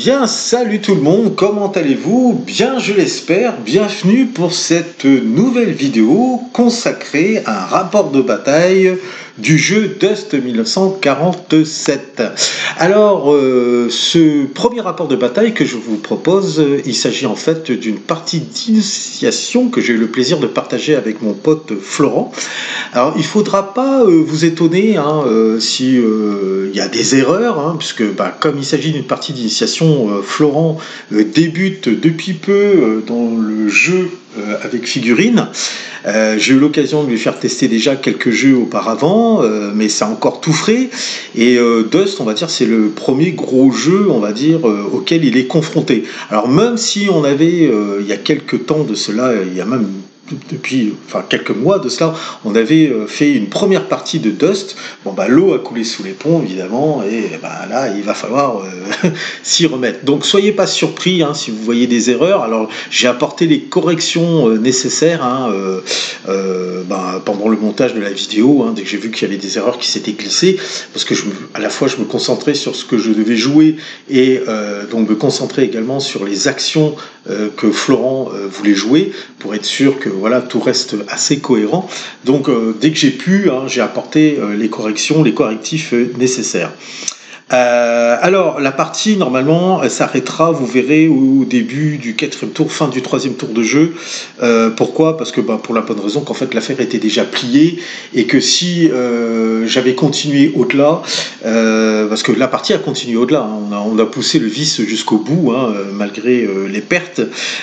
Bien, salut tout le monde, comment allez-vous? Bien, je l'espère, bienvenue pour cette nouvelle vidéo consacrée à un rapport de bataille du jeu Dust 1947. Alors, ce premier rapport de bataille que je vous propose, il s'agit en fait d'une partie d'initiation que j'ai eu le plaisir de partager avec mon pote Florent. Alors, il ne faudra pas vous étonner si il y a des erreurs, puisque comme il s'agit d'une partie d'initiation, Florent débute depuis peu dans le jeu avec figurines. J'ai eu l'occasion de lui faire tester déjà quelques jeux auparavant, mais c'est encore tout frais. Et Dust, on va dire, c'est le premier gros jeu, on va dire, auquel il est confronté. Alors même si on avait, il y a quelques temps de cela, il y a même depuis quelques mois de cela, on avait fait une première partie de Dust. Bon, l'eau a coulé sous les ponts, évidemment, et là, il va falloir s'y remettre. Donc, soyez pas surpris si vous voyez des erreurs. Alors, j'ai apporté les corrections nécessaires pendant le montage de la vidéo, dès que j'ai vu qu'il y avait des erreurs qui s'étaient glissées, parce que à la fois, je me concentrais sur ce que je devais jouer, et donc me concentrer également sur les actions que Florent voulait jouer, pour être sûr que voilà, tout reste assez cohérent. Donc dès que j'ai pu, j'ai apporté les corrections, les correctifs nécessaires. Alors la partie normalement s'arrêtera, vous verrez, au début du 4e tour, fin du 3e tour de jeu. Pourquoi? Parce que pour la bonne raison qu'en fait l'affaire était déjà pliée, et que si j'avais continué au-delà, parce que la partie a continué au-delà, on a poussé le vice jusqu'au bout, malgré les pertes.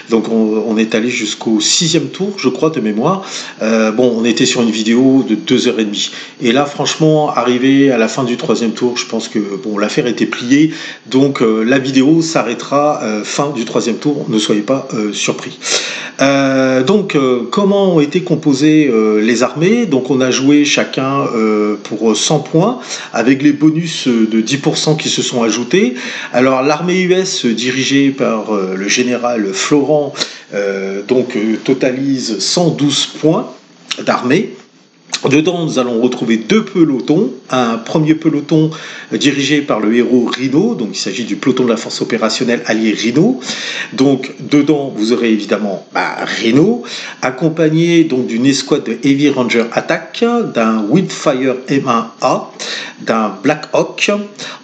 Donc on est allé jusqu'au 6e tour, je crois, de mémoire. On était sur une vidéo de 2h30, et là franchement, arrivé à la fin du 3e tour, je pense que l'affaire était pliée, donc la vidéo s'arrêtera fin du 3e tour, ne soyez pas surpris. Comment ont été composées les armées? Donc on a joué chacun pour 100 points, avec les bonus de 10% qui se sont ajoutés. Alors l'armée US, dirigée par le général Florent, totalise 112 points d'armée. Dedans, nous allons retrouver deux pelotons. Un premier peloton dirigé par le héros Rhino, donc il s'agit du peloton de la force opérationnelle alliée Rhino. Donc dedans, vous aurez évidemment Rhino, accompagné donc d'une escouade de Heavy Ranger Attack, d'un Wildfire M1A, d'un Black Hawk.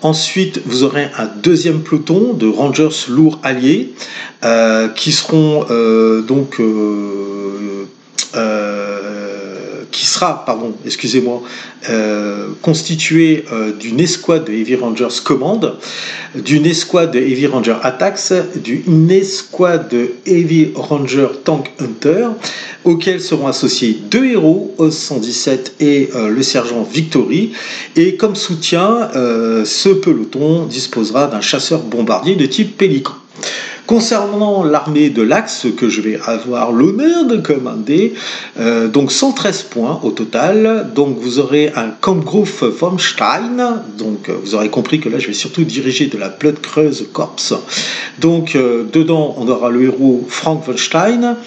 Ensuite, vous aurez un deuxième peloton de Rangers lourds alliés qui seront constitué d'une escouade de Heavy Rangers Command, d'une escouade de Heavy Ranger Attacks, d'une escouade de Heavy Ranger Tank Hunter, auxquels seront associés deux héros, Oz 117 et le sergent Victory. Et comme soutien, ce peloton disposera d'un chasseur bombardier de type Pélican. Concernant l'armée de l'Axe, que je vais avoir l'honneur de commander, donc 113 points au total. Donc vous aurez un Kampfgruppe von Stein, donc vous aurez compris que là je vais surtout diriger de la Blutkreuz Corps. Donc dedans on aura le héros Frank von Stein,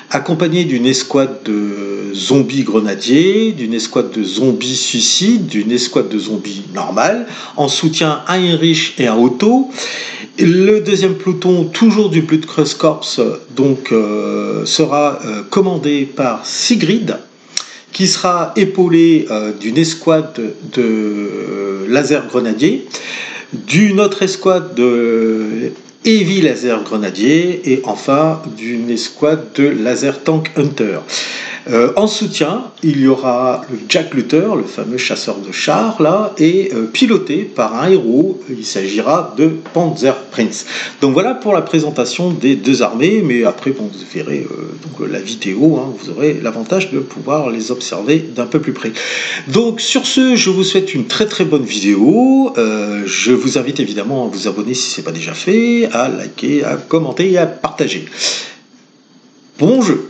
accompagné d'une escouade de zombies grenadiers, d'une escouade de zombies suicides, d'une escouade de zombies normales, en soutien un Heinrich et un Otto. Le deuxième peloton, toujours du Blutkreuz Corps, sera commandé par Sigrid, qui sera épaulé d'une escouade de laser grenadiers, d'une autre escouade de Heavy Laser Grenadier, et enfin d'une escouade de Laser Tank Hunter. En soutien, il y aura le Jack Luther, le fameux chasseur de chars, et piloté par un héros, il s'agira de Panzer Prince. Donc voilà pour la présentation des deux armées, mais après vous verrez la vidéo, vous aurez l'avantage de pouvoir les observer d'un peu plus près. Donc sur ce, je vous souhaite une très très bonne vidéo. Je vous invite évidemment à vous abonner si ce n'est pas déjà fait, à liker, à commenter et à partager. Bon jeu!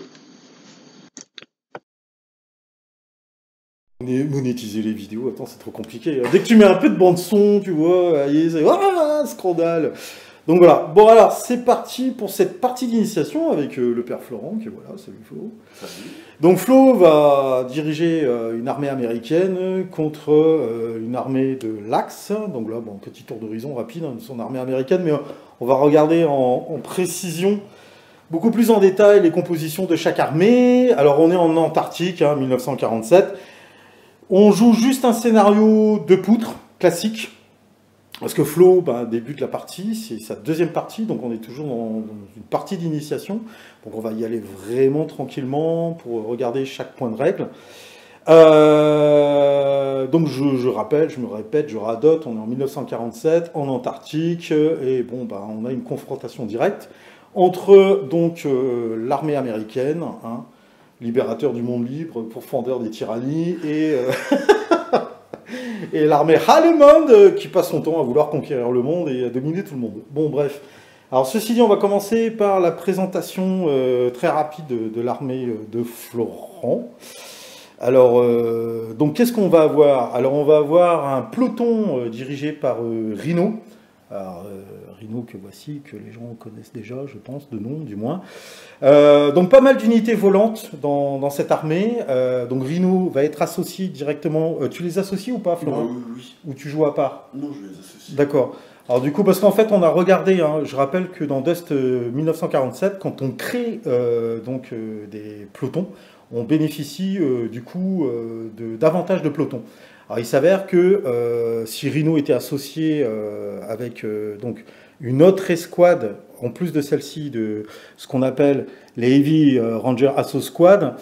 Monétiser les vidéos, attends, c'est trop compliqué. Dès que tu mets un peu de bande son, tu vois, c'est scandale. Donc voilà, bon alors c'est parti pour cette partie d'initiation avec le père Florent, qui est voilà, salut Flo. Salut. Donc Flo va diriger une armée américaine contre une armée de l'Axe. Donc là, bon, petit tour d'horizon rapide de son armée américaine, mais on va regarder en précision, beaucoup plus en détail, les compositions de chaque armée. Alors on est en Antarctique, 1947. On joue juste un scénario de poutre, classique. Parce que Flo débute la partie, c'est sa deuxième partie, donc on est toujours dans une partie d'initiation. Donc on va y aller vraiment tranquillement pour regarder chaque point de règle. Donc je rappelle, je me répète, je radote, on est en 1947, en Antarctique, et bon, on a une confrontation directe entre donc l'armée américaine, libérateur du monde libre, pourfendeur des tyrannies, et l'armée allemande qui passe son temps à vouloir conquérir le monde et à dominer tout le monde. Bon, bref. Alors, ceci dit, on va commencer par la présentation très rapide de l'armée de Florent. Alors, donc, qu'est-ce qu'on va avoir? Alors, on va avoir un peloton dirigé par Rhino. Alors, Rhino que voici, que les gens connaissent déjà, je pense, de nom du moins. Donc pas mal d'unités volantes dans cette armée. Donc Rhino va être associé directement. Tu les associes ou pas, Florent? Oui. Ou tu joues à part? Non, je les associe. D'accord. Alors du coup, parce qu'en fait, on a regardé, je rappelle que dans Dust 1947, quand on crée des pelotons, on bénéficie du coup davantage de pelotons. Alors il s'avère que si Rhino était associé avec donc une autre escouade, en plus de celle-ci, de ce qu'on appelle les Heavy Ranger Assault Squad,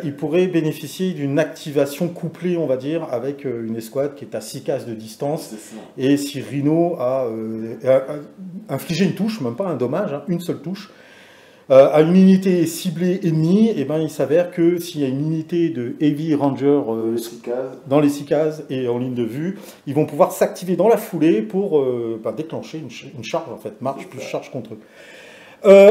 il pourrait bénéficier d'une activation couplée, on va dire, avec une escouade qui est à 6 cases de distance. Et si Rhino a infligé une touche, même pas un dommage, une seule touche, à une unité ciblée ennemie, et il s'avère que s'il y a une unité de Heavy Ranger dans les 6 cases et en ligne de vue, ils vont pouvoir s'activer dans la foulée pour déclencher une charge, en fait, marche plus charge contre eux.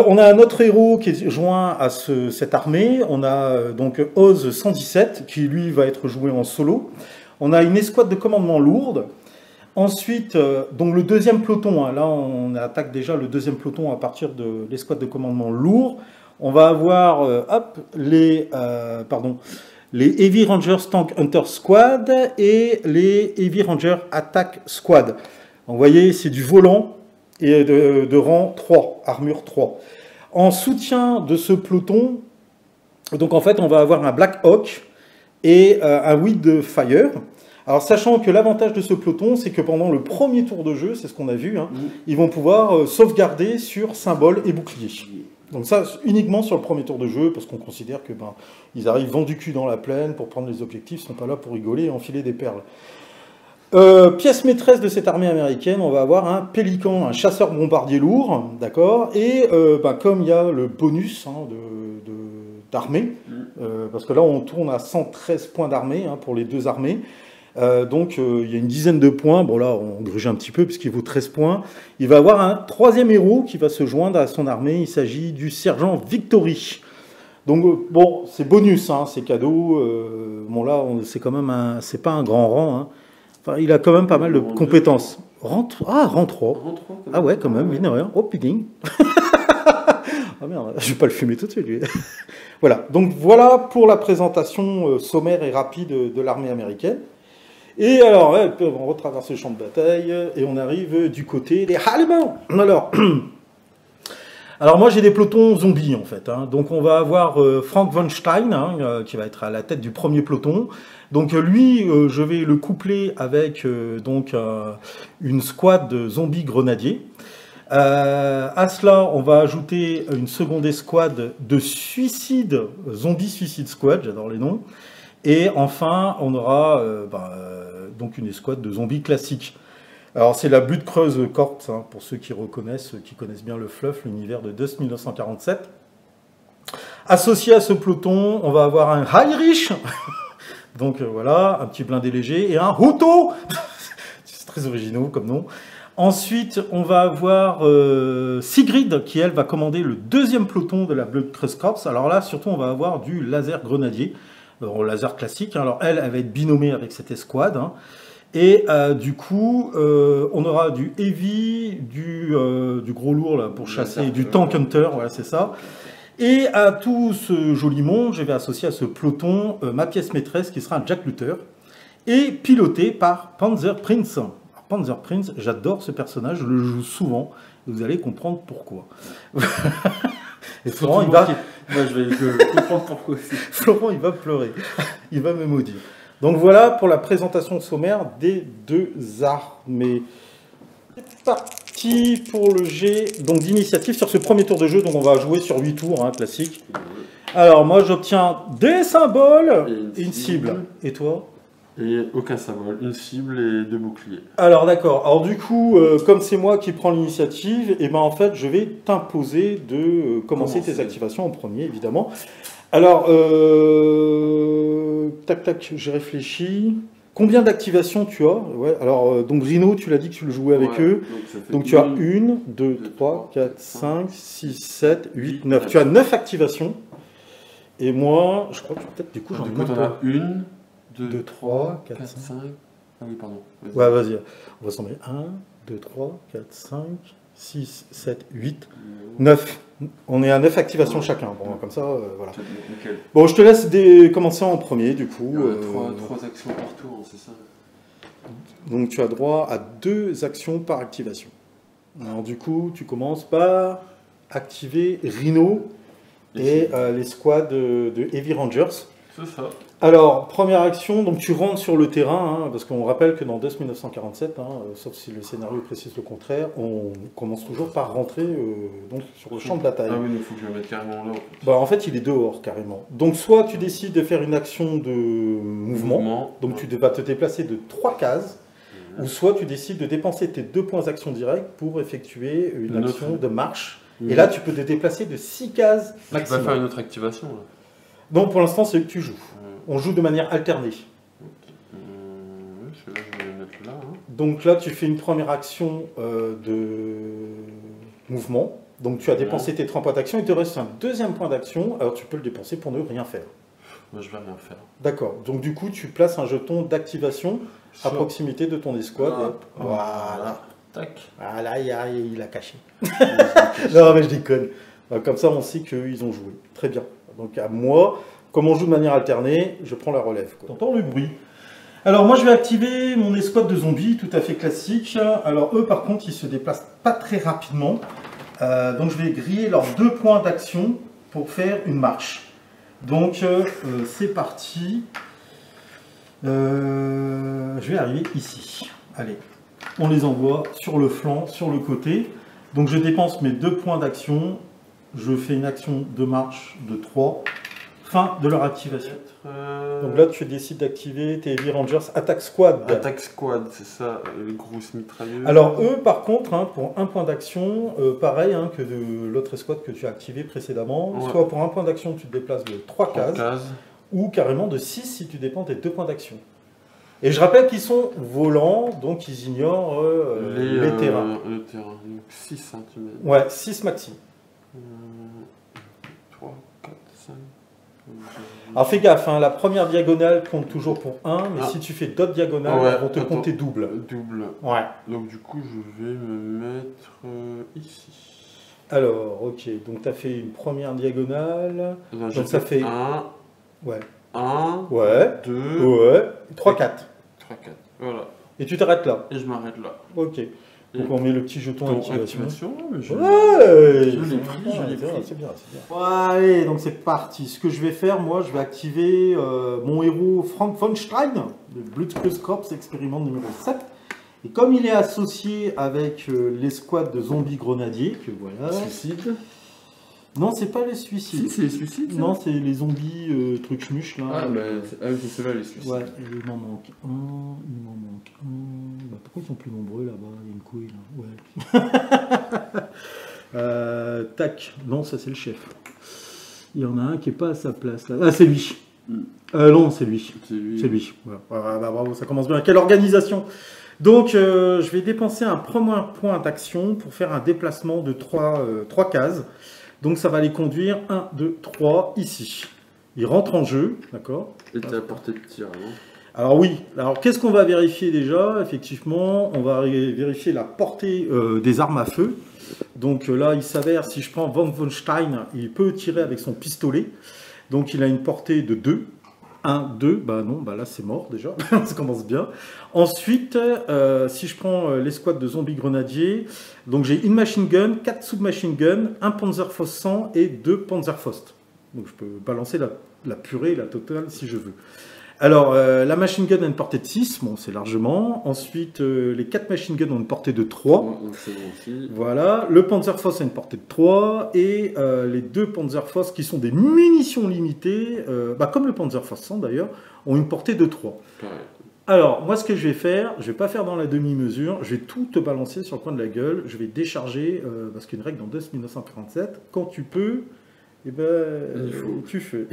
On a un autre héros qui est joint à cette armée. On a donc Oz 117 qui lui va être joué en solo. On a une escouade de commandement lourde. Ensuite, donc le deuxième peloton, là on attaque déjà le deuxième peloton à partir de l'escouade de commandement lourd. On va avoir les Heavy Rangers Tank Hunter Squad et les Heavy Rangers Attack Squad. Donc, vous voyez, c'est du volant et de rang 3, armure 3. En soutien de ce peloton, donc en fait on va avoir un Black Hawk et un Wind Fire. Alors, sachant que l'avantage de ce peloton, c'est que pendant le premier tour de jeu, c'est ce qu'on a vu, ils vont pouvoir sauvegarder sur symbole et bouclier. Donc ça, uniquement sur le premier tour de jeu, parce qu'on considère que ils arrivent vent du cul dans la plaine pour prendre les objectifs, ils ne sont pas là pour rigoler et enfiler des perles. Pièce maîtresse de cette armée américaine, on va avoir un Pélican, un chasseur bombardier lourd, d'accord. Et comme il y a le bonus d'armée, parce que là on tourne à 113 points d'armée pour les deux armées. Donc il y a une dizaine de points, bon là on gruge un petit peu puisqu'il vaut 13 points. Il va avoir un troisième héros qui va se joindre à son armée, il s'agit du sergent Victory. Donc bon, c'est bonus, c'est cadeau, bon là c'est quand même c'est pas un grand rang, Enfin, il a quand même pas mal de compétences. Rang 3. Ah ouais quand même, mine de rien. Oh pudding. Ah merde, je vais pas le fumer tout de suite lui. Voilà, donc voilà pour la présentation sommaire et rapide de l'armée américaine. Et alors, on retraverse le champ de bataille et on arrive du côté des Allemands. Alors moi j'ai des pelotons zombies en fait. Donc on va avoir Frank von Stein qui va être à la tête du premier peloton. Donc lui, je vais le coupler avec une squad de zombies grenadiers. À cela, on va ajouter une seconde escouade de zombies suicide squad, j'adore les noms. Et enfin, on aura donc une escouade de zombies classiques. Alors c'est la Blutskreuz Corps, pour ceux qui connaissent bien le fluff, l'univers de Dust 1947. Associé à ce peloton, on va avoir un Heinrich, donc voilà, un petit blindé léger, et un Huto, c'est très originaux comme nom. Ensuite, on va avoir Sigrid, qui elle va commander le deuxième peloton de la Blutskreuz Corps. Alors là, surtout, on va avoir du laser grenadier. Laser classique, alors elle va être binômée avec cette escouade, Et du coup, on aura du heavy, du gros lourd là, pour chasser, du tank hunter, voilà, c'est ça. Et à tout ce joli monde, je vais associer à ce peloton ma pièce maîtresse qui sera un Jack Luther, et piloté par Panzer Prince. Alors, Panzer Prince, j'adore ce personnage, je le joue souvent, et vous allez comprendre pourquoi. Et Florent, il va... Moi, je vais comprendre pourquoi aussi. Florent, il va pleurer, il va me maudire. Donc voilà pour la présentation sommaire des deux armées. C'est parti pour le jet d'initiative sur ce premier tour de jeu. Donc on va jouer sur 8 tours, hein, classique. Alors moi j'obtiens des symboles et une cible. Et toi? Et aucun symbole, une cible et 2 boucliers. Alors d'accord. Alors du coup, comme c'est moi qui prends l'initiative, et ben en fait je vais t'imposer de commencer tes activations en premier, évidemment. Alors, tac tac, j'ai réfléchi. Combien d'activations tu as? Ouais, alors, donc Rhino, tu l'as dit que tu le jouais avec eux. Donc tu as 1, 2, 3, 4, 5, 6, 7, 8, 9. Tu as 9 activations. Et moi, je crois que peut-être du coup j'en ai quand on a 1, 2, 3, 4, 5. Ah oui, pardon. Ouais, vas-y. On va s'en mettre 1, 2, 3, 4, 5, 6, 7, 8, 9. On est à 9 activations chacun. Bon, comme ça, voilà. Nickel. Bon, je te laisse commencer en premier, du coup. 3 actions par tour, c'est ça? Donc, tu as droit à 2 actions par activation. Alors, du coup, tu commences par activer Rhino et les squads de Heavy Rangers. C'est ça. Alors, première action, donc tu rentres sur le terrain, hein, parce qu'on rappelle que dans Dust 1947, hein, sauf si le scénario précise le contraire, on commence toujours par rentrer donc sur le champ de bataille. Ah oui, il faut que je le mette carrément là. Bah, en fait, il est dehors carrément. Donc, soit tu décides de faire une action de mouvement, donc tu vas te déplacer de 3 cases, ou soit tu décides de dépenser tes 2 points d'action directe pour effectuer une action de marche. Et là, tu peux te déplacer de 6 cases maximum. Tu vas faire une autre activation là. Donc, pour l'instant, c'est eux que tu joues. On joue de manière alternée. Celui-là, je vais le mettre là. Hein. Donc là, tu fais une première action de mouvement. Donc tu as dépensé tes 3 points d'action. Il te reste un deuxième point d'action. Alors tu peux le dépenser pour ne rien faire. Moi, je vais rien faire. D'accord. Donc du coup, tu places un jeton d'activation à proximité de ton escouade. Voilà. Tac. Voilà, il a caché. Non, mais je déconne. Comme ça, on sait qu'ils ont joué. Très bien. Donc à moi... Comme on joue de manière alternée, je prends la relève. T'entends le bruit? Alors moi je vais activer mon escouade de zombies, tout à fait classique. Alors eux par contre ils se déplacent pas très rapidement. Donc je vais griller leurs 2 points d'action pour faire une marche. Donc c'est parti. Je vais arriver ici. Allez, on les envoie sur le flanc, sur le côté. Donc je dépense mes 2 points d'action. Je fais une action de marche de 3. Fin de leur activation. Donc là, tu décides d'activer tes Heavy Rangers Attack Squad. Attack Squad, c'est ça, les grosses mitrailleuses. Alors eux, par contre, hein, pour 1 point d'action, pareil hein, que de l'autre escouade que tu as activé précédemment, soit pour 1 point d'action, tu te déplaces de 3 cases, ou carrément de 6 si tu dépends des 2 points d'action. Et je rappelle qu'ils sont volants, donc ils ignorent les terrains. Le terrain, donc 6 cm. Ouais, 6 maxi. 3, 4, 5... Alors fais gaffe, hein, la première diagonale compte toujours pour 1, mais si tu fais d'autres diagonales, elles vont te compter double. Double. Ouais. Donc du coup, je vais me mettre ici. Alors, ok, donc tu as fait une première diagonale. Donc ça fait 1. Ouais. 1. Ouais. 2. Ouais. 3, 4. 3, 4. Voilà. Et tu t'arrêtes là. Et je m'arrête là. Ok. Donc on met le petit jeton d'activation. Ouais, je l'ai pris, je l'ai pris. C'est bien, c'est bien. Allez, donc c'est parti. Ce que je vais faire, moi, je vais activer mon héros Frank von Stein, le Blutkreuzkorps expériment numéro 7. Et comme il est associé avec l'escouade de zombies grenadiers, que voilà... Suicide. Non, c'est pas les suicides. Si, c'est les suicides. Non, c'est les zombies trucs schmuches là. Ah, c'est ceux-là les suicides. Ouais, il m'en manque un, il m'en manque un. Bah, pourquoi ils sont plus nombreux là-bas? Il y a une couille là. Ouais. Tac, non, ça c'est le chef. Il y en a un qui est pas à sa place là. Ah, c'est lui. Non, c'est lui. C'est lui. C'est lui. Voilà. Bah, bravo, ça commence bien. Quelle organisation! Donc, je vais dépenser un premier point d'action pour faire un déplacement de 3 cases. Donc ça va les conduire 1, 2, 3 ici. Ils rentrent en jeu, d'accord? Et t'es à portée de tir, non? Alors oui, alors qu'est-ce qu'on va vérifier déjà? Effectivement, on va vérifier la portée des armes à feu. Donc là, il s'avère, si je prends von Stein, il peut tirer avec son pistolet. Donc il a une portée de 2. 1, 2, bah non, bah là c'est mort déjà, ça commence bien. Ensuite, si je prends l'escouade de zombies grenadiers, donc j'ai une machine gun, 4 submachine guns, un Panzerfaust 100 et 2 Panzerfaust. Donc je peux balancer la purée, la totale si je veux. Alors, la machine gun a une portée de 6, bon, c'est largement. Ensuite, les 4 machine guns ont une portée de 3. Ouais, donc c'est bon aussi. Voilà. Le Panzerfaust a une portée de 3. Et les 2 Panzerfaust, qui sont des munitions limitées, comme le Panzerfaust 100 d'ailleurs, ont une portée de 3. Ouais. Alors, moi, ce que je vais faire, je ne vais pas faire dans la demi-mesure, je vais tout te balancer sur le coin de la gueule. Je vais décharger, parce qu'il y a une règle dans DOS 1947, quand tu peux... Eh ben, tu fais.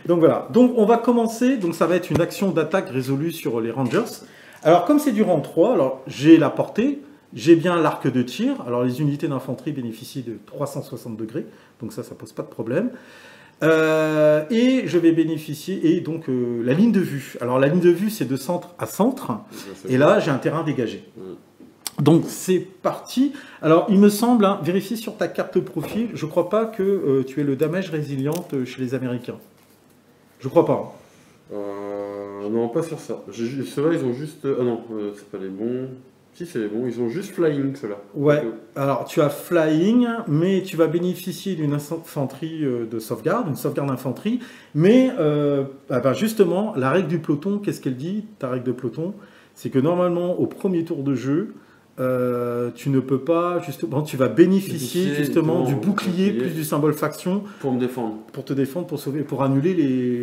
Donc voilà. Donc on va commencer. Donc ça va être une action d'attaque résolue sur les Rangers. Alors comme c'est du rang 3, alors j'ai la portée, j'ai bien l'arc de tir. Alors les unités d'infanterie bénéficient de 360 degrés. Donc ça pose pas de problème. Et je vais bénéficier, et donc la ligne de vue. Alors la ligne de vue c'est de centre à centre. Et là j'ai un terrain dégagé. Donc c'est parti. Alors il me semble, hein, vérifier sur ta carte profil, je crois pas que tu aies le damage résiliente chez les Américains. Je crois pas. Non, pas sur ça. Ceux-là, ils ont juste... Ah non, c'est pas les bons. Si, c'est les bons. Ils ont juste flying, ceux-là. Ouais. Alors tu as flying, mais tu vas bénéficier d'une infanterie de sauvegarde, une sauvegarde d'infanterie. Mais justement, la règle du peloton, qu'est-ce qu'elle dit, ta règle de peloton? C'est que normalement, au premier tour de jeu, tu ne peux pas, justement, tu vas bénéficier justement du bouclier plus du symbole faction pour me défendre, pour te défendre, pour sauver, pour annuler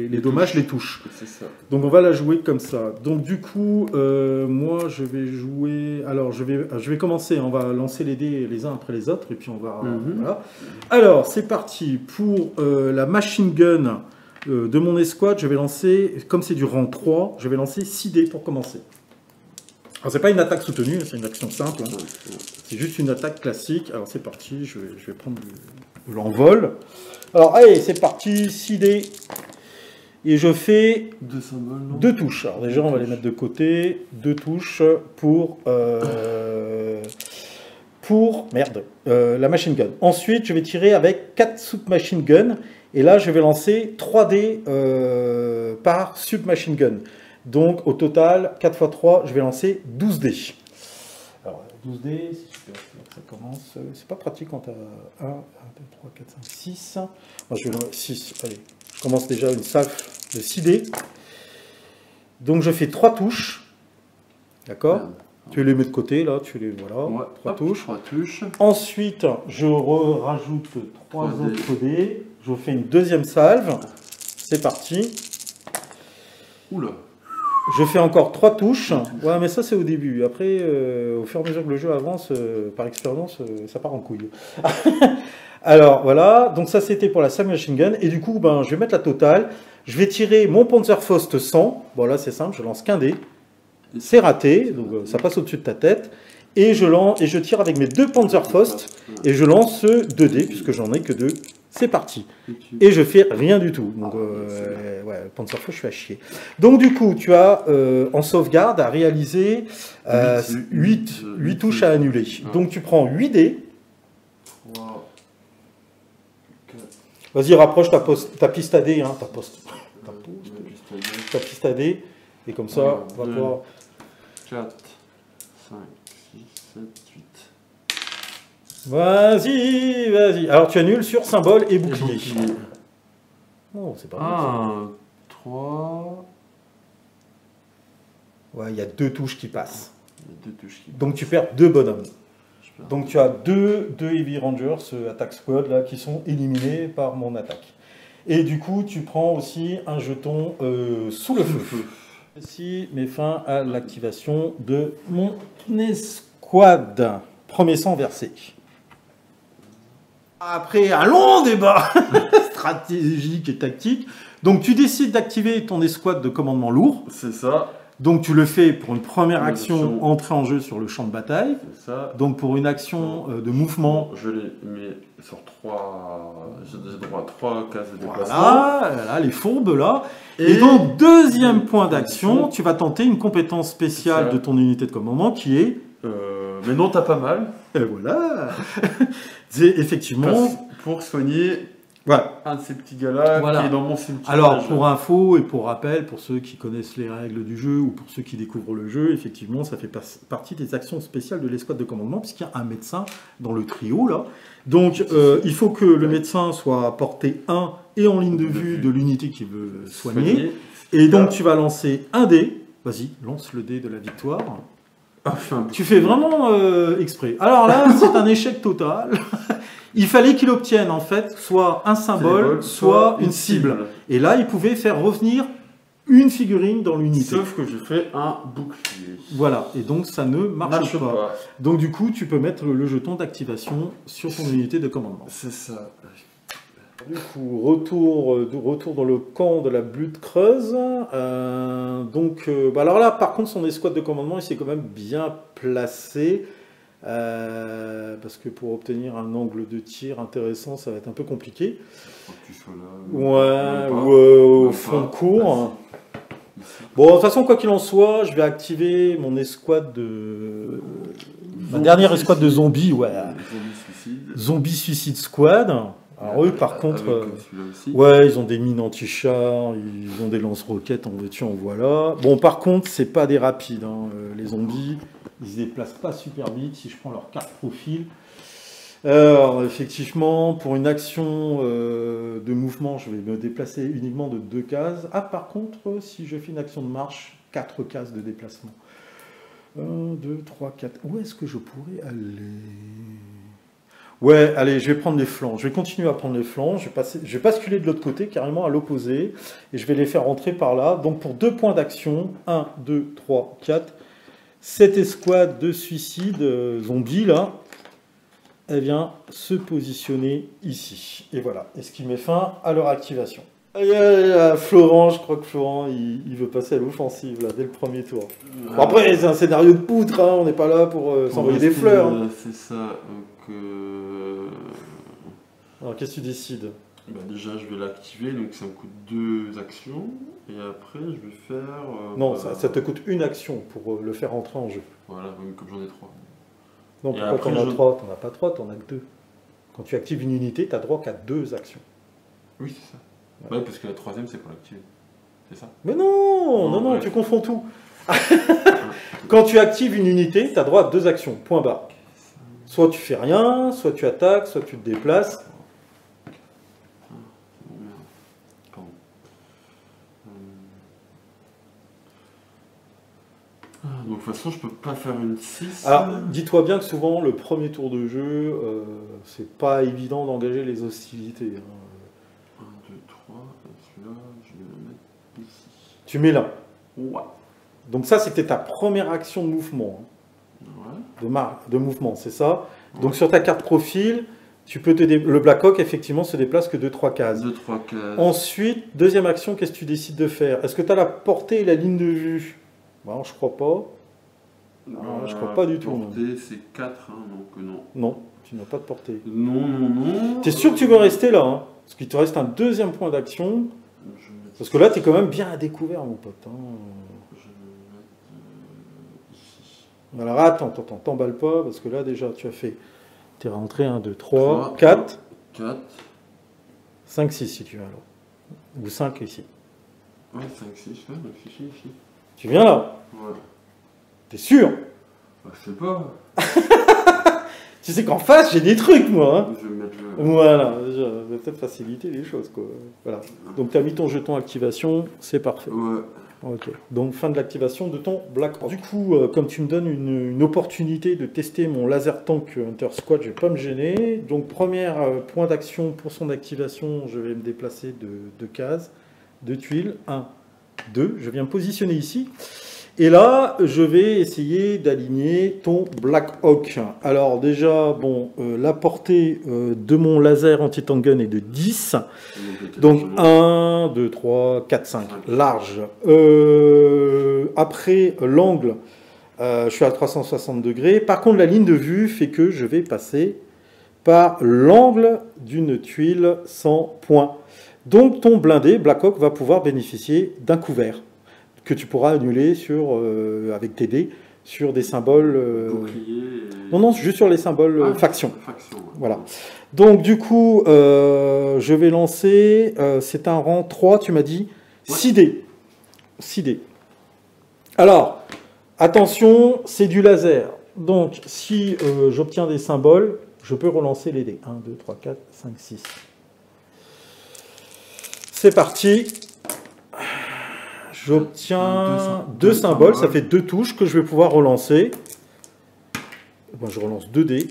les dommages, les touches. C'est ça. Donc on va la jouer comme ça. Donc du coup, moi je vais jouer. Alors je vais commencer. On va lancer les dés les uns après les autres et puis on va. Voilà. Alors c'est parti pour la machine gun de mon escouade. Je vais lancer, comme c'est du rang 3, je vais lancer 6 dés pour commencer. Alors, c'est pas une attaque soutenue, c'est une action simple. Hein. C'est juste une attaque classique. Alors, c'est parti, je vais prendre de l'envol. Alors, allez, c'est parti, 6 dés. Et je fais 2 touches. Alors, déjà, on va les mettre de côté. 2 touches pour la machine gun. Ensuite, je vais tirer avec 4 submachine gun. Et là, je vais lancer 3 dés par submachine gun. Donc, au total, 4 x 3, je vais lancer 12 dés. Alors, 12 dés, c'est super, ça commence. C'est pas pratique quand tu as 1, 2, 3, 4, 5, 6. Moi, je vais lancer 6. Allez, je commence déjà une salve de 6 dés. Donc, je fais 3 touches. D'accord? Tu les mets de côté, là, tu les... Voilà, ouais, 3 touches. 3 touches. Ensuite, je rajoute 3 autres dés. Je fais une deuxième salve. C'est parti. Oula. Je fais encore 3 touches. Ouais, mais ça, c'est au début. Après, au fur et à mesure que le jeu avance, par expérience, ça part en couille. Alors, voilà. Donc, ça, c'était pour la submachine gun. Et du coup, je vais mettre la totale. Je vais tirer mon Panzerfaust 100. Bon, là, c'est simple. Je lance qu'un dé. C'est raté. Donc, ça passe au-dessus de ta tête. Et je tire avec mes 2 Panzerfaust. Et je lance 2 dés, puisque j'en ai que 2. C'est parti. Et je fais rien du tout. Donc, Panzerfaust, je suis à chier. Donc, du coup, tu as en sauvegarde à réaliser 8 touches à annuler. Donc, tu prends 8 dés. Vas-y, rapproche ta piste à dés. Hein, ta piste à dés. Et comme ça, on va pouvoir... 4, 5, 6, 7, 8. Vas-y. Alors, tu annules sur symbole et bouclier. Oh, c'est pas mal. 1, 3. Ouais, il y a 2 touches qui passent. Touches Donc, tu perds 2 bonhommes. Donc, tu as 2 Heavy Rangers Attack Squad là, qui sont éliminés par mon attaque. Et du coup, tu prends aussi un jeton sous le feu. Ici, met fin à l'activation de mon escouade. Premier sang versé. Après un long débat stratégique et tactique, donc tu décides d'activer ton escouade de commandement lourd. C'est ça. Donc tu le fais pour une première Une action, action. entrée en jeu sur le champ de bataille. C'est ça. Donc pour une action de mouvement, Je les mets sur 3. J'ai droit à 3 cases de déplacement. voilà, les fourbes là. Et donc deuxième point d'action, action. tu vas tenter une compétence spéciale de ton unité de commandement qui est... Mais non, t'as pas mal. Et voilà. C'est effectivement... Pour soigner Voilà. un de ces petits gars-là Voilà. qui est dans mon cimetière. Alors, pour info et pour rappel, pour ceux qui connaissent les règles du jeu ou pour ceux qui découvrent le jeu, effectivement, ça fait partie des actions spéciales de l'escouade de commandement, puisqu'il y a un médecin dans le trio, là. Donc, il faut que le médecin soit à portée 1 et en ligne de vue de l'unité qu'il veut soigner. Et donc, tu vas lancer un dé. Vas-y, lance le dé de la victoire. Tu fais vraiment exprès. Alors là, c'est un échec total. Il fallait qu'il obtienne, en fait, soit un symbole, soit une cible. Et là, il pouvait faire revenir une figurine dans l'unité. Sauf que j'ai fait un bouclier. Voilà, et donc ça ne marche pas. Donc du coup, tu peux mettre le jeton d'activation sur ton unité de commandement. C'est ça. Du coup, retour dans le camp de la Blutcreuse. Alors là, par contre, son escouade de commandement, il s'est quand même bien placé. Parce que pour obtenir un angle de tir intéressant, ça va être un peu compliqué. Faut que tu sois là. Ouais, ou au fond de cours. Bon, de toute façon, quoi qu'il en soit, je vais activer mon escouade de... Ma dernière escouade de zombies, ouais. Zombie Suicide Squad. Alors eux, par contre, ouais, ils ont des mines anti-chars, ils ont des lance-roquettes, en veux-tu, en voilà. Bon, par contre, c'est pas des rapides, hein. Les zombies, ils se déplacent pas super vite. Si je prends leur carte profil, alors, effectivement, pour une action de mouvement, je vais me déplacer uniquement de 2 cases. Ah, par contre, si je fais une action de marche, 4 cases de déplacement. 1, 2, 3, 4. Où est-ce que je pourrais aller? Ouais, allez, je vais prendre les flancs. Je vais continuer à prendre les flancs. Je vais basculer de l'autre côté, carrément à l'opposé. Et je vais les faire rentrer par là. Donc pour 2 points d'action, 1, 2, 3, 4. Cette escouade de suicide zombies, là, elle vient se positionner ici. Et voilà. Et ce qui met fin à leur activation. Florent, je crois que Florent, il veut passer à l'offensive, là, dès le premier tour. Bon, après, c'est un scénario de poutre, hein, on n'est pas là pour s'envoyer des fleurs. Hein. C'est ça. Donc, Alors, qu'est-ce que tu décides? déjà, je vais l'activer, donc ça me coûte 2 actions. Et après, je vais faire... non, ça te coûte une action pour le faire entrer en jeu. Voilà, comme j'en ai 3. Non, pourquoi t'en as 3? T'en as pas 3, t'en as que 2. Quand tu actives une unité, t'as droit qu'à 2 actions. Oui, c'est ça. Ouais, parce que la 3e, c'est pour l'activer. C'est ça? Mais non, tu confonds tout. Quand tu actives une unité, tu as droit à 2 actions, point barre. Soit tu fais rien, soit tu attaques, soit tu te déplaces. Pardon. Donc de toute façon, je peux pas faire une 6. Alors, dis-toi bien que souvent, le premier tour de jeu, c'est pas évident d'engager les hostilités. 1, 2, 3, celui-là, je vais le mettre ici. Tu mets là. Ouais. Donc ça, c'était ta première action de mouvement. Ouais. De mouvement, c'est ça. Donc sur ta carte profil, tu peux le Black Hawk, effectivement, se déplace que de 3 cases. 2-3 cases. Ensuite, deuxième action, qu'est-ce que tu décides de faire? Est-ce que tu as la portée et la ligne de vue? Non, je crois pas. Non, je crois pas du tout. Portée, c'est 4, hein, donc non. Non, tu n'as pas de portée. Non. T'es sûr que tu veux rester là, hein? Parce qu'il te reste un deuxième point d'action. Parce que là, tu es quand même bien à découvert, mon pote. Hein. Je vais le mettre ici. Alors attends, t'emballes pas, parce que là, déjà, tu as fait... Tu es rentré 1, 2, 3, 4. 4. 5, 6, si tu veux, alors. Ou 5 ici. Ouais, 5, 6, ouais, donc ici. Tu viens là? Ouais. T'es sûr? Bah, je sais pas. Tu sais qu'en face, j'ai des trucs, moi. Hein. Je vais mettre le... Voilà, déjà, ça va peut-être faciliter les choses, quoi. Voilà. Donc, tu as mis ton jeton activation, c'est parfait. Ouais. Ok. Donc, fin de l'activation de ton Black Hawk. Du coup, comme tu me donnes une opportunité de tester mon laser tank Hunter Squad, je vais pas me gêner. Donc, premier point d'action pour son activation, je vais me déplacer de 2 cases, 2 tuiles, 1, 2. Je viens me positionner ici. Et là, je vais essayer d'aligner ton Black Hawk. Alors déjà, bon, la portée de mon laser anti-tank gun est de 10. Donc 1, 2, 3, 4, 5. Large. Après, l'angle, je suis à 360 degrés. Par contre, la ligne de vue fait que je vais passer par l'angle d'une tuile sans point. Donc ton blindé Black Hawk va pouvoir bénéficier d'un couvert que tu pourras annuler sur, avec tes dés sur des symboles... Non, non, juste sur les symboles faction. Voilà. Donc du coup, je vais lancer... c'est un rang 3, tu m'as dit 6 dés. 6 dés. Alors, attention, c'est du laser. Donc, si j'obtiens des symboles, je peux relancer les dés. 1, 2, 3, 4, 5, 6. C'est parti. J'obtiens 2 symboles, ça fait 2 touches que je vais pouvoir relancer. Bon, je relance 2 dés.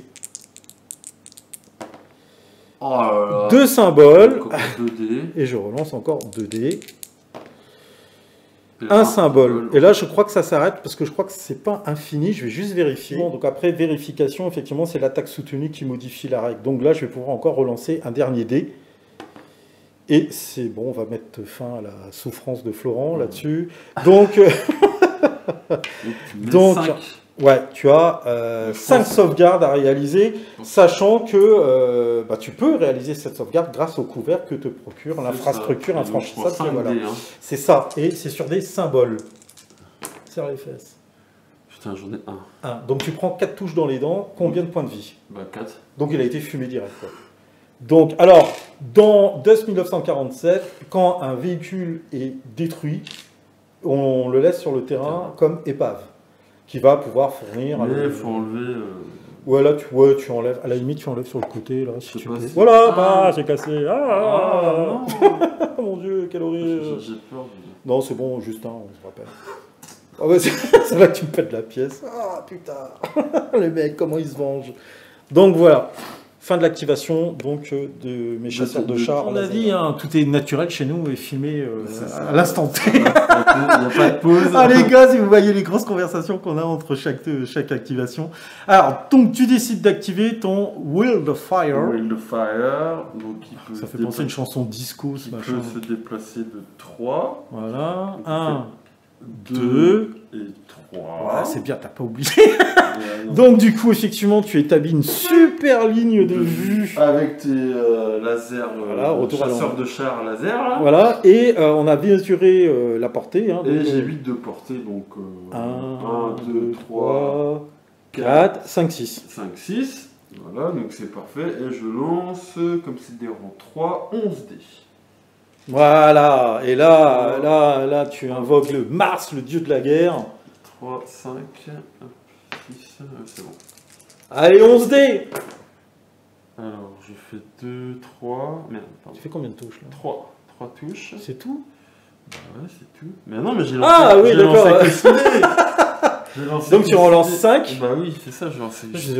2 symboles. 2 dés. Et je relance encore 2 dés. Un symbole. Et là, je crois que ça s'arrête parce que je crois que c'est pas infini. Je vais juste vérifier. Bon, donc après vérification, effectivement, c'est l'attaque soutenue qui modifie la règle. Donc là, je vais pouvoir encore relancer un dernier dé. Et c'est bon, on va mettre fin à la souffrance de Florent là-dessus. Donc, ouais, tu as 5 sauvegardes à réaliser, sachant que tu peux réaliser cette sauvegarde grâce au couvert que te procure l'infrastructure infranchissable. Voilà. C'est ça, et c'est sur des symboles. Serre les fesses. Putain, j'en ai un. Donc tu prends 4 touches dans les dents, combien de points de vie? 4. Donc il a été fumé direct. Quoi. Donc, alors, dans Dust 1947, quand un véhicule est détruit, on le laisse sur le terrain comme épave, qui va pouvoir fournir... Mais il faut enlever... Ouais, là, tu enlèves, à la limite, tu enlèves sur le côté, là, si tu peux. Voilà, c'est cassé. Non. Mon Dieu, quelle horreur. J'ai peur. Non, c'est bon, Justin, on se rappelle. Ah ouais, c'est là que tu me pètes la pièce. Ah, putain. Les mecs, comment ils se vengent. Donc, voilà. Fin de l'activation donc de mes chasseurs de chars. On a dit, hein, tout est naturel chez nous et filmé à l'instant T. Il n'y a pas de pause. Ah les gars, si vous voyez les grosses conversations qu'on a entre chaque activation. Alors, donc tu décides d'activer ton Wild of Fire. Wild of Fire. Donc, ça fait penser à une chanson disco, ce machin. Il peut se déplacer de 3. Voilà. 1, 2 et 3. Ouais, c'est bien, t'as pas oublié. Donc du coup, effectivement, tu établis une super ligne de vue. Avec tes lasers, chasseurs de chars laser. Là. Voilà, et on a bien mesuré la portée. Hein, et j'ai 8 de portée, donc 1, 2, 3, 4, 5, 6. 5, 6. Voilà, donc c'est parfait. Et je lance, comme c'est des rangs 3, 11 dés. Voilà, et là, tu invoques le Mars, le dieu de la guerre. 3, 5, 6, c'est bon. Allez, 11 dés. Alors, je fais 2, 3... Merde, pardon. Tu fais combien de touches là? 3 touches. C'est tout? Bah ouais, c'est tout. Mais non, mais j'ai lancé... Ah oui, d'accord. Donc tu en lances 5? Bah oui, c'est ça, j'ai lancé... J'ai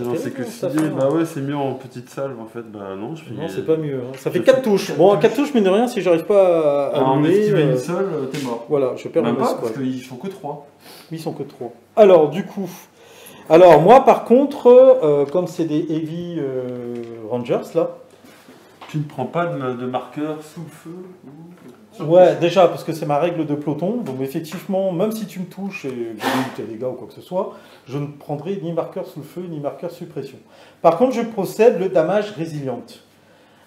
lancé que 6 dés. Bah ouais, c'est mieux en petite salve en fait. Bah non, je fais... Non, c'est pas mieux. Hein. Ça fait 4 touches. Bon, à 4 touches, mine de rien, si j'arrive pas à en esquiver une seule, t'es mort. Voilà, je perds même mon pas, escouade. parce qu'ils sont que 3. Ils sont que 3. Alors, du coup... Alors, moi, par contre, comme c'est des Heavy Rangers, là... Tu ne prends pas de marqueur sous le feu? Ouais, déjà, parce que c'est ma règle de peloton. Donc, effectivement, même si tu me touches et que tu as des dégâts ou quoi que ce soit, je ne prendrai ni marqueur sous le feu, ni marqueur suppression. Par contre, je procède le damage résilient.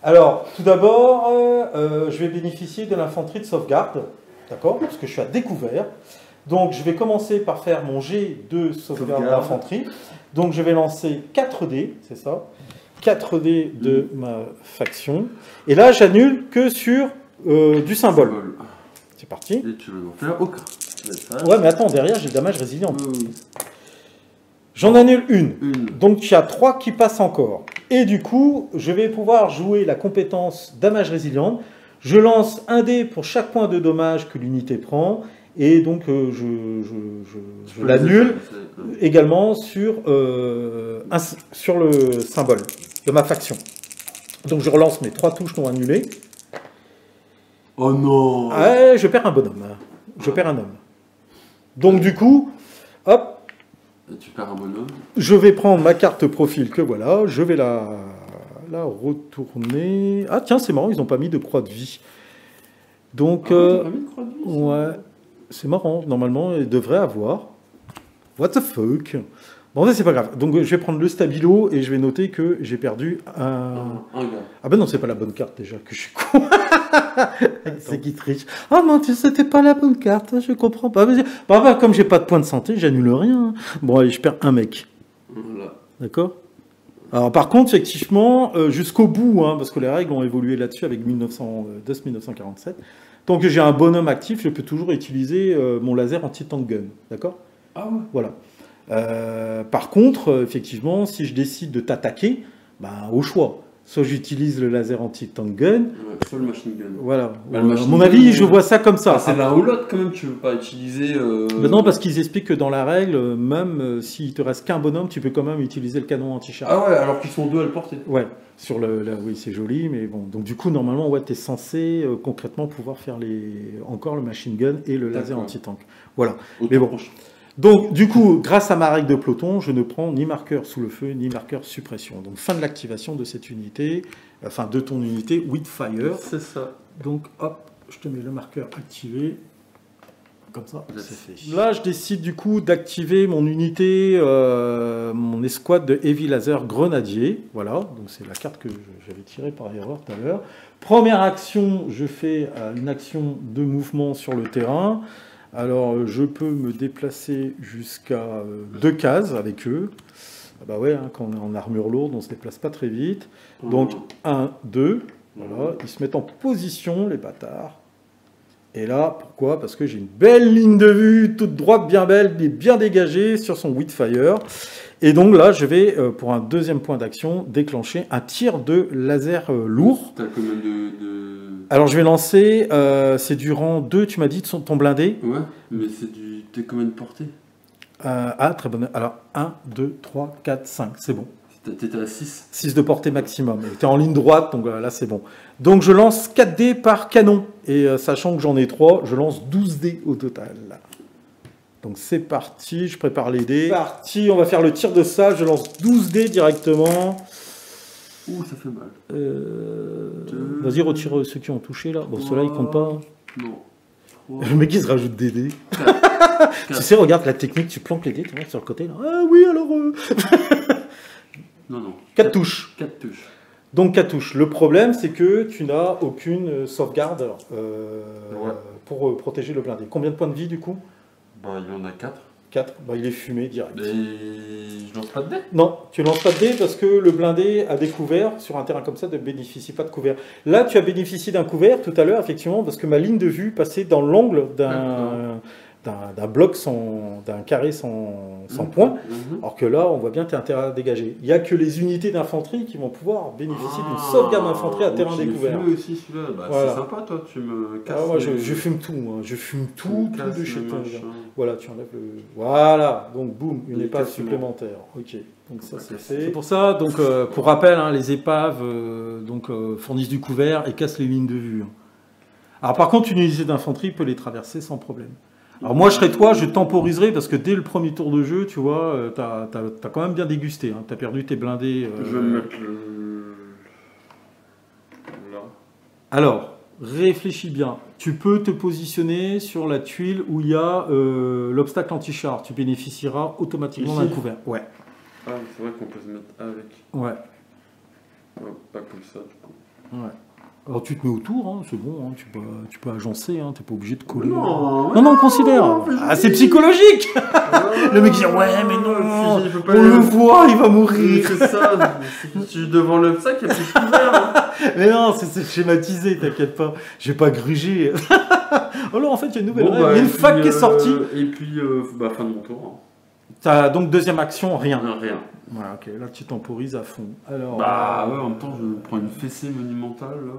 Alors, tout d'abord, je vais bénéficier de l'infanterie de sauvegarde, d'accord? Parce que je suis à découvert. Donc, je vais commencer par faire mon jet de sauvegarde d'infanterie. Donc, je vais lancer 4 dés, c'est ça? 4 dés de ma faction. Et là, j'annule que sur du symbole. C'est parti. Et tu veux en faire aucun. Ouais, mais attends, derrière, j'ai damage résilient. J'en annule une. Donc, il y a 3 qui passent encore. Et du coup, je vais pouvoir jouer la compétence damage résilient. Je lance un dé pour chaque point de dommage que l'unité prend. Et donc, je l'annule également sur le symbole de ma faction. Donc, je relance mes 3 touches non annulées. Oh non! Ouais, je perds un bonhomme. Je perds un homme. Donc du coup, hop, Et tu perds un bonhomme. je vais prendre ma carte profil que voilà, je vais la retourner. Ah tiens, c'est marrant, ils n'ont pas mis de croix de vie. Donc, T'as pas mis de croix de vie, ça ouais, c'est marrant, normalement, ils devraient avoir. What the fuck? Bon, mais c'est pas grave. Donc, je vais prendre le stabilo et je vais noter que j'ai perdu un... Un gars. Ah ben non, c'est pas la bonne carte déjà, que je suis con. C'est qui triche. Ah mon Dieu, c'était pas la bonne carte, je comprends pas. Bah, comme j'ai pas de points de santé, j'annule rien. Bon, allez, je perds un mec. Voilà. D'accord? Alors par contre, effectivement, jusqu'au bout, hein, parce que les règles ont évolué là-dessus avec 1947, tant que j'ai un bonhomme actif, je peux toujours utiliser mon laser anti-tank gun. D'accord? Ah ouais. Voilà. Par contre, effectivement, si je décide de t'attaquer, ben, au choix. Soit j'utilise le laser anti-tank gun. Ouais, soit le machine gun. Voilà. Bah, le À machine mon gun, avis, je vois ça comme ça. Ah, c'est l'un ou l'autre quand même, tu veux pas utiliser. Ben non, parce qu'ils expliquent que dans la règle, même s'il te reste qu'un bonhomme, tu peux quand même utiliser le canon anti-char. Ah ouais, alors qu'ils sont deux à le porter. Ouais, sur oui, c'est joli, mais bon. Donc du coup, normalement, ouais, tu es censé concrètement pouvoir faire encore le machine gun et le laser D'accord. anti-tank. Voilà. Au Mais tour bon. prochain. Donc du coup, grâce à ma règle de peloton, je ne prends ni marqueur sous le feu, ni marqueur suppression. Donc fin de l'activation de cette unité, enfin de ton unité with fire. C'est ça. Donc hop, je te mets le marqueur activé. Comme ça, Là, c'est fait. Là, je décide du coup d'activer mon unité, mon escouade de Heavy Laser Grenadier. Voilà, donc c'est la carte que j'avais tirée par erreur tout à l'heure. Première action, je fais une action de mouvement sur le terrain. Alors, je peux me déplacer jusqu'à 2 cases avec eux. Ah bah ouais, hein, quand on est en armure lourde, on ne se déplace pas très vite. Donc, 1, 2, voilà, ils se mettent en position, les bâtards. Et là, pourquoi? Parce que j'ai une belle ligne de vue, toute droite, bien belle, bien dégagée sur son Witfire. Et donc là, je vais, pour un deuxième point d'action, déclencher un tir de laser lourd. T'as combien de... Alors, je vais lancer, c'est du rang 2, tu m'as dit, de ton blindé. Ouais, mais c'est du... T'es combien de portée? Ah, très bonne. Alors, 1, 2, 3, 4, 5, c'est bon. T'étais à 6. 6 de portée maximum. Tu es en ligne droite, donc là, c'est bon. Donc, je lance 4 dés par canon. Et sachant que j'en ai 3, je lance 12 dés au total. Donc, c'est parti. Je prépare les dés. C'est parti, on va faire le tir de ça. Je lance 12 dés directement. Ouh, ça fait mal. Vas-y, retire ceux qui ont touché, là. Bon, ceux-là, ils comptent pas. Non. Le mec, il se rajoute des dés. 4. Tu sais, regarde la technique. Tu planques les dés, tu vois, sur le côté. Là. Ah oui, alors... Non. 4 touches. 4 touches. Donc 4 touches. Le problème, c'est que tu n'as aucune sauvegarde pour protéger le blindé. Combien de points de vie, du coup? Bah, il y en a 4. 4. Bah, il est fumé direct. Et je lance pas de dés? Non, tu lances pas de dés parce que le blindé a des couverts. Sur un terrain comme ça, ne bénéficie pas de couvert. Là, tu as bénéficié d'un couvert tout à l'heure, effectivement, parce que ma ligne de vue passait dans l'angle d'un bloc, d'un carré sans point. Alors que là, on voit bien que tu as intérêt à dégager. Il n'y a que les unités d'infanterie qui vont pouvoir bénéficier d'une sauvegarde d'infanterie à terrain découvert. Aussi, celui-là. Bah, voilà. C'est sympa, toi, tu me casses. Ah, moi, je fume tout. Moi. Je fume tout de chez toi. Machin. Voilà, tu enlèves le... Voilà, donc boum, une Des épave cassements. supplémentaire. Ok, donc ça Ouais, c'est c'est fait. C'est pour ça, donc pour rappel, hein, les épaves fournissent du couvert et cassent les lignes de vue. Alors par contre, une unité d'infanterie peut les traverser sans problème. Alors moi, je serais toi, je temporiserai parce que dès le premier tour de jeu, tu vois, t'as quand même bien dégusté. Hein, t'as perdu tes blindés. Je vais me mettre là. Alors, réfléchis bien. Tu peux te positionner sur la tuile où il y a l'obstacle anti-char. Tu bénéficieras automatiquement d'un Ici couvert. Ouais. Ah, c'est vrai qu'on peut se mettre avec. Ouais. Ouais, pas comme ça, du coup. Ouais. Alors tu te mets autour, hein, c'est bon, hein, tu peux agencer, hein, t'es pas obligé de coller. Non, non, considère. Ah, c'est psychologique. Le mec dit ouais, mais non, Si, on le voit, il va mourir. C'est ça, si tu es devant le sac, il y a plus de couvert. Mais non, c'est schématisé, t'inquiète pas. Je vais pas gruger. Alors en fait, il y a une nouvelle règle. Il y a une fac qui est sortie. Et puis, fin de mon tour. T'as donc deuxième action, rien. Non, rien. Voilà, ok, là tu temporises à fond. Alors, Bah ouais, en même temps, je prends une fessée monumentale là.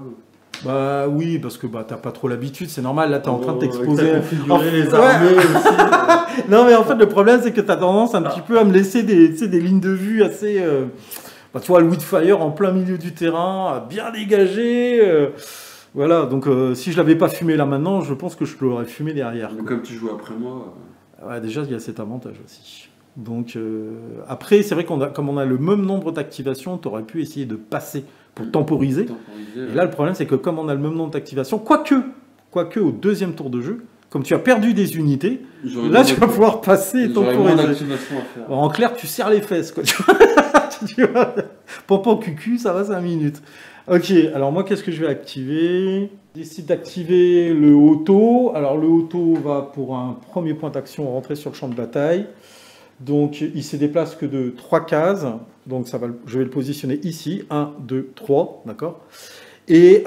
Bah oui, parce que bah t'as pas trop l'habitude, c'est normal, là t'es en train de t'exposer. Configurer les armées aussi. Non mais en fait le problème c'est que t'as tendance un petit peu à me laisser des lignes de vue assez... Bah, tu vois le Witfire en plein milieu du terrain, bien dégagé. Voilà, donc si je l'avais pas fumé là maintenant, je pense que je l'aurais fumé derrière. Donc, comme tu joues après moi... Ouais, déjà, il y a cet avantage aussi. Donc, après, c'est vrai comme on a le même nombre d'activations, tu aurais pu essayer de passer pour temporiser. Et là, le problème, c'est que comme on a le même nombre d'activations, quoique au deuxième tour de jeu, comme tu as perdu des unités, là, tu vas pouvoir passer et temporiser. En clair, tu serres les fesses, quoi. Tu vois, Pompon cucu, ça va 5 minutes. Ok, alors moi, qu'est-ce que je vais activer? Je décide d'activer le auto. Alors, le auto va pour un premier point d'action rentrer sur le champ de bataille. Donc, il ne se déplace que de 3 cases. Donc, je vais le positionner ici. 1, 2, 3, d'accord? Et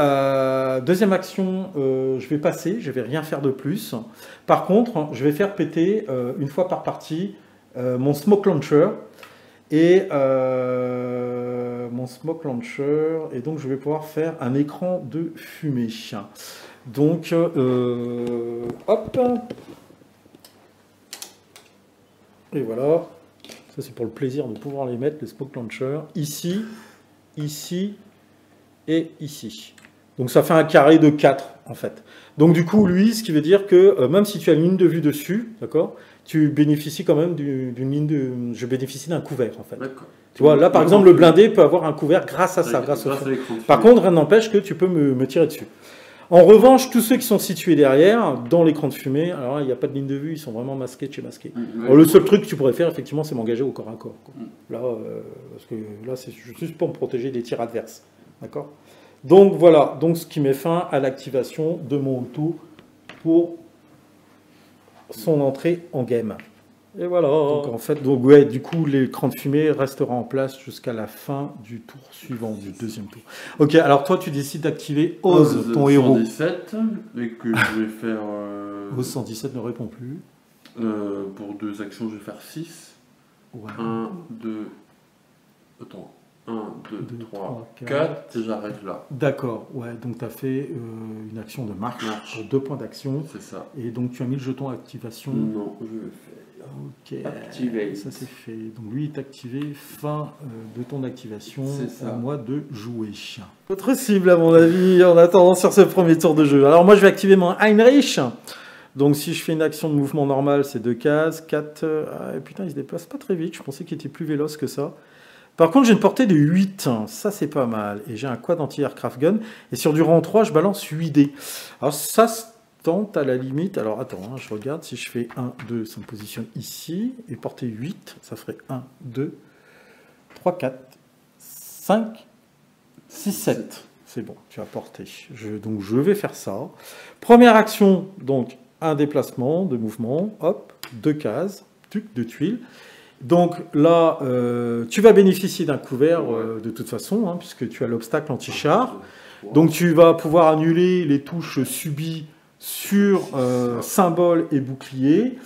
deuxième action, je vais passer, je ne vais rien faire de plus. Par contre, je vais faire péter une fois par partie mon smoke launcher. Et donc je vais pouvoir faire un écran de fumée. Donc, hop. Et voilà. Ça, c'est pour le plaisir de pouvoir les mettre, les smoke launchers. Ici, ici et ici. Donc ça fait un carré de 4 en fait. Donc du coup, lui, ce qui veut dire que même si tu as une ligne de vue dessus, d'accord, tu bénéficies quand même d'une ligne de... Je bénéficie d'un couvert en fait. Tu vois, là par exemple, le blindé peut avoir un couvert grâce à ça, grâce au fond. Par contre, rien n'empêche que tu peux me tirer dessus. En revanche, tous ceux qui sont situés derrière, dans l'écran de fumée, alors là, il n'y a pas de ligne de vue, ils sont vraiment masqués de chez masqués. Alors, le seul truc que tu pourrais faire, effectivement, c'est m'engager au corps à corps. Quoi. Là, parce que là, c'est juste pour me protéger des tirs adverses. D'accord ? Donc voilà, donc ce qui met fin à l'activation de mon auto pour son entrée en game. Et voilà. Donc en fait, ouais, du coup, l'écran de fumée restera en place jusqu'à la fin du tour suivant, du deuxième tour. Ok, alors toi, tu décides d'activer Oz, ton héros. 117, et que je vais faire... Oz 117 ne répond plus. Pour 2 actions, je vais faire 6. Ouais. 1, 2... Attends. 1, 2, 3, 4, et j'arrête là. D'accord, ouais, donc tu as fait une action de marche pour 2 points d'action. C'est ça. Et donc tu as mis le jeton activation. Non, je le fais. Ok, activé. Ça c'est fait. Donc lui est activé, fin de ton activation, à moi de jouer. Autre cible à mon avis, en attendant sur ce premier tour de jeu. Alors moi je vais activer mon Heinrich. Donc si je fais une action de mouvement normale, c'est 2 cases, 4... putain, il se déplace pas très vite, je pensais qu'il était plus véloce que ça. Par contre, j'ai une portée de 8, ça c'est pas mal. Et j'ai un quad anti-aircraft gun. Et sur du rang 3, je balance 8 dés. Alors ça se tente à la limite. Alors attends, hein, je regarde. Si je fais 1, 2, ça me positionne ici. Et portée 8, ça ferait 1, 2, 3, 4, 5, 6, 7. C'est bon, tu as porté. Donc je vais faire ça. Première action, donc un déplacement de mouvement. Hop, 2 cases, 2 tuiles. Donc là, tu vas bénéficier d'un couvert de toute façon, hein, puisque tu as l'obstacle anti-char. Donc tu vas pouvoir annuler les touches subies sur symbole et bouclier.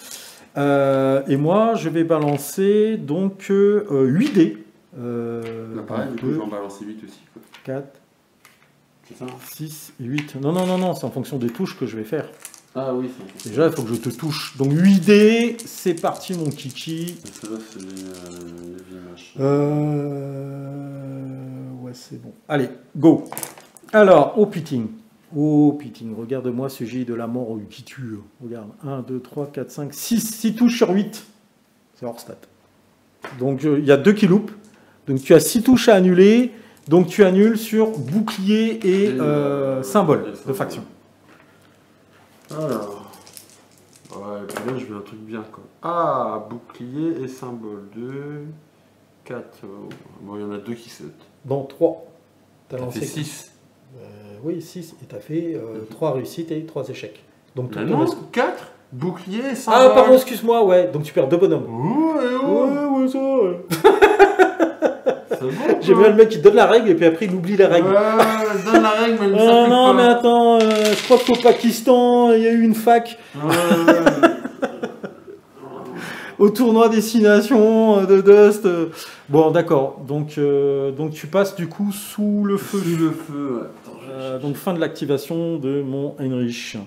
Et moi, je vais balancer donc 8 dés. Là, pareil, du coup, je vais en balancer 8 aussi. Quoi. 4, c'est ça, 6, 8. Non, c'est en fonction des touches que je vais faire. Ah oui, c'est déjà, il faut que je te touche. Donc 8 dés, c'est parti mon kiki. Celle-là, c'est les vieilles machins. Ouais, c'est bon. Allez, go. Alors, au pitting. Regarde-moi ce jet de la mort qui tue. Regarde, 1, 2, 3, 4, 5, 6 touches sur 8. C'est hors stat. Donc, il y a 2 qui loupent. Donc, tu as 6 touches à annuler. Donc, tu annules sur bouclier et symbole de faction. Alors, ouais, puis là je veux un truc bien quoi. Ah, bouclier et symbole. 2, 4. Bon, il y en a 2 qui sautent. Bon, 3. T'as lancé 6. Oui, 6. Et t'as fait 3 réussites et 3 échecs. Donc, non, 4 bouclier et symbole. Ah, pardon, excuse-moi, ouais. Donc tu perds 2 bonhommes. Ouais, ça, ouais. J'aime bien le mec qui donne la règle et puis après il oublie la règle. Ouais, donne la règle, mais il ne s'applique pas. Non, mais attends, je crois qu'au Pakistan, il y a eu une fac. Au tournoi Destination de Dust. Bon, d'accord. Donc tu passes du coup sous le feu. Sous le feu, ouais. Donc fin de l'activation de mon Heinrich.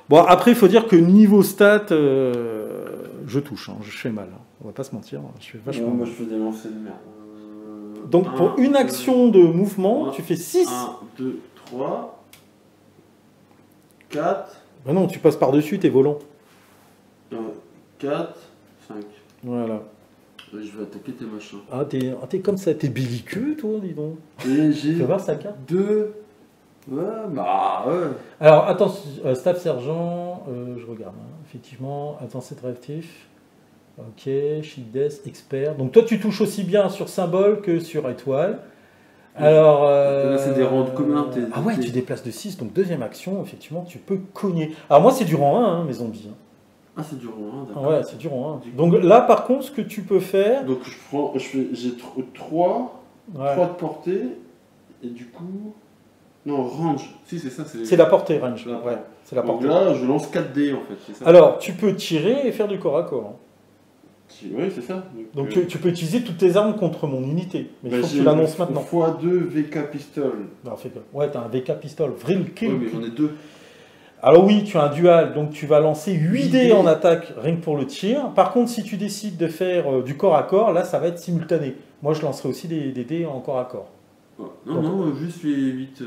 Bon, après, il faut dire que niveau stats, je touche, hein, je fais mal. Hein. On va pas se mentir, je fais vachement mal. Moi, je fais des lancers de merde. Donc, pour une action de mouvement, tu fais 6. 1, 2, 3, 4. Ben non, tu passes par-dessus, t'es volant. 4, 5. Voilà. Je vais attaquer tes machins. Ah, t'es comme ça, t'es belliqueux, toi, dis donc. Et j'ai Tu vas voir sa carte 2. Ouais, bah ouais. Alors, attends, staff sergent, je regarde, hein, effectivement, attends, c'est réactif. Ok, shield death, expert. Donc toi, tu touches aussi bien sur symbole que sur étoile. Alors... Là, c'est des rangs de commun. Ah ouais, tu déplaces de 6, donc deuxième action, effectivement, tu peux cogner. Alors moi, c'est du rang 1, hein, mes zombies. Hein. Ah, c'est du rang 1, d'accord. Ouais, c'est du rang 1. Donc là, par contre, ce que tu peux faire... Donc j'ai 3 de portée, et du coup... Non, range. Si, c'est ça. C'est la portée, range. Là. Ouais, c'est la Donc portée. là, je lance 4 dés, en fait. C'est ça. Alors, tu peux tirer et faire du corps à corps. Oui, c'est ça. Donc tu peux utiliser toutes tes armes contre mon unité. Mais il faut que tu j'ai l'annonces maintenant. x2 VK pistol. Non, fais quoi. Ouais, t'as un VK pistol. Vril kill. Oui, mais j'en ai 2. Alors oui, tu as un dual, donc tu vas lancer 8 dés en attaque, rien que pour le tir. Par contre, si tu décides de faire du corps à corps, là, ça va être simultané. Moi, je lancerai aussi des dés en corps à corps. Oh, non, juste les 8.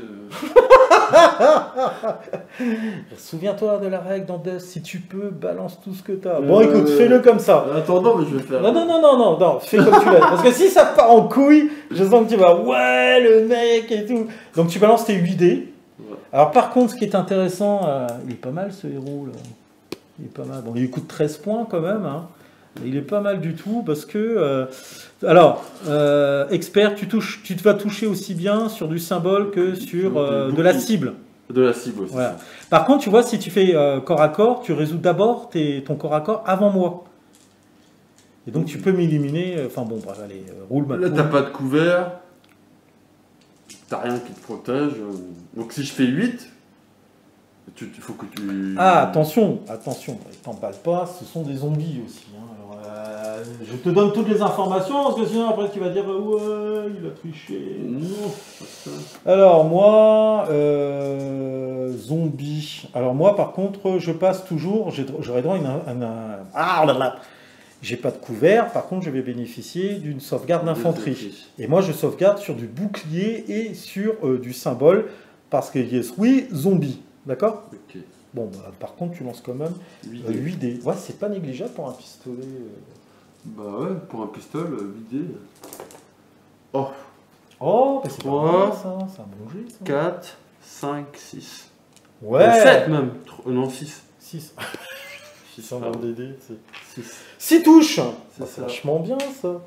Souviens-toi de la règle dans Dust, si tu peux, balance tout ce que t'as. Bon, écoute, fais-le comme ça. Attends, non, mais je vais faire... Non, fais comme tu l'as. Parce que si ça part en couille, je sens que tu vas, ouais, le mec et tout. Donc tu balances tes 8 dés. Ouais. Alors par contre, ce qui est intéressant, il est pas mal ce héros là. Il est pas mal. Bon, il coûte 13 points quand même. Hein. Il est pas mal du tout parce que... expert, tu vas toucher aussi bien sur du symbole que sur de la cible. De la cible aussi. Voilà. Par contre, tu vois, si tu fais corps à corps, tu résous d'abord ton corps à corps avant moi. Et donc tu peux m'éliminer. Enfin bon, bref, allez, roule ma Là, poule. t'as pas de couvert. T'as rien qui te protège. Donc si je fais 8, il faut que tu... Ah, attention, t'emballes pas, ce sont des zombies aussi. Hein. Alors, je te donne toutes les informations, parce que sinon après tu vas dire ouais, il a triché. Non, c'est pas ça. Alors moi, zombie. Alors moi par contre, je passe toujours, j'aurais droit à j'ai pas de couvert, par contre je vais bénéficier d'une sauvegarde d'infanterie. Et moi je sauvegarde sur du bouclier et sur du symbole, parce que yes, oui, zombie. D'accord? Ok. Bon, bah, par contre, tu lances quand même 8 8 dés. Ouais, c'est pas négligeable pour un pistolet. Bah ouais, pour un pistolet, 8 dés. Oh, Oh, bah c'est pas 3, mal, ça. C'est un bon jet, ça. 4, 5, 6. Ouais. 7 même. Non, 6. 6. 6. 600 des dés, c'est... 6. 6 touches. C'est C'est ça. vachement bien, ça.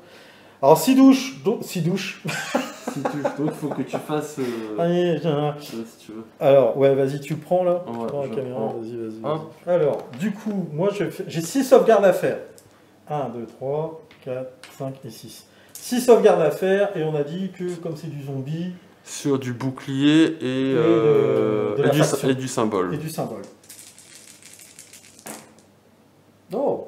Alors, 6 douches. 6 douches. Si tu veux, faut que tu fasses... Allez, si tu veux. alors, ouais, vas-y, tu le prends, là. Ouais, Tu prends la je caméra, prends. vas-y. Hop. Alors, du coup, moi, j'ai 6 sauvegardes à faire. 1, 2, 3, 4, 5 et 6. 6 sauvegardes à faire, et on a dit que, comme c'est du zombie, Sur du bouclier et du symbole. et du symbole. Oh,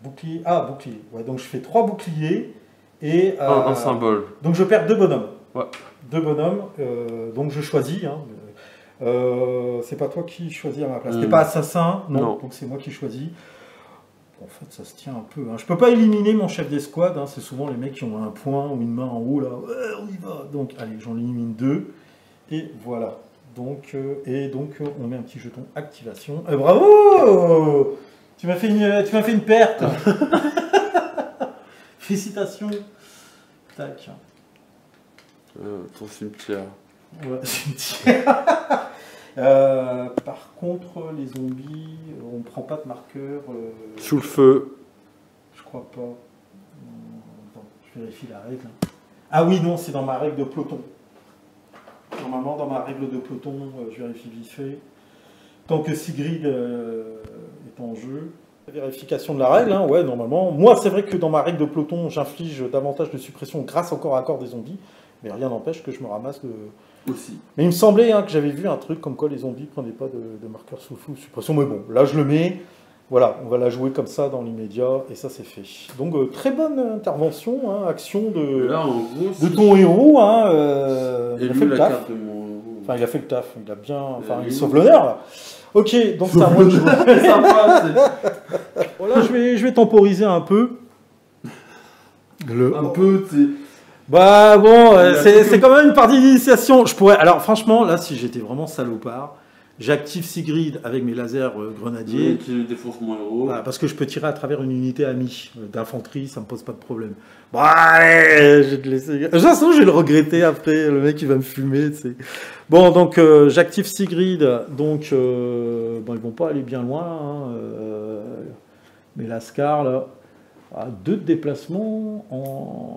bouclier. Ah, bouclier. Ouais, donc je fais 3 boucliers et Un symbole. donc je perds 2 bonhommes. Ouais. 2 bonhommes. Donc je choisis. Hein. C'est pas toi qui choisis à ma place. T'es pas assassin, non. Non. Donc c'est moi qui choisis. En fait, ça se tient un peu. Hein. Je peux pas éliminer mon chef d'escouade. Hein. C'est souvent les mecs qui ont un point ou une main en haut là. Ouais, on y va. Donc allez, j'en élimine 2 et voilà. Donc on met un petit jeton activation. Bravo! Tu m'as fait une perte. Félicitations. Tac. Ton cimetière. Ouais, cimetière. Par contre, les zombies, on prend pas de marqueur. Sous le feu. Je crois pas. Attends, je vérifie la règle. Ah oui, non, c'est dans ma règle de peloton. Normalement, dans ma règle de peloton, je vérifie vite fait. Tant que Sigrid est en jeu. La vérification de la règle, hein, ouais, normalement. Moi, c'est vrai que dans ma règle de peloton, j'inflige davantage de suppression grâce au corps à corps des zombies. Mais rien n'empêche que je me ramasse de... Aussi. Mais il me semblait que j'avais vu un truc comme quoi les zombies prenaient pas de marqueur sous fou suppression. Mais bon, là je le mets. Voilà, on va la jouer comme ça dans l'immédiat et ça c'est fait. Donc très bonne intervention, hein, action de ton héros. Hein, il a fait le taf. Enfin, il a fait le taf. Il a bien. Enfin, il sauve l'honneur là. Ok, donc c'est à moi de jouer. C'est sympa. Bon, là je vais temporiser un peu. Un peu, tu sais. Bah bon, c'est quand même une partie d'initiation. Je pourrais. Alors franchement, là, si j'étais vraiment salopard, J'active Sigrid avec mes lasers grenadiers. Qui défonce mon héros. Voilà, parce que je peux tirer à travers une unité amie d'infanterie, ça me pose pas de problème. Bon, allez, je vais te laisser. De toute façon, je vais le regretter après, le mec il va me fumer, tu sais. Bon, donc j'active Sigrid, donc bon, ils vont pas aller bien loin, hein, mais Lascar là a 2 de déplacement,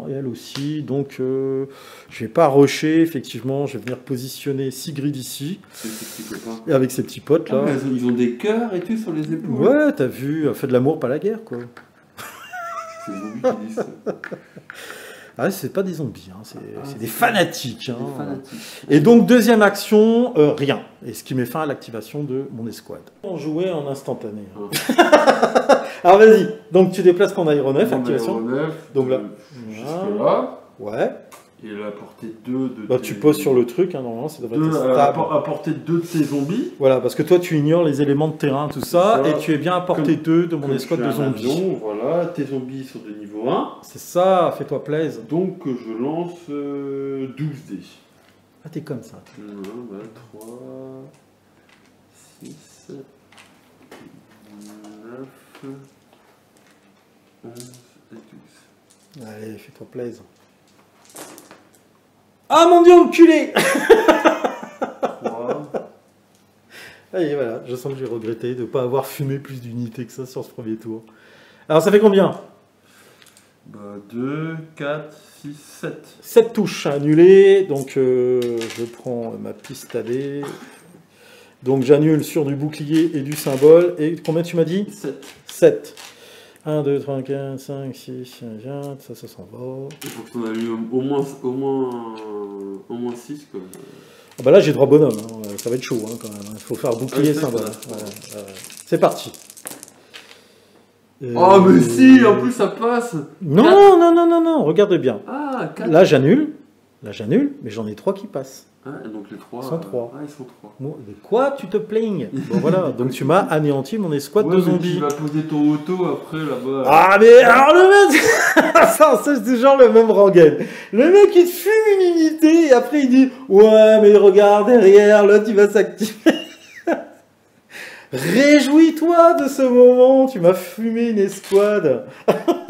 et elle aussi, donc je vais pas rusher, effectivement, je vais venir positionner Sigrid ici, et avec ses petits potes là. Ah, ils ont des cœurs et tout sur les épaules. Ouais, t'as vu, fait de l'amour, pas la guerre, quoi. C'est les zombies qui disent ça. Ah, c'est pas des zombies, hein, c'est des fanatiques. Hein. Des fanatiques. Et donc, deuxième action, rien. Et ce qui met fin à l'activation de mon escouade. On jouait en instantané. Hein. Alors, vas-y. Donc, tu déplaces ton aéronef, activation. Donc là. Jusque là. Ouais. Et là, apporter 2 de. Bah, tu poses sur le truc, hein, normalement, ça devrait être stable. Apporter 2 de tes zombies. Voilà, parce que toi, tu ignores les éléments de terrain, tout ça, et tu es bien apporté 2 de mon escouade de zombies. Avion, voilà, tes zombies sont de niveau 1. C'est ça, fais-toi plaisir. Donc, je lance 12 dés. Ah, t'es comme ça. 1, 3, 6, 9, 11 et 12. Allez, fais-toi plaisir. Ah mon dieu, enculé. 3. Allez, voilà, je sens que j'ai regretté de ne pas avoir fumé plus d'unités que ça sur ce premier tour. Alors, ça fait combien? 2, 4, 6, 7. 7 touches annulées, donc je prends ma piste à dés. Donc j'annule sur du bouclier et du symbole. Et combien tu m'as dit? 7. 7. 1, 2, 3, 4, 5, 6, 7, ça s'en va. Il faut que tu en aies eu au moins 6. Quoi. Ah bah là j'ai 3 bonhommes, hein. Ça va être chaud hein, quand même. Il faut faire bouclier et symbole. C'est parti. Oh mais si, en plus ça passe. Non, non, non, non, non, regarde bien. Ah, 4. Là j'annule, mais j'en ai 3 qui passent. Ah, donc les 3. Ils sont 3. Ah, ils sont 3. De quoi tu te plaignes? Bon voilà, donc tu m'as anéanti mon escouade de zombies. Tu vas poser ton auto après là-bas. Ah mais alors le mec, ça c'est genre le même rengaine. Le mec il te fume une unité et après il dit ouais mais regarde derrière, l'autre il va s'activer. Réjouis-toi de ce moment, tu m'as fumé une escouade.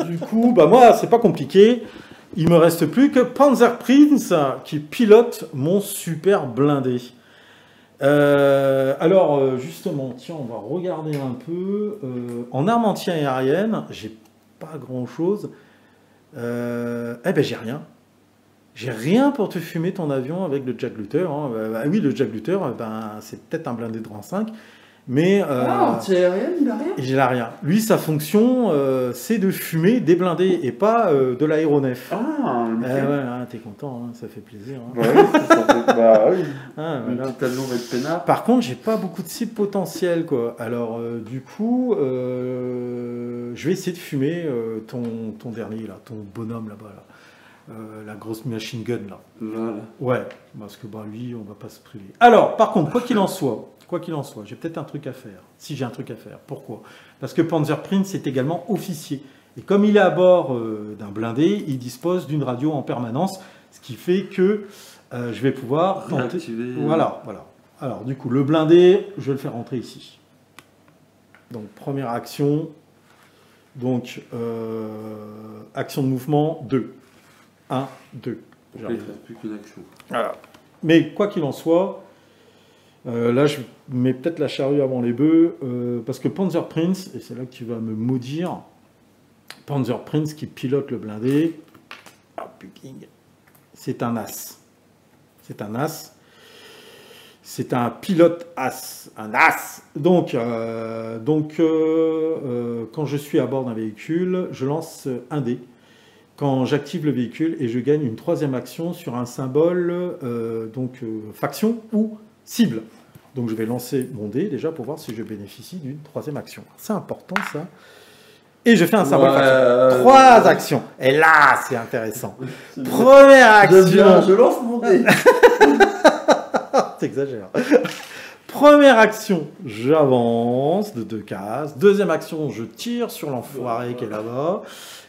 Du coup, bah moi c'est pas compliqué. Il me reste plus que Panzer Prince qui pilote mon super blindé. Alors justement, tiens, on va regarder un peu. En arme anti-aérienne, j'ai pas grand chose. Eh ben j'ai rien. J'ai rien pour te fumer ton avion avec le Jack Luther. Hein. Oui, le Jack Luther, c'est peut-être un blindé de rang 5. Mais anti-aérienne, il a rien. Il a rien. Lui, sa fonction, c'est de fumer des blindés et pas de l'aéronef. Ah, ouais, hein, t'es content, hein, ça fait plaisir. Hein. Bah oui, ça fait... bah oui. Ah, voilà. Petit avion va être peinard. Par contre, j'ai pas beaucoup de cibles potentielles, quoi. Alors, du coup, je vais essayer de fumer ton dernier, là, ton bonhomme là-bas, là. La grosse machine gun, là. Là. Ouais, parce que bah, lui, on va pas se priver. Alors, par contre, quoi qu'il en soit, j'ai peut-être un truc à faire. Si j'ai un truc à faire. Pourquoi? Parce que Panzer Prince est également officier. Et comme il est à bord d'un blindé, il dispose d'une radio en permanence, ce qui fait que je vais pouvoir tenter... Voilà. Alors, du coup, le blindé, je vais le faire rentrer ici. Donc, première action. Donc, action de mouvement, 2. 1, 2. Il ne reste plus qu'une action. Voilà. Mais quoi qu'il en soit... là, je mets peut-être la charrue avant les bœufs, parce que Panzer Prince, et c'est là que tu vas me maudire, Panzer Prince qui pilote le blindé, c'est un as. C'est un as. C'est un pilote as. Un as. Donc, quand je suis à bord d'un véhicule, je lance un dé. Quand j'active le véhicule et je gagne une 3e action sur un symbole, faction ou cible. Donc je vais lancer mon dé déjà pour voir si je bénéficie d'une 3e action. C'est important ça. Et je fais un symbole faction. 3 actions. Et là, c'est intéressant. Première action. Je lance mon dé. T'exagères. Première action, j'avance de 2 cases. 2e action, je tire sur l'enfoiré qui est là-bas.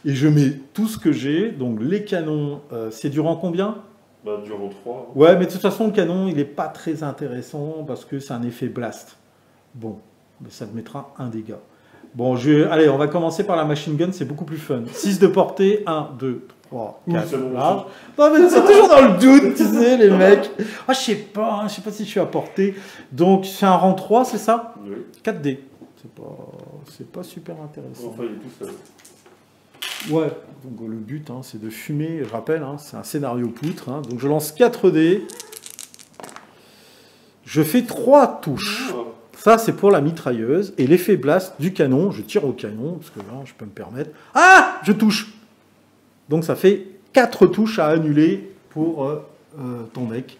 Et je mets tout ce que j'ai. Donc les canons, c'est durant combien? Bah, du rang 3. Hein. Ouais, mais de toute façon, le canon, il est pas très intéressant parce que c'est un effet blast. Bon, mais ça te mettra un dégât. Bon, allez, on va commencer par la machine gun, c'est beaucoup plus fun. 6 de portée, 1, 2, 3, 4, c'est bon, large. Non, mais c'est toujours dans le doute, tu sais, les mecs. Ah, je sais pas si je suis à portée. Donc, c'est un rang 3, c'est ça? Oui. 4D. C'est pas super intéressant. Enfin, il est tout seul. Ouais, donc le but, hein, c'est de fumer, je rappelle, hein, c'est un scénario poutre. Hein, donc je lance 4 dés. Je fais 3 touches. Ah. Ça, c'est pour la mitrailleuse. Et l'effet blast du canon, je tire au canon, parce que là, je peux me permettre. Ah, je touche. Donc ça fait 4 touches à annuler pour ton mec.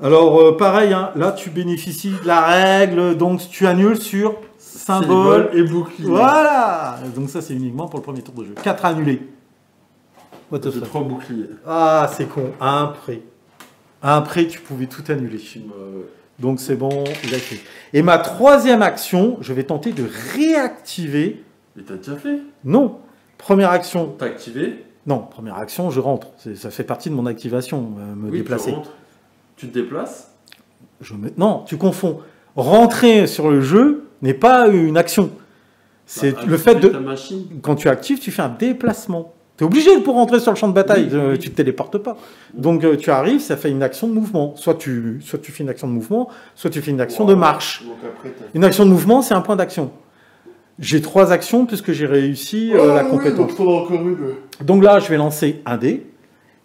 Alors, pareil, hein, là, tu bénéficies de la règle, donc tu annules sur symbole et bouclier. Voilà. Donc ça, c'est uniquement pour le premier tour de jeu. 4 annulés. What the J'ai fuck. 3 boucliers. Ah, c'est con. À un prêt. À un prêt, tu pouvais tout annuler. Donc c'est bon, il a fait. Et ma troisième action, je vais tenter de réactiver. Mais t'as déjà fait? Non. Première action. T'as activé? Non, première action, je rentre. Ça fait partie de mon activation, me déplacer. Tu rentres. Tu te déplaces? Non, tu confonds. Rentrer sur le jeu n'est pas une action. C'est Bah, le fait de... ta machine. Quand tu actives, tu fais un déplacement. Tu es obligé pour rentrer sur le champ de bataille. Oui, oui. Tu ne te téléportes pas. Donc tu arrives, ça fait une action de mouvement. Soit tu fais une action de mouvement, soit tu fais une action de marche. Donc après, Une action de mouvement, c'est un point d'action. J'ai 3 actions puisque j'ai réussi la compétence. Donc là, je vais lancer un dé.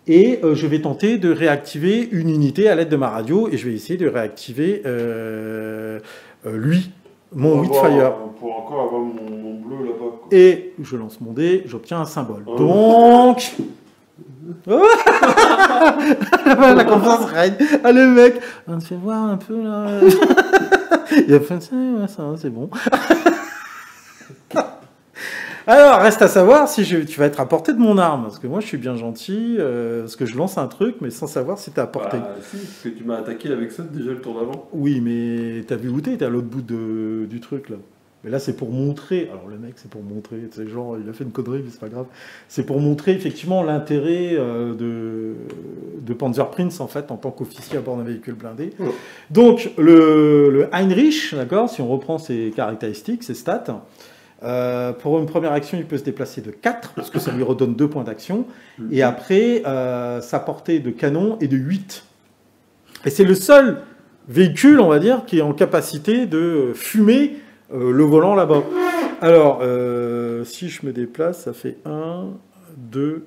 Et je vais tenter de réactiver une unité à l'aide de ma radio. Et je vais essayer de réactiver lui, mon Witfire. Pour encore avoir mon bleu là-bas. Quoi. Et je lance mon dé, j'obtiens un symbole. Donc... la confiance règne. Ah, le mec, on te fait voir un peu là. Il a fait ça, ouais, ça c'est bon. Alors, reste à savoir si tu vas être à portée de mon arme. Parce que moi, je suis bien gentil. Parce que je lance un truc, mais sans savoir si t'es à portée. Bah, si, parce que tu m'as attaqué avec ça déjà le tour d'avant. Oui, mais t'as vu où t'es à l'autre bout du truc, là. Mais là, c'est pour montrer. Alors, le mec, c'est pour montrer. Tu sais, genre, il a fait une connerie, mais c'est pas grave. C'est pour montrer, effectivement, l'intérêt de Panzer Prince, en fait, en tant qu'officier à bord d'un véhicule blindé. Ouais. Donc, le Heinrich, d'accord, si on reprend ses caractéristiques, ses stats, pour une première action, il peut se déplacer de 4, parce que ça lui redonne 2 points d'action. Et après, sa portée de canon est de 8. Et c'est le seul véhicule, on va dire, qui est en capacité de fumer le volant là-bas. Alors, si je me déplace, ça fait 1, 2,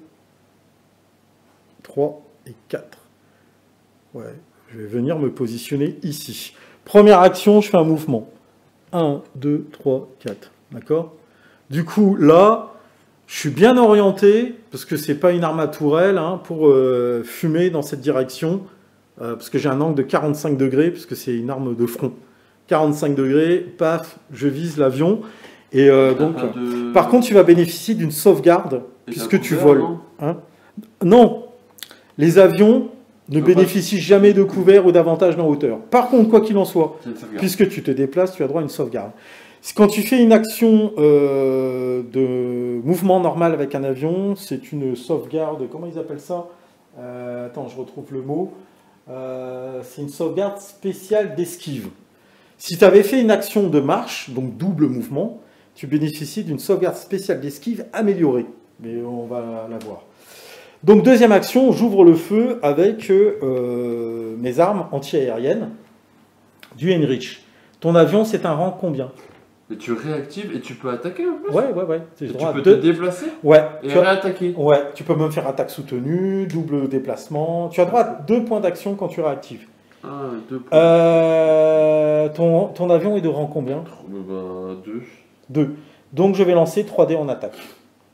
3 et 4. Ouais, je vais venir me positionner ici. Première action, je fais un mouvement. 1, 2, 3, 4. D'accord? Du coup, là, je suis bien orienté, parce que c'est pas une arme à tourelle, hein, pour fumer dans cette direction, parce que j'ai un angle de 45 degrés, puisque c'est une arme de front. 45 degrés, paf, je vise l'avion. Et donc, par contre, tu vas bénéficier d'une sauvegarde, puisque tu voles. Hein? Non, les avions ne bénéficient jamais de couvert ou d'avantage en hauteur. Par contre, quoi qu'il en soit, puisque tu te déplaces, tu as droit à une sauvegarde. Quand tu fais une action de mouvement normal avec un avion, c'est une sauvegarde, comment ils appellent ça? Attends, je retrouve le mot. C'est une sauvegarde spéciale d'esquive. Si tu avais fait une action de marche, donc double mouvement, tu bénéficies d'une sauvegarde spéciale d'esquive améliorée. Mais on va la voir. Donc deuxième action, j'ouvre le feu avec mes armes anti-aériennes du Heinrich. Ton avion, c'est un rang combien? Et tu réactives et tu peux attaquer en plus? Ouais. Tu peux te déplacer? Ouais. Et réattaquer? Ouais, tu peux même faire attaque soutenue, double déplacement. Tu as droit à 2 points d'action quand tu réactives. Ah, 2 points. Ton avion est de rang combien? 2. 2. Donc je vais lancer 3D en attaque.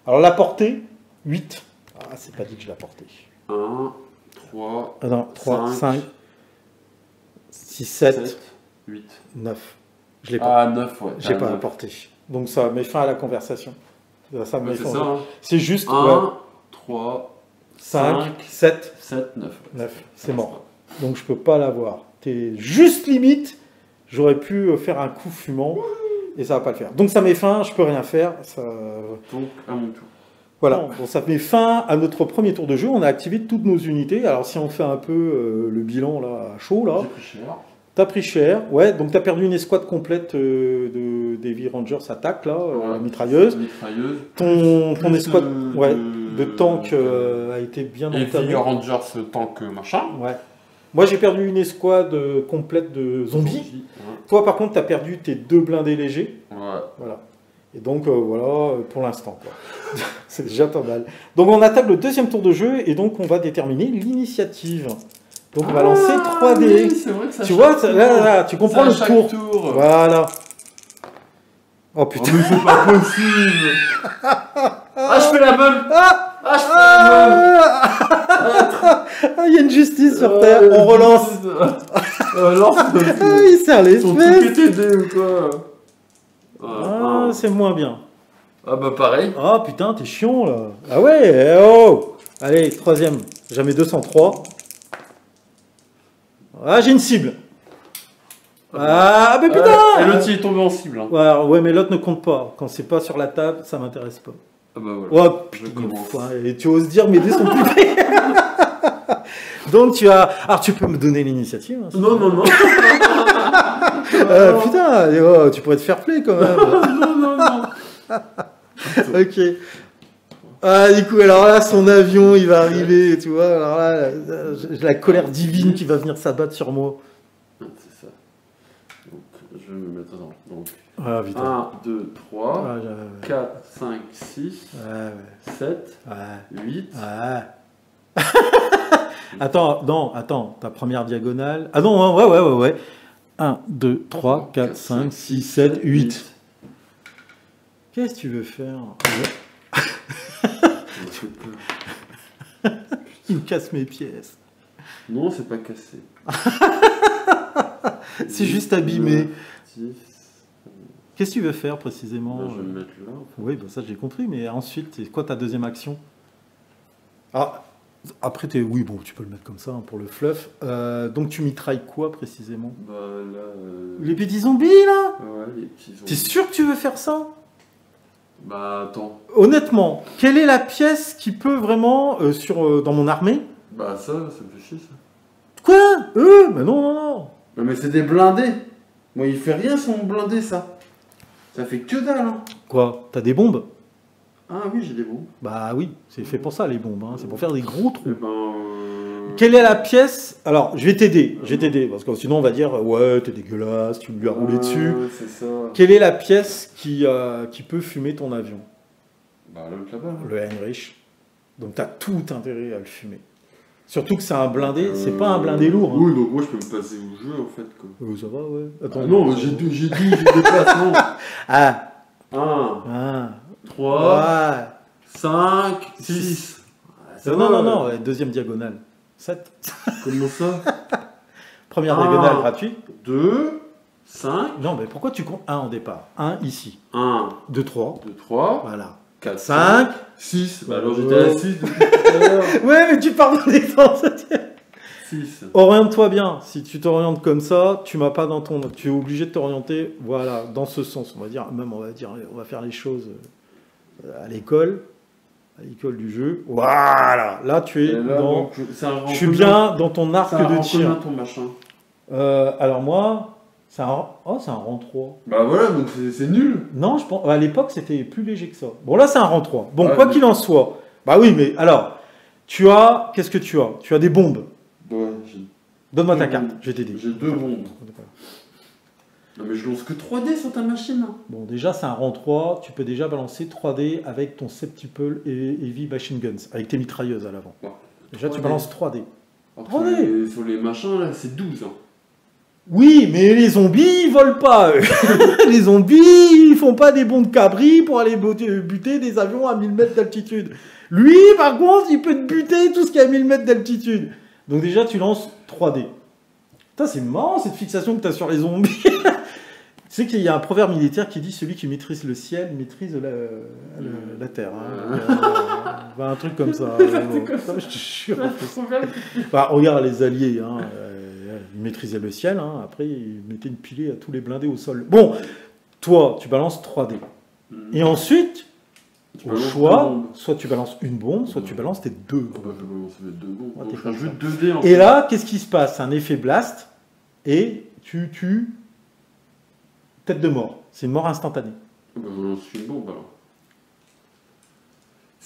Alors la portée, 8. Ah, c'est pas dit que je l'ai portée. 1, 3, ah non, 3, 5, 6, 7, 8, 9. Je l'ai pas. Ah, 9, ouais. J'ai pas apporté. Donc ça met fin à la conversation. Ça met fin. Hein. C'est juste 1, 3, 5, 7, 9. 9. C'est mort. Donc je peux pas l'avoir. T'es juste limite. J'aurais pu faire un coup fumant et ça va pas le faire. Donc ça met fin, je peux rien faire. Ça... Donc à mon tour. Voilà, bon, ça met fin à notre premier tour de jeu. On a activé toutes nos unités. Alors, si on fait un peu le bilan là, à chaud, là. J'ai pris cher. T'as pris cher, ouais, donc t'as perdu une escouade complète de Heavy Rangers attaque, là, mitrailleuse. Ton escouade de tank a été bien entamée. Heavy Rangers tank machin. Ouais. Moi j'ai perdu une escouade complète de zombies. Ouais. Toi par contre t'as perdu tes 2 blindés légers. Ouais. Voilà. Et donc voilà, pour l'instant quoi. C'est déjà pas mal. Donc on attaque le deuxième tour de jeu et donc on va déterminer l'initiative. Donc on va lancer 3D. Oui, c'est vrai que ça tu vois, là, tu comprends le tour. Voilà. Oh putain. Oh, mais c'est pas possible. Ah, je fais la bonne. Ah, je fais la bonne. Il y a une justice sur Terre. On relance. Il serre les fesses. ou quoi? C'est moins bien. Ah bah pareil. Ah putain, t'es chiant là. Ah ouais, oh. Allez, troisième. Jamais 203. Ah, j'ai une cible. Ah, mais putain. Et l'autre il est tombé en cible. Hein. Ouais, mais l'autre ne compte pas. Quand c'est pas sur la table, ça m'intéresse pas. Ah bah voilà. Oh putain, et tu oses dire mes dés sont plus près. Donc tu as... Alors tu peux me donner l'initiative. Hein, non. Putain, tu pourrais te faire play quand même. non. Ok. Ah, du coup, alors là, son avion, il va arriver, tu vois. Alors là, j'ai la colère divine qui va venir s'abattre sur moi. C'est ça. Donc, je vais me mettre dedans. Donc, ah, putain. 1, 2, 3, 4, 5, 6, 7, 8. Ouais. Attends, ta première diagonale. Ah non, ouais. 1, 2, 3, 4, 5, 6, 7, 8. Qu'est-ce que tu veux faire? Il me casse mes pièces. Non, c'est pas cassé. C'est juste abîmé. Qu'est-ce que tu veux faire précisément? Je vais me mettre là. Oui, bah ça j'ai compris, mais ensuite, c'est quoi ta deuxième action? Après, oui, bon, tu peux le mettre comme ça hein, pour le fluff. Donc tu mitrailles quoi précisément? Bah là. Les petits zombies là? Ouais, les petits zombies. T'es sûr que tu veux faire ça? Bah attends. Honnêtement, quelle est la pièce qui peut vraiment dans mon armée? Bah ça me fait chier ça. Quoi? Mais non. Non mais c'est des blindés. Moi il fait rien son blindé ça. Ça fait que dalle. Hein. Quoi? T'as des bombes? Ah oui j'ai des bombes. Bah oui, c'est fait pour ça les bombes. Hein. C'est pour faire des gros trous. Eh ben, Quelle est la pièce? Alors je vais t'aider, parce que sinon on va dire ouais t'es dégueulasse, tu lui as roulé dessus. C'est ça. Quelle est la pièce qui peut fumer ton avion? Bah l'autre là-bas. Le Heinrich. Donc t'as tout intérêt à le fumer. Surtout que c'est un blindé, c'est pas un blindé lourd. Hein. Oui, donc moi je peux me passer au jeu en fait. Quoi. Ça va, ouais. Attends, ah non, j'ai déplacement. 1, 3, 5, 6. Non, deuxième diagonale. 7. Comment ça? Première diagonale gratuite. 2, 5. Non, mais pourquoi tu comptes 1 en départ? 1 ici. 1, 2, 3. 2, 3. Voilà. 4, 5, 6. Bah alors j'étais à 6 depuis tout à l'heure. Ouais, mais tu pars dans les temps. 6. Oriente-toi bien. Si tu t'orientes comme ça, tu m'as pas dans ton. Tu es obligé de t'orienter, voilà, dans ce sens. On va faire les choses à l'école du jeu. Voilà. Là, tu es dans. Je suis bien dans ton arc de tir. Ton machin. Alors moi. C'est un rang 3. Bah voilà, donc c'est nul. Non, je pense. À l'époque, c'était plus léger que ça. Bon, là, c'est un rang 3. Bon, quoi qu'il en soit. Bah oui, mais alors, qu'est-ce que tu as? Tu as des bombes. Ouais, donne-moi ta carte, je vais t'aider. J'ai 2 bombes. Non, mais je lance que 3D sur ta machine. Hein. Bon, déjà, c'est un rang 3. Tu peux déjà balancer 3D avec ton Septuple et Heavy Machine Guns, avec tes mitrailleuses à l'avant. Ouais. Déjà, tu balances 3D. Après, 3D. Sur les machins, là, c'est 12. Hein. Oui, mais les zombies, ils volent pas, eux. Les zombies, ils font pas des bonds de cabri pour aller buter des avions à 1000 mètres d'altitude. Lui, par contre, il peut te buter tout ce qui est à 1000 mètres d'altitude. Donc déjà, tu lances 3D. Putain, c'est marrant, cette fixation que tu as sur les zombies. Tu sais qu'il y a un proverbe militaire qui dit « Celui qui maîtrise le ciel maîtrise la terre hein. ». Un truc comme ça. Je te jure. Bah, regarde les alliés, hein. Ils maîtrisaient le ciel, hein. Après ils mettaient une pilée à tous les blindés au sol. Bon, toi, tu balances 3D. Et ensuite, au choix, soit tu balances une bombe, soit tu balances tes 2 bombes. Je vais balancer les 2 bombes. Ouais, Donc t'es je comme rajoute ça. 2 dés en Et là, qu'est-ce qui se passe? Un effet blast, et tu tues tête de mort. C'est une mort instantanée. Je lance une bombe alors.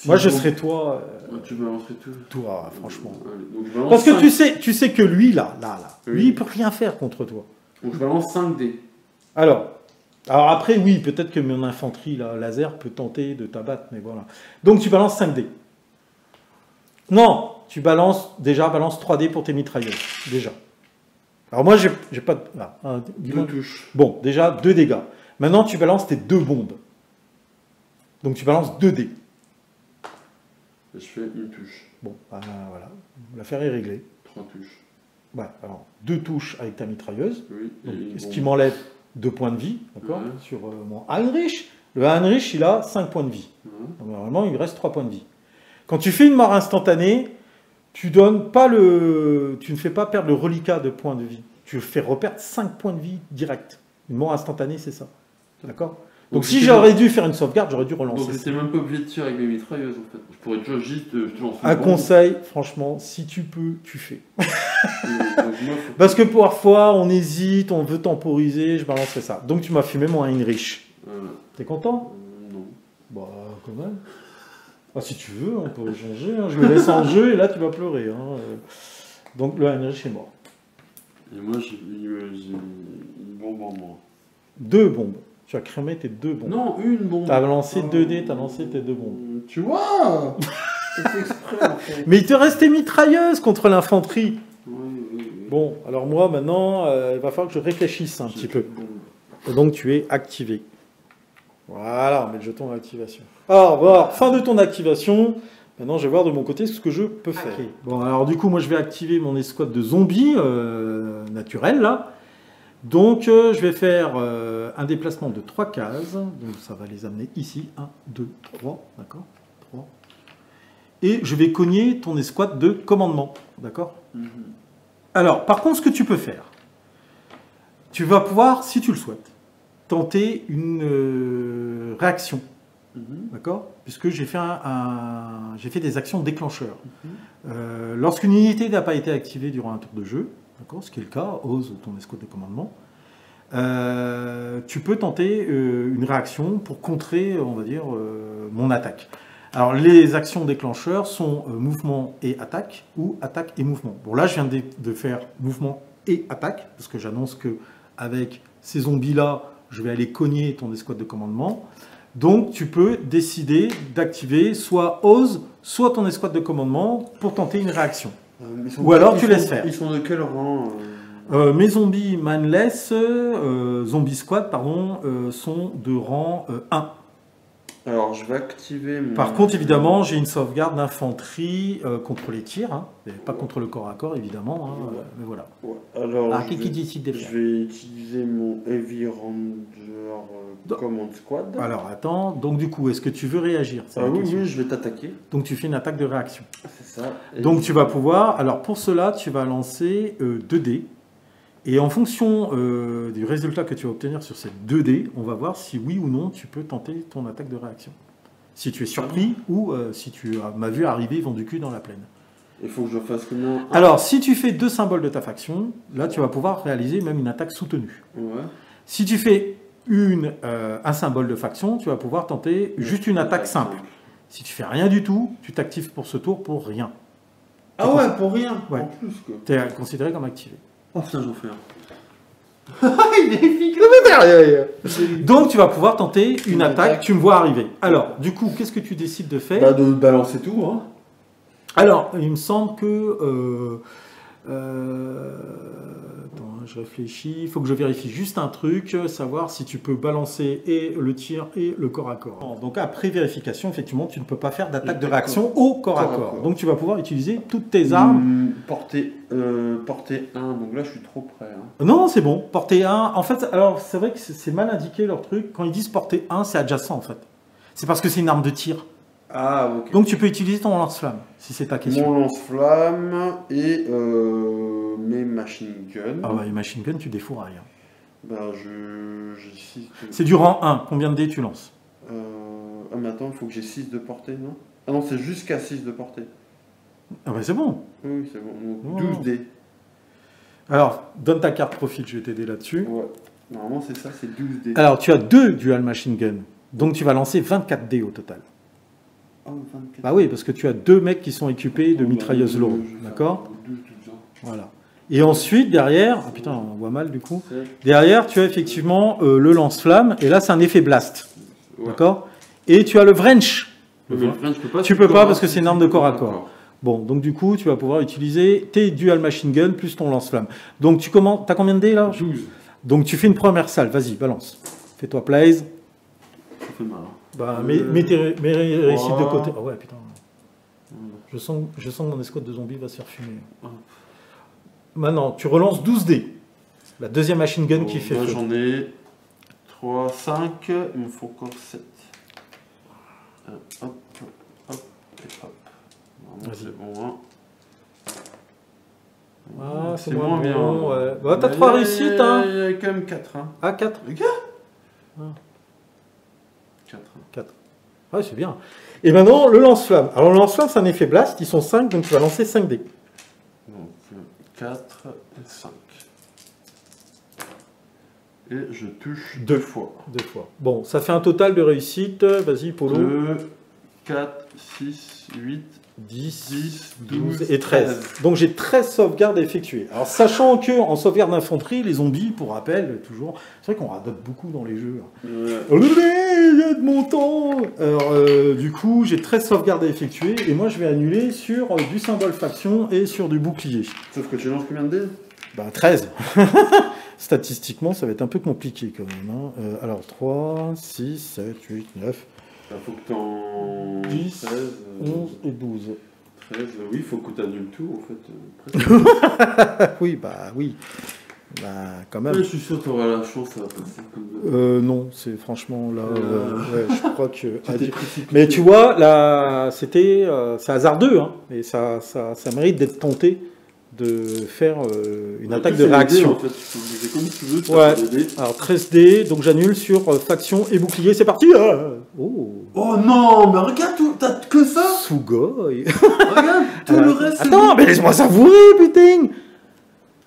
Moi, je serais toi. Tu balancerais tout. Toi, franchement. Allez, donc je balance Parce que 5. tu sais que lui, là, Oui. lui, il peut rien faire contre toi. Donc je balance 5 dés. Alors après, oui, peut-être que mon infanterie là, laser peut tenter de t'abattre, mais voilà. Donc tu balances 5 dés. Non, tu balance 3 dés pour tes mitrailleuses, déjà. Alors moi, j'ai pas de... Ah, 2 touches. Bon, déjà, 2 dégâts. Maintenant, tu balances tes 2 bombes. Donc tu balances 2 dés. Et je fais une touche. Bon, voilà. L'affaire est réglée. 3 touches. Ouais, alors, 2 touches avec ta mitrailleuse. Oui. Donc, Et ce qui m'enlève 2 points de vie, d'accord, Ouais. sur mon Heinrich. Le Heinrich, il a 5 points de vie. Ouais. Donc, normalement, il lui reste 3 points de vie. Quand tu fais une mort instantanée, tu donnes pas tu ne fais pas perdre le reliquat de points de vie. Tu fais reperdre 5 points de vie direct. Une mort instantanée, c'est ça. D'accord? Donc si j'aurais dû faire une sauvegarde, j'aurais dû relancer. Donc j'étais même pas obligé de tirer avec mes mitrailleuses en fait. Je pourrais déjà juste lancer une Un bombe. conseil, franchement, si tu peux, tu fais. Donc, moi, faut- Parce que parfois, on hésite, on veut temporiser, je balancerai ça. Donc tu m'as fumé mon Heinrich. Voilà. T'es content? Non. Bah, quand même. Ah, si tu veux, on peut changer. Hein. Je le laisse en jeu et là, tu vas pleurer. Hein. Donc, le Heinrich est mort. Et moi j'ai une bombe en moi. 2 bombes. Tu as crémé tes 2 bombes. Non, une bombe. T'as lancé 2 dés, t'as lancé tes 2 bombes. Tu vois. C'est exprès en fait. Mais il te reste tes mitrailleuses contre l'infanterie. Oui. Bon, alors moi, maintenant, il va falloir que je réfléchisse un petit peu. Et donc, tu es activé. Voilà, on met le jeton d'activation. Alors, voilà, fin de ton activation. Maintenant, je vais voir de mon côté ce que je peux faire. Okay. Bon, alors du coup, moi, je vais activer mon escouade de zombies naturels, là. Donc, je vais faire un déplacement de 3 cases. Donc, ça va les amener ici. 1, 2, 3. D'accord, 3. Et je vais cogner ton escouade de commandement. D'accord. Alors, par contre, ce que tu peux faire, tu vas pouvoir, si tu le souhaites, tenter une réaction. D'accord? Puisque j'ai fait des actions déclencheurs. Lorsqu'une unité n'a pas été activée durant un tour de jeu, d'accord, ce qui est le cas, ose ton escouade de commandement, tu peux tenter une réaction pour contrer, on va dire, mon attaque. Alors, les actions déclencheurs sont mouvement et attaque, ou attaque et mouvement. Bon, là, je viens de faire mouvement et attaque, parce que j'annonce que avec ces zombies-là, je vais aller cogner ton escouade de commandement. Donc, tu peux décider d'activer soit ose, soit ton escouade de commandement pour tenter une réaction. Ou alors, tu laisses faire. Ils sont de quel rang Mes zombies manless, zombie squad, pardon, sont de rang 1. Alors, je vais activer mon... Par contre, évidemment, j'ai une sauvegarde d'infanterie contre les tirs, hein, pas contre le corps à corps, évidemment, hein, mais voilà. Ouais. Alors, qu'est-ce qui décide de faire? Je vais utiliser mon Heavy Ranger Command Squad. Alors, attends, donc du coup, est-ce que tu veux réagir? Oui, je vais t'attaquer. Donc, tu fais une attaque de réaction. C'est ça. Et donc, tu vas pouvoir... Alors, pour cela, tu vas lancer 2 dés. Et en fonction du résultat que tu vas obtenir sur ces 2 dés, on va voir si oui ou non tu peux tenter ton attaque de réaction. Si tu es surpris ou si tu m'as vu arriver vent du cul dans la plaine. Il faut que je fasse combien? Alors, si tu fais 2 symboles de ta faction, là tu vas pouvoir réaliser même une attaque soutenue. Ouais. Si tu fais un symbole de faction, tu vas pouvoir tenter juste une attaque simple. Si tu fais rien du tout, tu t'actives pour ce tour pour rien. Ah ouais, pour rien. Ouais. En plus quoi. Tu es considéré comme activé. Oh putain, j'en fais un. Il est efficace. Donc tu vas pouvoir tenter une attaque, tu me vois arriver. Alors, du coup, qu'est-ce que tu décides de faire? Bah, de balancer tout, hein. Alors, il me semble que... attends, je réfléchis. Il faut que je vérifie juste un truc, savoir si tu peux balancer et le tir et le corps à corps. Donc après vérification, effectivement, tu ne peux pas faire d'attaque de réaction au corps à corps. Donc tu vas pouvoir utiliser toutes tes armes. Portée 1, donc là je suis trop près. Hein. Non, c'est bon. Portée 1. En fait, alors c'est vrai que c'est mal indiqué leur truc. Quand ils disent portée 1, c'est adjacent en fait. C'est parce que c'est une arme de tir. Ah, ok. Donc tu peux utiliser ton lance-flamme, si c'est ta question. Mon lance-flamme et mes machine guns. Ah bah les machine guns, tu défourailles. Hein. Ben, C'est du rang 1. Combien de dés tu lances? Ah, mais attends, il faut que j'ai 6 de portée, non? Ah non, c'est jusqu'à 6 de portée. Ah bah c'est bon. Oui, c'est bon. Donc, Oh. 12 dés. Alors, donne ta carte profil, je vais t'aider là-dessus. Ouais. Normalement, c'est ça, c'est 12 dés. Alors, tu as 2 dual machine gun. Donc, tu vas lancer 24 dés au total. Oh, 24. Bah oui, parce que tu as 2 mecs qui sont équipés de Oh, mitrailleuses bah, lourdes. je vais faire D'accord? 12, 12 ans. Voilà. Et ensuite, derrière... Ah putain, on voit mal du coup. 7. Derrière, tu as effectivement le lance-flamme. Et là, c'est un effet blast. Ouais. D'accord? Et tu as le wrench. Mais le frein, je peux pas. Tu peux pas parce que c'est une arme de corps à corps. Bon, donc du coup, tu vas pouvoir utiliser tes dual machine gun plus ton lance-flamme. Donc tu commences... T'as combien de dés là? 12. Donc tu fais une première salle. Vas-y, balance. Fais-toi plaise. Ça fait mal. Hein. Bah, mets tes réussites de Trois. côté. Ah ouais, putain. Je sens que mon escouade de zombies va se faire fumer. Ah. Maintenant, tu relances 12 dés. La deuxième machine gun qui fait Moi, feu. j'en ai 3, 5. Il me faut encore 7. Hop, hop, hop, et hop. Normalement, Vas-y. c'est bon. Hein. Ah, c'est C'est moins moins bon, bien. ouais. Bah, t'as Mais 3 il y a- réussites, hein. Il y a quand même 4. Hein. Ah, 4. 4. 4. Ah, c'est bien. Et maintenant, le lance-flamme. Alors, le lance-flamme, c'est un effet blast. Ils sont 5, donc tu vas lancer 5 dés. Donc 4 et 5. Et je touche 2 fois. 2 fois. Bon, ça fait un total de réussite. Vas-y, Polo. 2, 4, 6, 8, 10, 10, 12 12 et 13. Donc j'ai 13 sauvegardes à effectuer. Alors sachant que en sauvegarde d'infanterie, les zombies, pour rappel, toujours, c'est vrai qu'on radote beaucoup dans les jeux. Il y a de mon temps. Alors du coup, j'ai 13 sauvegardes à effectuer et moi je vais annuler sur du symbole faction et sur du bouclier. Sauf que tu lances combien de dés? Bah 13. Statistiquement, ça va être un peu compliqué quand même. Hein. Alors 3, 6, 7, 8, 9, Il faut que t'en... 10, 13, 11 et 12. 13, oui, il faut que t'annules tout, en fait. Presque. Oui, bah oui. Bah quand même. Ouais, je suis sûr que t'auras la chance, ça va passer comme... Non, c'est franchement là, ouais, je crois que. T'es précipité. Mais tu vois, là, c'était, c'est hasardeux, hein, et ça mérite d'être tenté de faire une En attaque plus, de c'est les réaction. dés, en fait. Tu peux bouger comme tu veux, tu Ouais. vas faire des dés. Alors 13 dés, donc j'annule sur faction et bouclier, c'est parti. Oh, Oh non, mais regarde, tout, t'as que ça. Sugoi. Regarde, tout le reste, c'est Attends, bon. mais laisse-moi savourer, putain.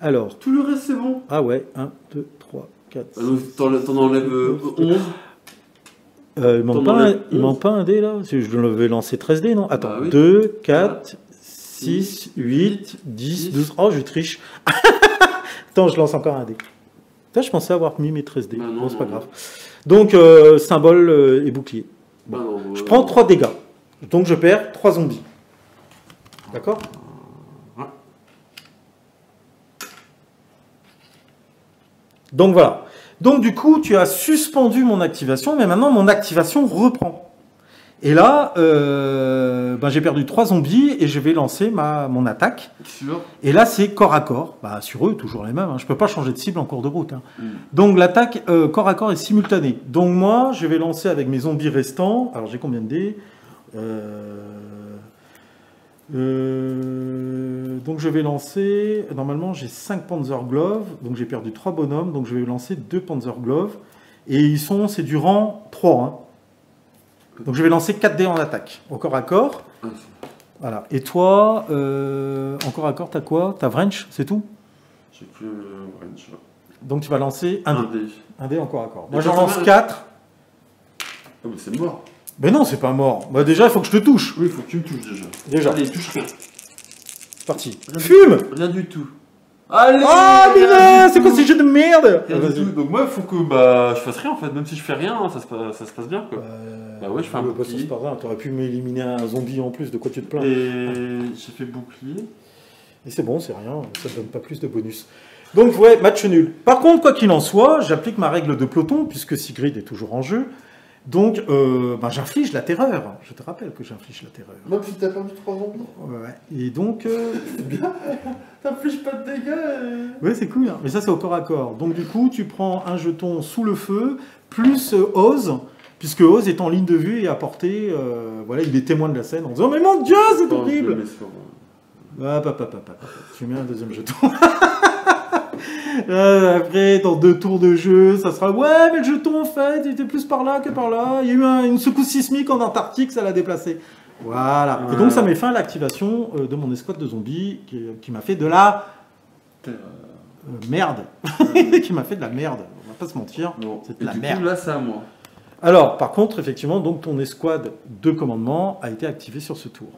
Alors, Tout le reste, c'est bon. ah ouais, 1, 2, 3, 4. Alors, t'en enlèves 11. Il manque T'en pas, enlèves il manque pas un dé là? Je devais lancer 13 dés, non? Attends, Bah oui. 2, 4, 6, 8, 10, 12. Oh, je triche. Attends, je lance encore un dé. Putain, je pensais avoir mis mes 13 dés. Bah non, Bon, c'est pas non, grave. Donc, symbole et bouclier. Bah non, Je prends 3 dégâts. Donc, je perds 3 zombies. D'accord? Ouais. Donc, voilà. Donc, du coup, tu as suspendu mon activation, mais maintenant, mon activation reprend. Et là, j'ai perdu 3 zombies et je vais lancer mon attaque. Sûr. Et là, c'est corps à corps. Bah, sur eux, toujours les mêmes. Hein. Je ne peux pas changer de cible en cours de route. Hein. Mm. Donc, l'attaque corps à corps est simultanée. Donc, moi, je vais lancer avec mes zombies restants. Alors, j'ai combien de dés Donc, je vais lancer... Normalement, j'ai 5 Panzer Glove. Donc, j'ai perdu 3 bonhommes. Donc, je vais lancer 2 Panzer Glove. Et c'est du rang 3. Hein. Donc, je vais lancer 4 dés en attaque. Au corps à corps. Voilà. Et toi, en corps à corps, t'as quoi? T'as Wrench, c'est tout? J'ai plus le wrench là. Donc, tu vas lancer un dé. dé. Un dé en corps à corps. Et Moi, toi, j'en lance combien 4. Ah, mais c'est mort. Mais non, c'est pas mort. Bah, déjà, il faut que je te touche. Oui, il faut que tu me touches déjà. Déjà. Allez, touche rien. C'est parti. Fume! Rien du tout. Allez! Ah, mais rien du c'est quoi tout. ces jeux de merde? Rien du Vas-y. tout. Donc moi, il faut que je fasse rien en fait. Même si je fais rien, ça se passe bien quoi. Bah ouais, je fais un bouclier. C'est pas grave, t'aurais pu m'éliminer un zombie en plus, de quoi tu te plains? Et j'ai fait bouclier. Et c'est bon, c'est rien, ça ne donne pas plus de bonus. Donc ouais, match nul. Par contre, quoi qu'il en soit, j'applique ma règle de peloton, puisque Sigrid est toujours en jeu. Donc, j'inflige la terreur. Je te rappelle que j'inflige la terreur. Même si t'as perdu 3 zombies. Ouais. Et donc... T'infliges pas de dégâts. Ouais, c'est cool, hein. Mais ça, c'est au corps à corps. Donc du coup, tu prends un jeton sous le feu, plus Oz, puisque Oz est en ligne de vue et à portée, voilà, il est témoin de la scène en disant « Mais mon Dieu, c'est horrible !» Tu mets un deuxième jeton. Après, dans 2 tours de jeu, ça sera ouais, mais le jeton en fait, il était plus par là que par là. Il y a eu une secousse sismique en Antarctique, ça l'a déplacé. Voilà. Et donc ça met fin à l'activation de mon escouade de zombies qui m'a fait de la merde. Qui m'a fait de la merde. On va pas se mentir. Bon. C'est de la merde. Coup, là, c'est à moi. Alors, par contre, effectivement, donc ton escouade de commandement a été activée sur ce tour.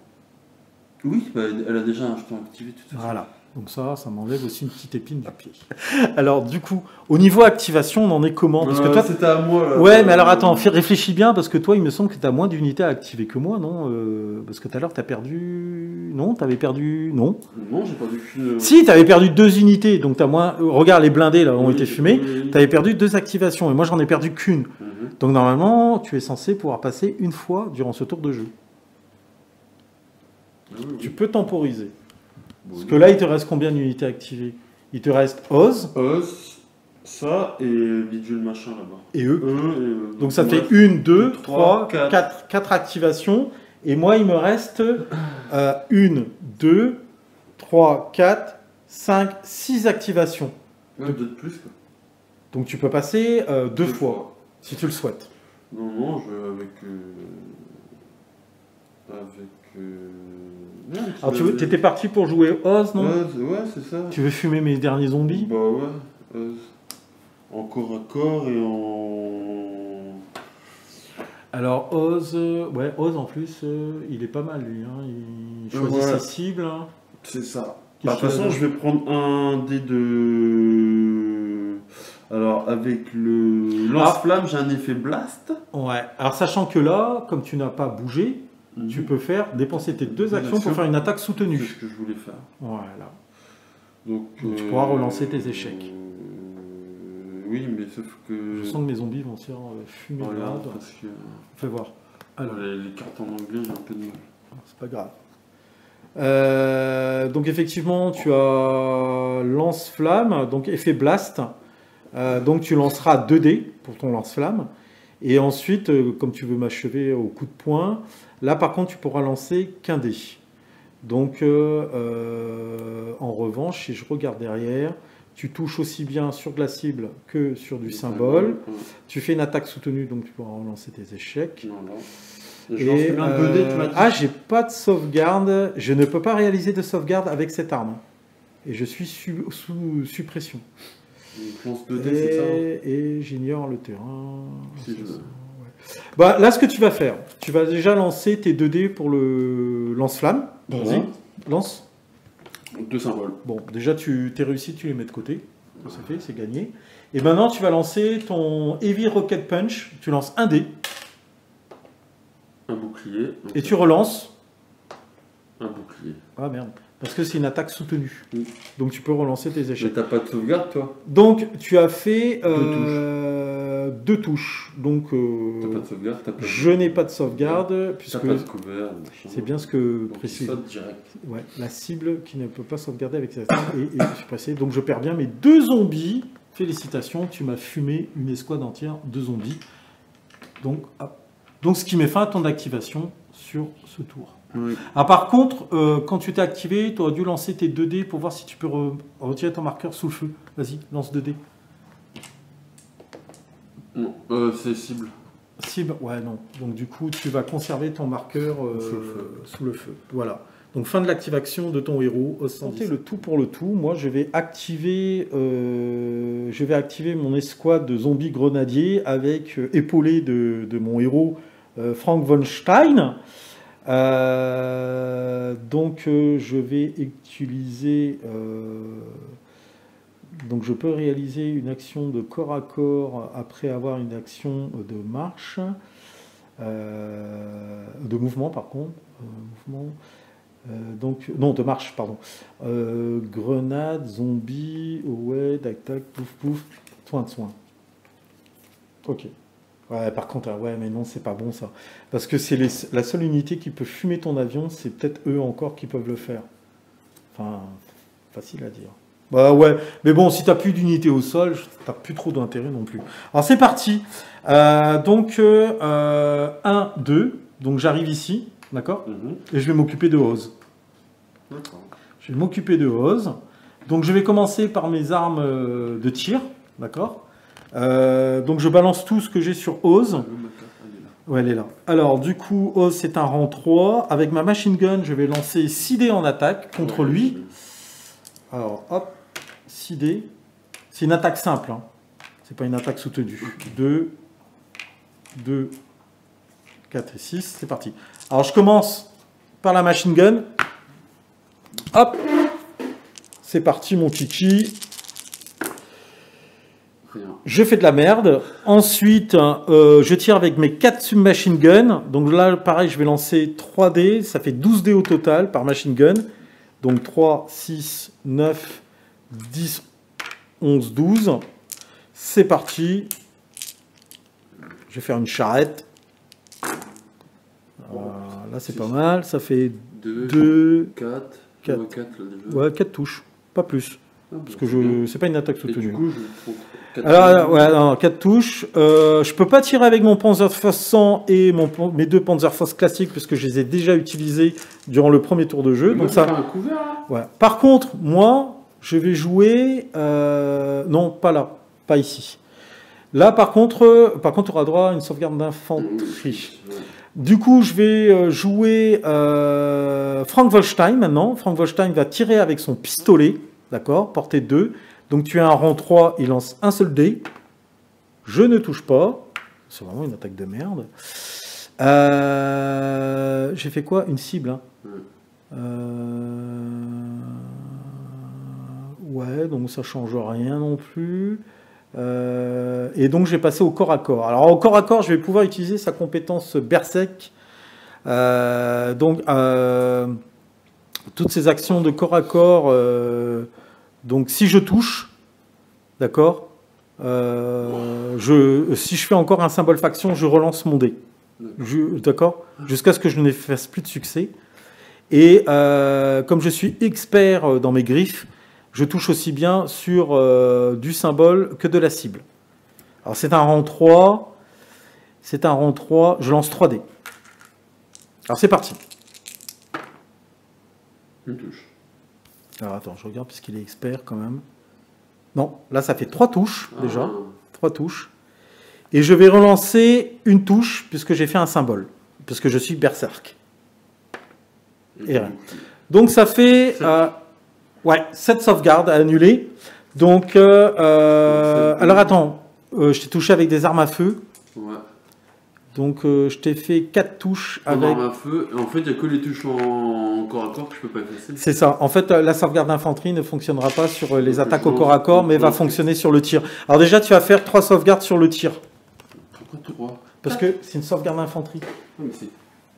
Oui, bah, elle a déjà un jeton activé tout de suite. Voilà. Donc ça m'enlève aussi une petite épine du pied. Alors du coup, au niveau activation, on en est comment? Parce que toi, c'était à moi. Là, ouais, mais alors attends, réfléchis bien, parce que toi, il me semble que tu as moins d'unités à activer que moi, non? Parce que tout à l'heure, tu as perdu... Non, tu avais perdu... Non. Non, j'ai perdu qu'une... Si, tu avais perdu 2 unités, donc tu as moins... Regarde, les blindés, là, ont été fumés. Oui. Tu avais perdu 2 activations, et moi, j'en ai perdu qu'une. Mhm. Donc normalement, tu es censé pouvoir passer une fois durant ce tour de jeu. Oui. Tu peux temporiser. Bon, Parce que là, il te reste combien d'unités activées? Il te reste Oz ça et Vigil machin là-bas. et eux. Donc ça te ouais. fait 1, 2, 3, 3, 4 activations. Et moi, il me reste 1, 2, 3, 4, 5, 6 activations. Ouais, 2 de plus quoi. Donc tu peux passer 2 fois, si tu le souhaites. Non, je vais Alors tu étais parti pour jouer Oz, non? Ouais, c'est ça. Tu veux fumer mes derniers zombies? Bah ouais. En corps à corps et en... Alors Oz, ouais, Oz en plus, il est pas mal lui. Hein. Il choisit ses cibles. Hein. C'est ça. Qu'est-ce De toute façon, je vais prendre un dé de... Alors, avec le lance-flamme, j'ai un effet blast. Ouais. Alors sachant que là, comme tu n'as pas bougé, tu peux dépenser tes 2 actions pour faire une attaque soutenue. C'est ce que je voulais faire. Voilà. Donc tu pourras relancer tes échecs. Oui, mais sauf que... Je sens que mes zombies vont se faire fumer de Regarde, merde. parce que... Fais voir. Alors, les cartes en anglais, j'ai un peu de mal. c'est pas grave. Donc effectivement, tu as lance-flamme, donc effet blast. Donc tu lanceras 2 dés pour ton lance-flamme. Et ensuite, comme tu veux m'achever au coup de poing, là par contre tu pourras lancer qu'un dé. Donc en revanche, si je regarde derrière, tu touches aussi bien sur de la cible que sur du symbole. Tu fais une attaque soutenue, donc tu pourras relancer tes échecs. Et j'ai pas de sauvegarde. Je ne peux pas réaliser de sauvegarde avec cette arme. Et je suis sous suppression. Et j'ignore le terrain. Bah, là, ce que tu vas faire, tu vas déjà lancer tes 2 dés pour le lance-flamme. Vas-y, lance. 2 symboles. Bon, déjà, t'es réussi, tu les mets de côté. C'est fait, c'est gagné. Et maintenant, tu vas lancer ton Heavy Rocket Punch. Tu lances un dé. Un bouclier. Et tu relances. Un bouclier. Ah merde. Parce que c'est une attaque soutenue. Donc tu peux relancer tes échecs. Mais t'as pas de sauvegarde, toi? Donc tu as fait 2 touches. Donc t'as pas de sauvegarde, je n'ai pas de sauvegarde puisque pas de couvert, c'est bien ce que donc précise. Direct. Ouais, la cible qui ne peut pas sauvegarder avec cette attaque est suppressée. Donc je perds bien mes 2 zombies. Félicitations, tu m'as fumé une escouade entière de zombies. Donc ce qui met fin à ton activation sur ce tour. Oui. Ah, par contre, quand tu t'es activé, tu aurais dû lancer tes 2 dés pour voir si tu peux retirer ton marqueur sous le feu. Vas-y, lance 2 dés. Non, c'est cible. Cible, ouais, non. Donc du coup, tu vas conserver ton marqueur sous le feu. Voilà. Donc fin de l'activation de ton héros. Santé le tout pour le tout. Moi, je vais activer mon escouade de zombies grenadiers avec épaulé de mon héros Frank von Stein. Donc je vais utiliser donc je peux réaliser une action de corps à corps après avoir une action de marche de mouvement par contre donc non de marche pardon grenade zombie ouais tac tac pouf pouf soin ok. Ouais, par contre, ouais, mais non, c'est pas bon ça. Parce que c'est la seule unité qui peut fumer ton avion, c'est peut-être eux encore qui peuvent le faire. Enfin, facile à dire. Bah ouais, mais bon, si t'as plus d'unité au sol, t'as plus trop d'intérêt non plus. Alors c'est parti. 1, 2, donc j'arrive ici, d'accord. Et je vais m'occuper de Oz. D'accord. Je vais m'occuper de Oz. Donc je vais commencer par mes armes de tir, d'accord. Donc je balance tout ce que j'ai sur Oz. Ouais, elle est là. Alors du coup, Oz c'est un rang 3. Avec ma machine gun, je vais lancer 6 dés en attaque contre lui. Alors hop, 6 dés. C'est une attaque simple, hein. C'est pas une attaque soutenue. 2, 2, 4 et 6, c'est parti. Alors je commence par la machine gun. Hop, c'est parti mon kiki. Je fais de la merde. Ensuite, je tire avec mes 4 submachine guns. Donc là, pareil, je vais lancer 3 dés. Ça fait 12 dés au total par machine gun. Donc 3, 6, 9, 10, 11, 12. C'est parti. Je vais faire une charrette. Là, c'est pas mal. Ça fait 2, 4. 4. Ouais, 4 touches. Pas plus. Parce que c'est pas une attaque soutenue. Du coup, je prends 4 alors, ouais, non, 4 touches. Je peux pas tirer avec mon Panzerfaust 100 et mes 2 Panzerfaust classiques parce que je les ai déjà utilisés durant le premier tour de jeu. Donc ça. Un couvert, là. Ouais. Par contre, moi, je vais jouer. Non, pas là, pas ici. Là, par contre, tu auras droit à une sauvegarde d'infanterie. Du coup, je vais jouer Frank Wolstein maintenant. Frank Wolstein va tirer avec son pistolet. D'accord, portée 2. Donc tu as un rang 3, il lance un seul dé. Je ne touche pas. C'est vraiment une attaque de merde. J'ai fait quoi? Une cible. Hein. Ouais, donc ça change rien non plus. Et donc j'ai passé au corps à corps. Alors au corps à corps, je vais pouvoir utiliser sa compétence Berserk. Toutes ces actions de corps à corps... donc si je touche, d'accord, si je fais encore un symbole faction, je relance mon dé. D'accord, jusqu'à ce que je ne fasse plus de succès. Et comme je suis expert dans mes griffes, je touche aussi bien sur du symbole que de la cible. Alors c'est un rang 3. C'est un rang 3. Je lance 3 dés. Alors c'est parti. Une touche. Alors attends, je regarde puisqu'il est expert quand même. Non, là ça fait 3 touches déjà. 3 touches. Et je vais relancer une touche puisque j'ai fait un symbole. Puisque je suis berserk. Et rien. Donc ça fait 7 sauvegardes à annuler. Donc, alors attends, je t'ai touché avec des armes à feu. Ouais. Donc je t'ai fait 4 touches avec... arme à feu. En fait, il n'y a que les touches en corps à corps que je peux pas effacer. C'est ça. En fait, la sauvegarde d'infanterie ne fonctionnera pas sur les attaques au corps à corps, mais va fonctionner sur le tir. Alors déjà, tu vas faire 3 sauvegardes sur le tir. Pourquoi 3? Parce que c'est une sauvegarde d'infanterie.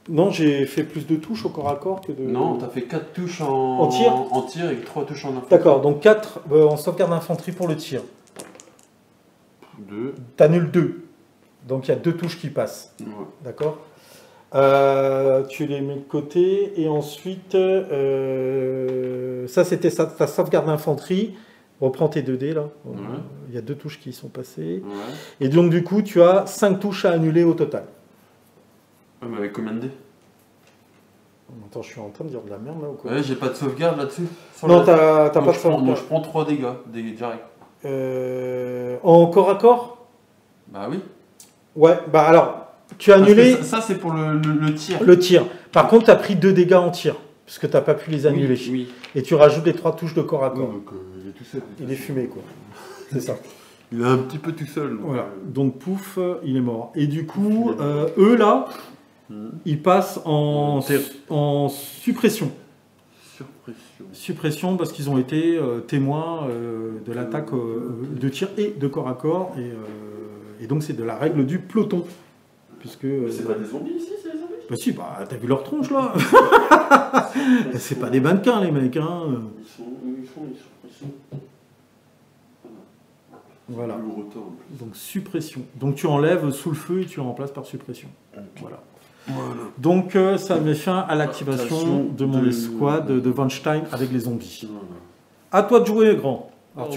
Non, j'ai fait plus de touches au corps à corps que de... Non, tu as fait 4 touches en tir et 3 touches en infanterie. D'accord, donc 4 en sauvegarde d'infanterie pour le tir. 2. T'annules 2. Donc il y a 2 touches qui passent. Ouais. D'accord. Tu les mets de côté. Et ensuite, ça c'était ta sauvegarde d'infanterie. Reprends tes 2 dés là. Ouais. Il y a 2 touches qui sont passées. Ouais. Et donc du coup, tu as 5 touches à annuler au total. Ouais, mais avec combien de dés? Attends, je suis en train de dire de la merde là ou quoi? Ouais, j'ai pas de sauvegarde là-dessus. Non, t'as pas de sauvegarde. Donc sauvegarde. je prends 3 dégâts, direct. En corps à corps? Bah oui. Ouais, bah alors, tu as annulé... Ça c'est pour le tir. Le tir. Par contre, tu as pris 2 dégâts en tir, puisque tu n'as pas pu les annuler. Oui. Et tu rajoutes les 3 touches de corps à corps. Donc, il est tout seul. Il est fumé, quoi. C'est ça. Il est un petit peu tout seul. Voilà. Donc, pouf, il est mort. Et du coup, eux, là, ils passent en suppression. Suppression parce qu'ils ont été témoins de l'attaque de tir et de corps à corps. Et donc, c'est de la règle du peloton. Puisque, c'est pas des zombies ici, c'est des zombies? Bah si, bah t'as vu leur tronche là. C'est pas des mannequins les mecs, hein. Ils sont. Voilà. Donc suppression. Donc tu enlèves sous le feu et tu remplaces par suppression. Voilà. Donc ça met fin à l'activation de mon escouade de Von Stein avec les zombies. À toi de jouer, grand. Alors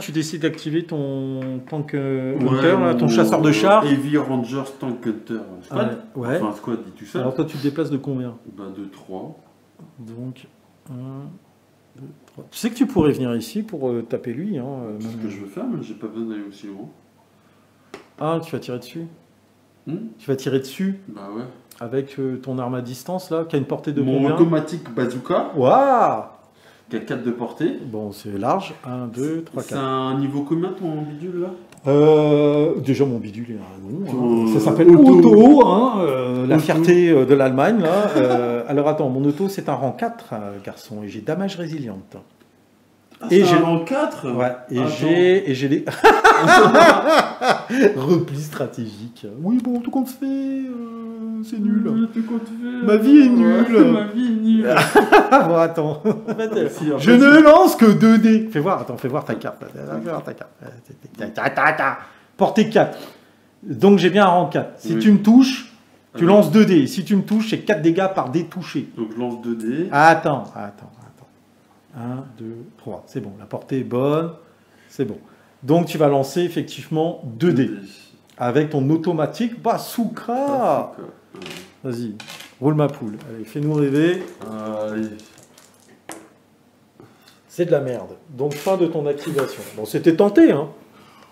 tu décides d'activer ton tank hunter, là, ton chasseur de chars. Heavy Rangers Tank Hunter Squad. Ouais. Enfin, squad dit tout seul. Alors toi tu te déplaces de combien? Bah de 3. Donc 1, Tu sais que tu pourrais venir ici pour taper lui. Hein, C'est ce que je veux faire, mais j'ai pas besoin d'aller aussi loin. Ah, tu vas tirer dessus. Tu vas tirer dessus. Bah ouais. Avec ton arme à distance là, qui a une portée de mon combien? automatique bazooka. Waouh! Qui a 4 de portée. Bon, c'est large. 1, 2, 3, 4. C'est un niveau combien ton bidule là? Déjà mon bidule est un nom. Ton Ça s'appelle Auto, hein, la fierté de l'Allemagne. Alors attends, mon auto c'est un rang 4, garçon, et j'ai damage résiliente. Ah, et c'est j'ai un rang 4. Ouais, et j'ai des repli stratégique. Oui, bon, tout compte fait, c'est nul. Tout compte fait. Ma vie est nulle. Ma vie est nulle. Bon, attends. En fait, Si, je ne lance que 2 dés. Fais voir, attends, fais voir ta carte. Fais voir ta carte. Portée 4. Donc j'ai bien un rang 4. Si tu me touches, tu lances 2 dés. Si tu me touches, c'est 4 dégâts par dé touché. Donc je lance 2 dés. Attends. 1, 2, 3. C'est bon, la portée est bonne. C'est bon. Donc tu vas lancer effectivement 2 dés. Avec ton automatique bazooka. Vas-y, roule ma poule. Allez, fais-nous rêver. Allez. C'est de la merde. Donc fin de ton activation. Bon, c'était tenté, hein.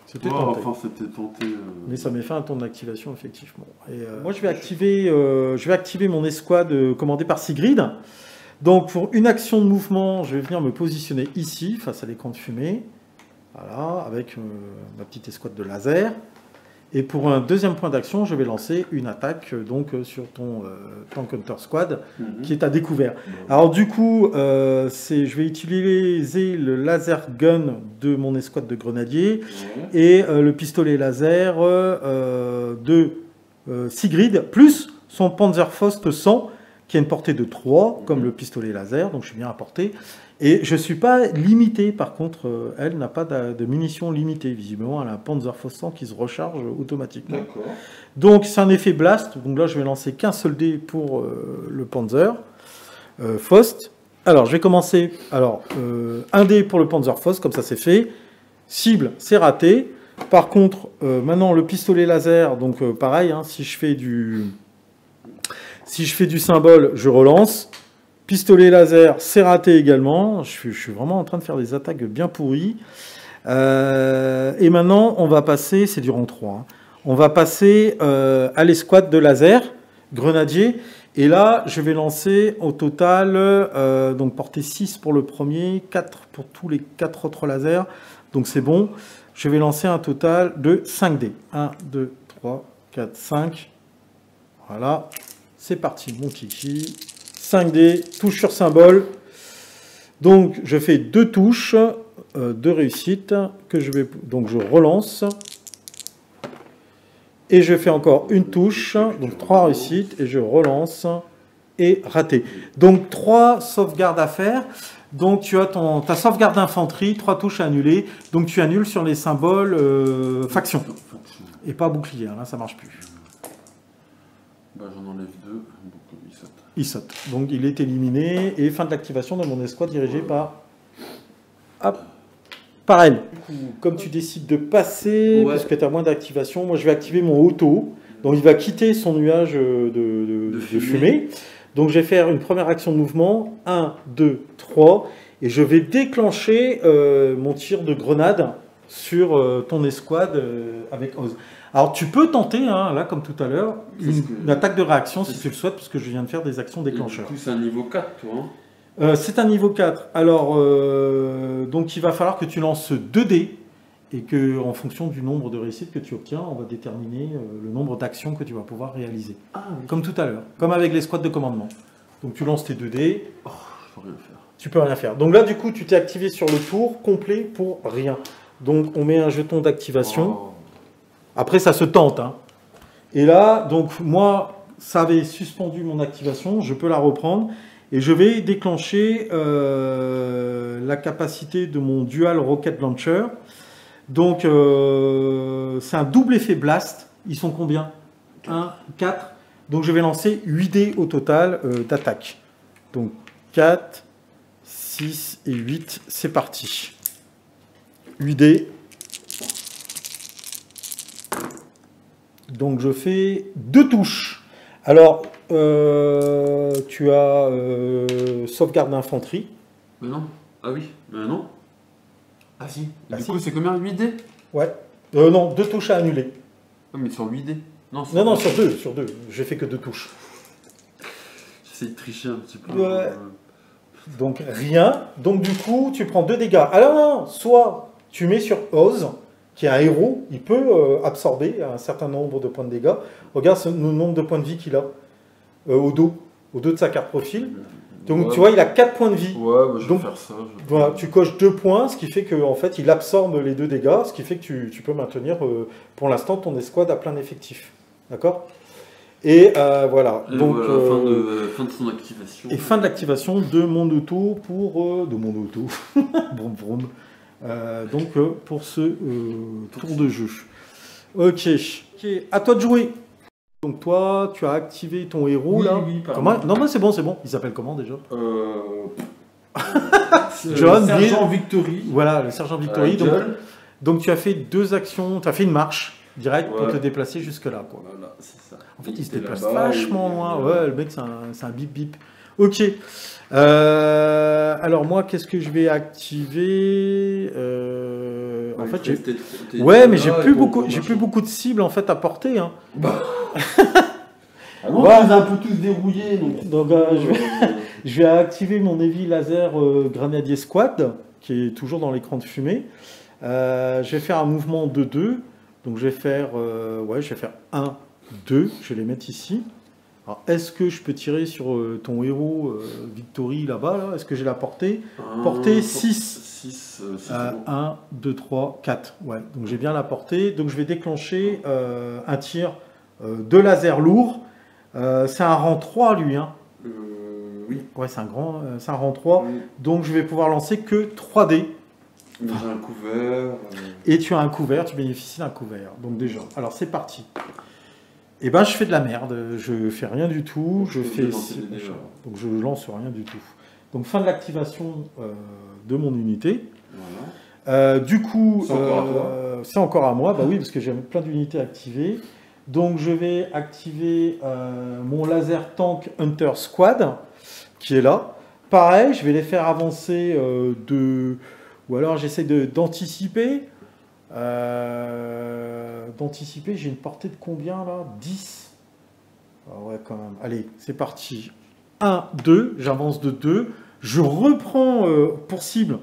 C'était tenté. Enfin, c'était tenté. Mais ça met fin à ton activation, effectivement. Et moi, je vais activer mon escouade commandée par Sigrid. Donc, pour une action de mouvement, je vais venir me positionner ici, face à l'écran de fumée. Voilà, avec ma petite escouade de laser. Et pour un deuxième point d'action, je vais lancer une attaque sur ton Tank Hunter Squad qui est à découvert. Alors du coup, je vais utiliser le laser gun de mon escouade de grenadiers et le pistolet laser de Sigrid, plus son Panzerfaust 100 qui a une portée de 3, comme le pistolet laser, donc je suis bien à portée. Et je ne suis pas limité, par contre, elle n'a pas de munitions limitées. Visiblement, elle a un Panzerfaust 100 qui se recharge automatiquement. D'accord. Donc, c'est un effet blast. Donc là, je vais lancer qu'un seul dé pour le Panzer Faust. Alors, je vais commencer. Alors, un dé pour le Panzerfaust, comme ça c'est fait. Cible, c'est raté. Par contre, maintenant, le pistolet laser, donc pareil, hein, si je fais du symbole, je relance. Pistolet laser, c'est raté également. Je suis vraiment en train de faire des attaques bien pourries. Et maintenant, on va passer, c'est du rang 3, hein, on va passer à l'escouade de laser, grenadier. Et là, je vais lancer au total, donc portée 6 pour le premier, 4 pour tous les 4 autres lasers. Donc c'est bon. Je vais lancer un total de 5 dés. 1, 2, 3, 4, 5. Voilà. C'est parti, mon kiki. 5 dés, touche sur symbole. Donc, je fais 2 touches de réussite donc je relance. Et je fais encore une touche, donc 3 réussites, et je relance et raté. Donc, 3 sauvegardes à faire. Donc, tu as ta sauvegarde d'infanterie, 3 touches à annuler. Donc, tu annules sur les symboles faction. Et pas bouclier, là, ça marche plus. Bah, j'en enlève 2, donc il saute. Il saute. Donc il est éliminé et fin de l'activation de mon escouade dirigée par elle. Comme tu décides de passer, parce que tu as moins d'activation, moi je vais activer mon auto. Donc il va quitter son nuage de fumée. Donc je vais faire une première action de mouvement. 1, 2, 3. Et je vais déclencher mon tir de grenade sur ton escouade avec Oz. Alors tu peux tenter, hein, là comme tout à l'heure, une attaque de réaction si tu le souhaites, puisque je viens de faire des actions déclencheurs. Du coup c'est un niveau 4 toi hein. C'est un niveau 4. Alors, donc il va falloir que tu lances 2 dés, et que en fonction du nombre de réussites que tu obtiens, on va déterminer le nombre d'actions que tu vas pouvoir réaliser. Ah, oui. Comme tout à l'heure, comme avec les squads de commandement. Donc tu lances tes 2 dés. Oh, je peux rien faire. Tu peux rien faire. Donc là du coup tu t'es activé sur le tour complet pour rien. Donc on met un jeton d'activation. Oh. Après, ça se tente. Hein. Et là, donc moi, ça avait suspendu mon activation. Je peux la reprendre. Et je vais déclencher la capacité de mon Dual Rocket Launcher. Donc, c'est un double effet blast. Ils sont combien? 1, 4. Donc, je vais lancer 8 dés au total d'attaque. Donc, 4, 6 et 8. C'est parti. 8 dés. Donc je fais 2 touches. Alors, tu as sauvegarde d'infanterie. Mais non. Ah oui, non. Ah si. Ah, Du si. coup, c'est combien 8D? Ouais. Non, 2 touches à annuler. Ouais, mais sur 8D. Non, Non, sur 2, sur 2. J'ai fait que 2 touches. J'essaie de tricher un petit peu. Ouais. Donc rien. Donc du coup, tu prends 2 dégâts. Alors non, soit tu mets sur Oz, qui est un héros, il peut absorber un certain nombre de points de dégâts. Regarde le nombre de points de vie qu'il a au dos de sa carte profil. Donc Ouais. tu vois, il a 4 points de vie. Ouais, bah, je Donc, vais faire ça. Voilà, tu coches 2 points, ce qui fait qu'en fait, il absorbe les 2 dégâts, ce qui fait que tu peux maintenir pour l'instant ton escouade à plein effectif. D'accord? Et voilà. Et Donc, voilà, fin de son activation. et fin de l'activation de mon auto pour... de mon auto. Vroom, vroom. Pour ce tour de jeu. Ok, à toi de jouer. Donc toi, tu as activé ton héros Oui, là. oui, pardon. Comment... Non, mais c'est bon. Il s'appelle comment déjà? John Bill. Sergent Victory. Voilà, le sergent Victory. John. Donc tu as fait 2 actions, tu as fait une marche directe pour Ouais. te déplacer jusque-là. Quoi. Voilà, c'est ça. En fait, il se était déplace là-bas, vachement il- loin. Ouais, le mec, c'est un bip bip. Ok. Alors moi, qu'est-ce que je vais activer En fait, j'ai... Ouais, mais j'ai plus beaucoup de cibles en fait à porter. Hein. Ah non, Ouais. on les a un peu tous dérouillés. Donc, Je vais activer mon Heavy Laser Grenadier Squad, qui est toujours dans l'écran de fumée. Je vais faire un mouvement de 2. Donc je vais faire 1, 2. Je vais les mettre ici. Alors, est-ce que je peux tirer sur ton héros Victory là-bas là Est-ce que j'ai la portée? Portée 6. 6. 1, 2, 3, 4. Ouais, donc j'ai bien la portée. Donc je vais déclencher un tir de laser lourd. C'est un rang 3 lui. Hein. Oui. Ouais, c'est un rang 3. Oui. Donc je vais pouvoir lancer que 3D. J'ai un couvert. Et tu as un couvert, tu bénéficies d'un couvert. Donc déjà, alors c'est parti. Et ben je fais de la merde, je fais rien du tout, je fais donc je lance rien du tout. Donc fin de l'activation de mon unité. Voilà. Du coup, C'est encore à toi. c'est encore à moi, bah oui, parce que j'ai plein d'unités activées. Donc je vais activer mon laser tank Hunter Squad, qui est là. Pareil, je vais les faire avancer ou alors j'essaie d'anticiper. J'ai une portée de combien là? 10. Ah ouais, quand même. Allez, c'est parti. 1, 2, j'avance de 2. Je reprends pour cible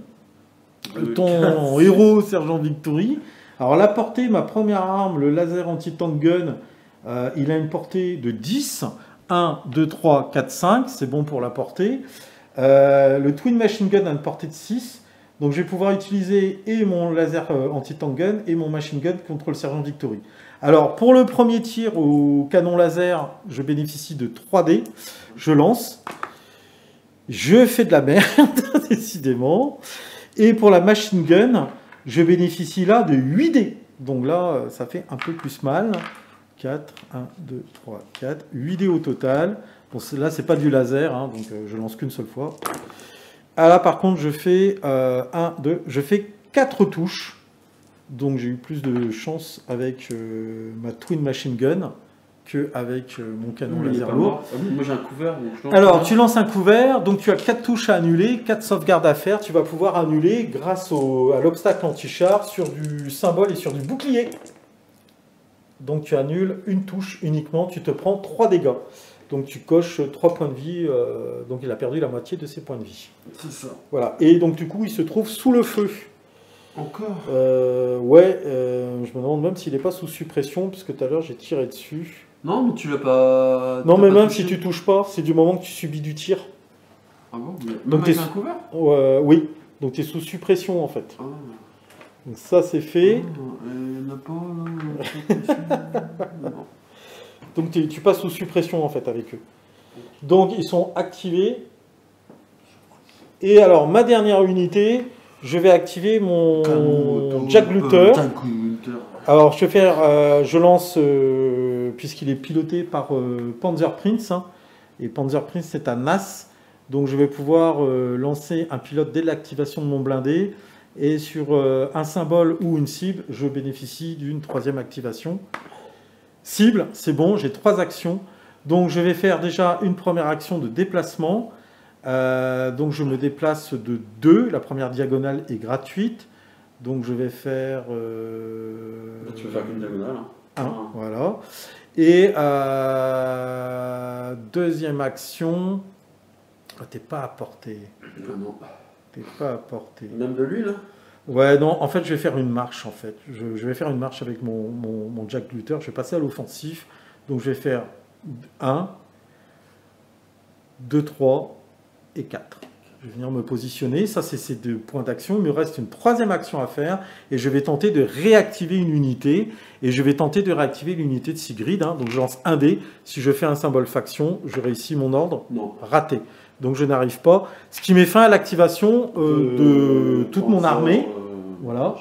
ton héros Sergent Victory. Alors la portée, ma première arme, le laser anti-tank gun, il a une portée de 10. 1, 2, 3, 4, 5, c'est bon pour la portée. Le Twin Machine Gun a une portée de 6. Donc je vais pouvoir utiliser et mon laser anti-tank gun et mon machine gun contre le sergent Victory. Alors pour le premier tir au canon laser, je bénéficie de 3D. Je lance. Je fais de la merde, décidément. Et pour la machine gun, je bénéficie là de 8D. Donc là, ça fait un peu plus mal. 4, 1, 2, 3, 4. 8D au total. Bon, là, c'est pas du laser, hein, donc je lance qu'une seule fois. Ah là, par contre, je fais 4 touches. Donc, j'ai eu plus de chance avec ma Twin Machine Gun qu'avec mon canon laser lourd. Moi, j'ai un couvert. Donc alors, tu lances un couvert. Donc, tu as 4 touches à annuler, 4 sauvegardes à faire. Tu vas pouvoir annuler grâce à l'obstacle anti-char sur du symbole et sur du bouclier. Donc, tu annules une touche uniquement. Tu te prends 3 dégâts. Donc tu coches 3 points de vie, donc il a perdu la moitié de ses points de vie. C'est ça. Voilà. Et donc du coup, il se trouve sous le feu. Encore Ouais, je me demande même s'il n'est pas sous suppression, puisque tout à l'heure j'ai tiré dessus. Non, mais tu l'as pas... Non, mais même touché. si tu touches pas, c'est du moment que tu subis du tir. Ah bon? Mais Donc même avec t'es un couvert? Oui, donc tu es sous suppression en fait. Ah. Donc ça c'est fait. Il n'y en a pas, là. Non. Donc tu passes sous suppression en fait avec eux. Donc ils sont activés. Et alors ma dernière unité, je vais activer mon Jack Luther. Alors je lance, puisqu'il est piloté par Panzer Prince, hein, et Panzer Prince c'est un as, donc je vais pouvoir lancer un pilote dès l'activation de mon blindé, et sur un symbole ou une cible, je bénéficie d'une 3e activation. Cible, c'est bon, j'ai 3 actions. Donc je vais faire déjà une première action de déplacement. Donc je me déplace de 2. La première diagonale est gratuite. Donc je vais faire... Tu veux faire qu'une diagonale, hein. 1, voilà. Et deuxième action... Ah, t'es pas à portée. Non. T'es pas à portée. Même de lui, là? Ouais, non, en fait, je vais faire une marche, en fait. Je vais faire une marche avec mon Jack Luther. Je vais passer à l'offensif. Donc, je vais faire 1, 2, 3 et 4. Je vais venir me positionner. Ça, c'est ces 2 points d'action. Il me reste une 3e action à faire. Et je vais tenter de réactiver une unité. Et je vais tenter de réactiver l'unité de Sigrid. Hein. Donc, je lance un dé. Si je fais un symbole faction, je réussis mon ordre. Non. Raté. Donc je n'arrive pas. Ce qui met fin à l'activation de toute mon armée. Voilà.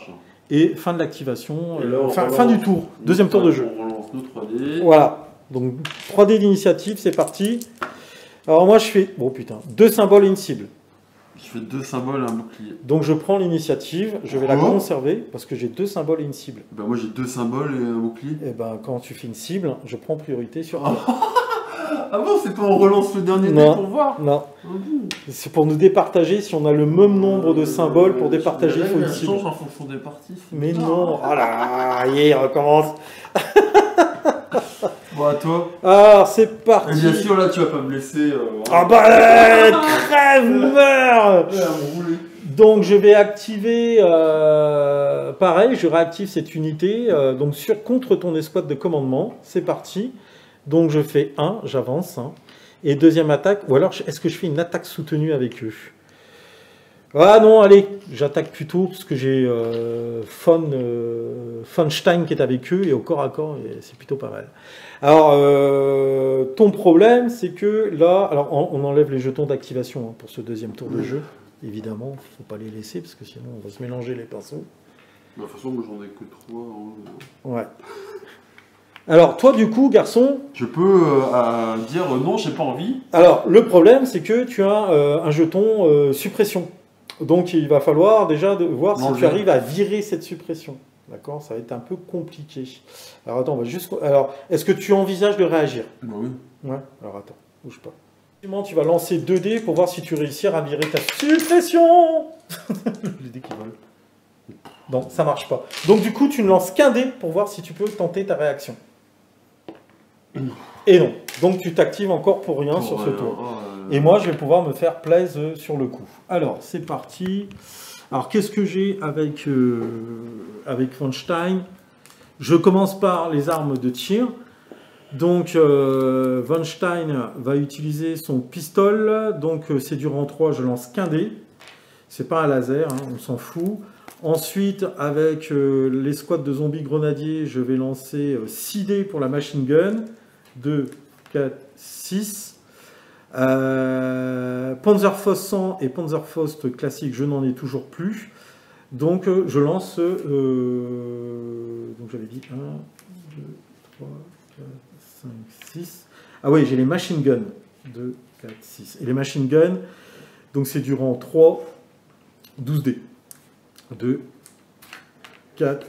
Et fin de l'activation. Fin du tour. Deuxième tour de jeu. On relance nos 3D. Voilà. Donc 3D d'initiative, c'est parti. Alors moi je fais... Bon putain. 2 symboles et une cible. Je fais 2 symboles et un bouclier. Donc je prends l'initiative. Je vais la conserver parce que j'ai 2 symboles et une cible. Ben moi j'ai 2 symboles et un bouclier. Et ben quand tu fais une cible, je prends priorité sur toi. Ah bon, c'est pas on relance le dernier dé pour voir? Non. C'est pour nous départager. Si on a le même nombre de symboles, pour départager, il faut une cible. change en fonction des parties. Mais non. Oh là, il recommence. Bon, à toi. Alors, c'est parti. Et bien sûr, là, tu vas pas me laisser... Ah bah, crève, meurs. Donc, je vais activer... pareil, je réactive cette unité. Donc, contre ton escouade de commandement. C'est parti. Donc je fais 1, j'avance. Hein. Et deuxième attaque, ou alors est-ce que je fais une attaque soutenue avec eux? Ah non, allez, j'attaque plutôt parce que j'ai Funstein qui est avec eux et au corps à corps, c'est plutôt pas mal. Alors, ton problème, c'est que là, alors on enlève les jetons d'activation hein, pour ce deuxième tour de jeu. Évidemment, il ne faut pas les laisser parce que sinon on va se mélanger les pinceaux. De toute façon, moi j'en ai que 3. Ouais. Alors, toi, du coup, garçon... Je peux dire non, j'ai pas envie. Alors, le problème, c'est que tu as un jeton suppression. Donc, il va falloir déjà voir si tu arrives à virer cette suppression. D'accord? Ça va être un peu compliqué. Alors, attends, on va juste... Alors, est-ce que tu envisages de réagir? Bah oui. Ouais. Alors, attends, bouge pas. Tu vas lancer 2 dés pour voir si tu réussis à virer ta suppression. Les dés qui volent. Non, ça marche pas. Donc, du coup, tu ne lances qu'un dé pour voir si tu peux tenter ta réaction. Et non. Donc tu t'actives encore pour rien sur ce tour. Et moi, je vais pouvoir me faire plaisir sur le coup. Alors, c'est parti. Alors, qu'est-ce que j'ai avec Funstein? Je commence par les armes de tir. Donc, Funstein va utiliser son pistolet. Donc, c'est du rang 3, je lance qu'un dé. C'est pas un laser, hein, on s'en fout. Ensuite, avec l'escouade de zombies grenadiers, je vais lancer 6 dés pour la machine gun. 2, 4, 6. Panzerfaust 100 et Panzerfaust classique, je n'en ai toujours plus. Donc, je lance... donc, j'avais dit 1, 2, 3, 4, 5, 6. Ah oui, j'ai les machine guns. 2, 4, 6. Et les machine guns, donc c'est du rang 3, 12 dés. 2, 4.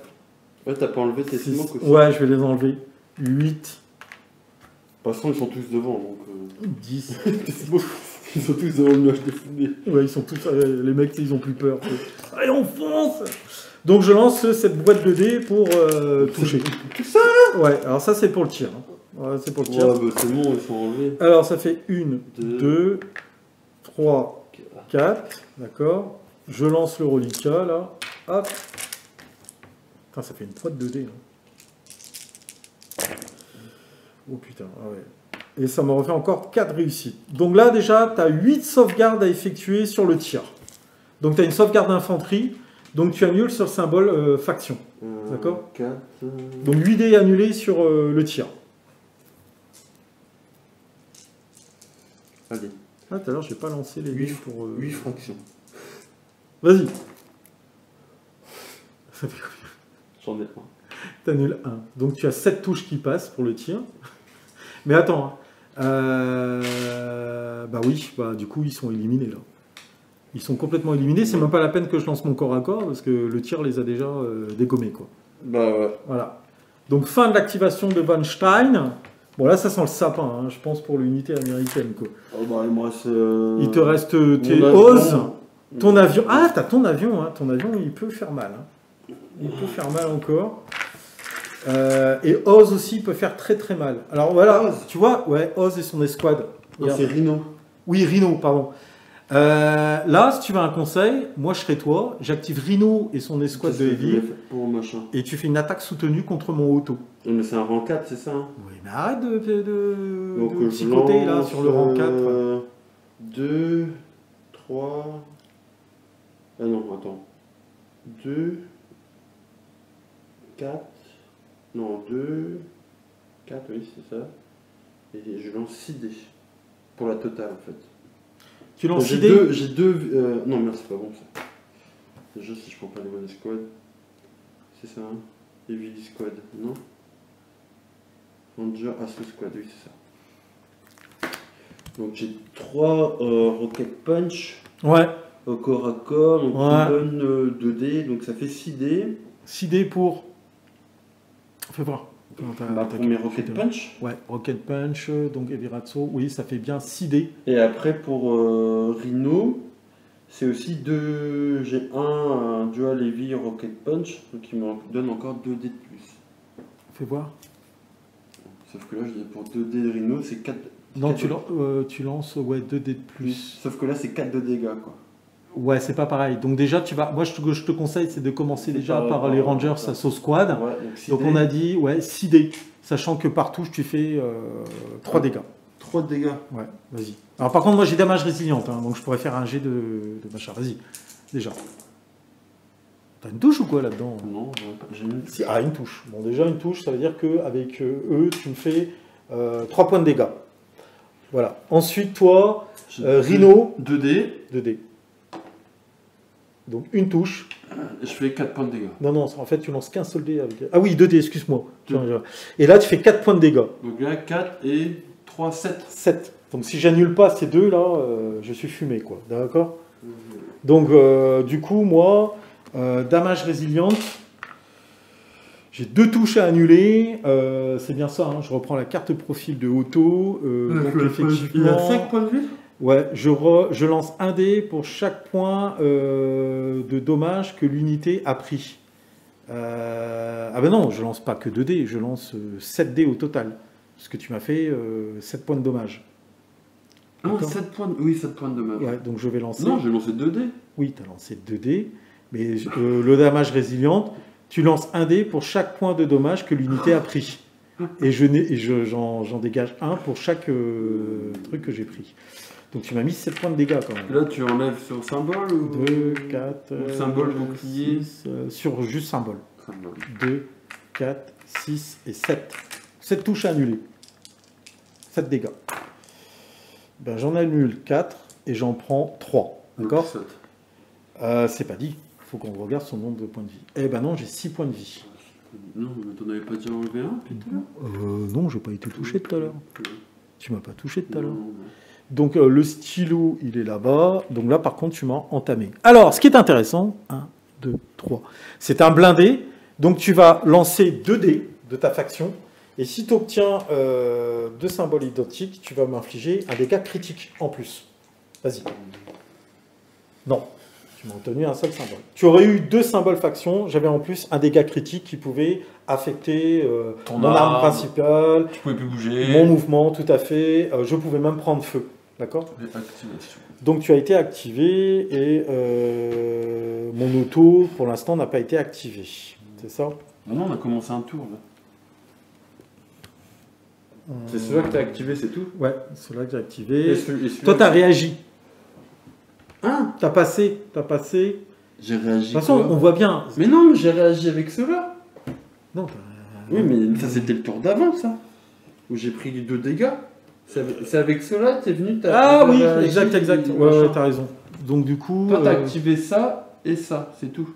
Ouais, t'as pas enlevé tes smokes aussi? Ouais, je vais les enlever. 8. De toute façon, ils sont tous devant, donc... 10. Ils sont tous devant le nuage de fumée. Ouais, ils sont tous... les mecs, ils ont plus peur. Allez, on fonce! Donc, je lance cette boîte de dés pour toucher. Tout ça, là? Ouais, alors ça, c'est pour le tir. Hein. Ouais, c'est pour le tir. Ouais, bah c'est bon, ils sont enlevés. Alors, ça fait 1, 2, 3, 4. D'accord. Je lance le reliquat, là. Hop. Putain, ça fait une boîte de dés. Hein. Oh putain, ah ouais. Et ça me refait encore 4 réussites. Donc là, déjà, tu as 8 sauvegardes à effectuer sur le tir. Donc tu as une sauvegarde d'infanterie. Donc tu annules sur le symbole faction. D'accord? 4... Donc 8 dés annulés sur le tir. Allez. Ah, tout à l'heure, je n'ai pas lancé les 8 pour... 8 fractions. Vas-y. Ça fait combien? J'en ai 1. T'annules 1. Donc tu as 7 touches qui passent pour le tir. Mais attends. Bah oui, bah, du coup, ils sont éliminés là. Ils sont complètement éliminés. C'est même pas la peine que je lance mon corps à corps parce que le tir les a déjà dégommés, quoi. Bah ouais. Voilà. Donc fin de l'activation de Funstein. Bon, là, ça sent le sapin, hein, je pense, pour l'unité américaine, quoi. Oh, bah, il me reste. Il te reste tes mon Oz, avion. ton avion. Ah, t'as ton avion, hein. Ton avion, il peut faire mal. Hein. Il peut faire mal encore. Et Oz aussi peut faire très très mal. Alors voilà, Oz. tu vois, ouais, Oz et son escouade. Non, c'est Rhino. Oui, Rhino, pardon. Là, si tu veux un conseil, moi je serais toi, j'active Rhino et son escouade de Heavy, Pour machin. et tu fais une attaque soutenue contre mon auto. Non, mais c'est un rang 4, c'est ça hein. Oui, mais arrête de Donc, je psychoter là lance, sur le rang 4. 2, 3. Ah non, attends. 2, 4. Non, 2, 4, oui, c'est ça. Et je lance 6 dés. Pour la totale en fait. Tu lances J'ai 6 dés. j'ai deux. Non, merde, c'est pas bon ça. Déjà, si je prends pas les bonnes squads. C'est ça, hein. Heavy Squad, non Ranger Assault Squad, oui, c'est ça. Donc j'ai 3 Rocket Punch Ouais, au corps à corps, donc Ouais. une bonne 2 dés, donc ça fait 6 dés. 6 dés pour. Fais voir. Comment t'as Ma attaqué. première Rocket Punch. Ouais, Rocket Punch, donc Heavy Ratso, oui, ça fait bien 6 dés. Et après pour Rhino, c'est aussi 2. J'ai un Dual Heavy Rocket Punch, donc il me donne encore 2 dés de plus. Fais voir. Sauf que là, pour 2 dés de Rhino, c'est 4. Non, tu lances ouais, 2 dés de plus. Sauf que là, c'est 4 de dégâts, quoi. Ouais, c'est pas pareil. Donc déjà, tu vas. Moi, ce que je te conseille, c'est de commencer C'est déjà pas- par les Rangers à Saut Squad. Ouais, donc 6 Donc on a dit, ouais, 6 dés. Sachant que par touche, tu fais 3 dégâts. 3 de dégâts. Ouais, vas-y. Alors par contre, moi j'ai damage résiliente, hein, donc je pourrais faire un jet de machin. Vas-y, déjà. T'as une touche ou quoi là-dedans? Non, j'ai une. Si, ah, une touche. Bon, déjà une touche, ça veut dire qu'avec eux, tu me fais 3 points de dégâts. Voilà. Ensuite, toi, Rhino, 2 dés. 2 dés. Donc une touche. Je fais 4 points de dégâts. Non, non, en fait, tu lances qu'un seul dé avec. Ah oui, 2 dés, excuse-moi. Deux. Et là, tu fais 4 points de dégâts. Donc là, 4 et 3, 7. 7. Donc si j'annule pas ces deux là, je suis fumé, quoi. D'accord? Donc du coup, moi, damage résiliente, j'ai 2 touches à annuler. C'est bien ça, hein, je reprends la carte profil de Otto. Donc effectivement, Il a 5 points de vie. ouais, je lance un dé pour chaque point de dommage que l'unité a pris. Ah ben non, je lance pas que 2 dés, je lance 7 dés au total. Parce que tu m'as fait 7 points de dommage. Ah, D'accord. 7 points de... Oui, 7 points de dommage. Ouais, donc je vais lancer. Non, j'ai lancé 2 dés. Oui, tu as lancé 2 dés, mais le damage résiliente, tu lances un dé pour chaque point de dommage que l'unité a pris. Et j'en dégage un pour chaque truc que j'ai pris. Donc tu m'as mis 7 points de dégâts quand même. Là, tu enlèves sur symbole ou 2, 4, ou symbole, bouclier. 6, sur juste symbole. Symbole. 2, 4, 6 et 7. 7 touches à annuler. 7 dégâts. Ben, j'en annule 4 et j'en prends 3. D'accord? Donc, 7. C'est pas dit. Il faut qu'on regarde son nombre de points de vie. Eh ben non, j'ai 6 points de vie. Non, mais t'en avais pas déjà enlevé un, putain. Non, j'ai pas été touché tout à l'heure. Tu m'as pas touché tout à l'heure. Non. Donc le stylo, il est là-bas. Donc là, par contre, tu m'as entamé. Alors, ce qui est intéressant, 1, 2, 3, c'est un blindé. Donc tu vas lancer 2 dés de ta faction. Et si tu obtiens 2 symboles identiques, tu vas m'infliger un dégât critique en plus. Vas-y. Non, tu m'as obtenu un seul symbole. Tu aurais eu 2 symboles faction. J'avais en plus un dégât critique qui pouvait affecter Ton mon arme principale, Tu pouvais plus bouger. mon mouvement, tout à fait. Je pouvais même prendre feu. D'accord? Activation. Donc tu as été activé et mon auto, pour l'instant, n'a pas été activé. C'est ça? Non, on a commencé un tour là. C'est celui-là que t'as activé, c'est tout. Ouais, c'est là que j'ai activé. Et celui-là Toi, tu as réagi. Hein? Tu as passé. J'ai réagi. De toute façon, quoi on voit bien. Mais non, mais j'ai réagi avec ceux-là. Non, Oui, mais ça c'était le tour d'avant, ça. Où j'ai pris 2 dégâts. C'est avec ceux-là, t'es venu, Ah t'as oui, réagi, exact. et Ouais, machin. t'as raison. Donc du coup, Toi, t'as activé ça et ça, c'est tout.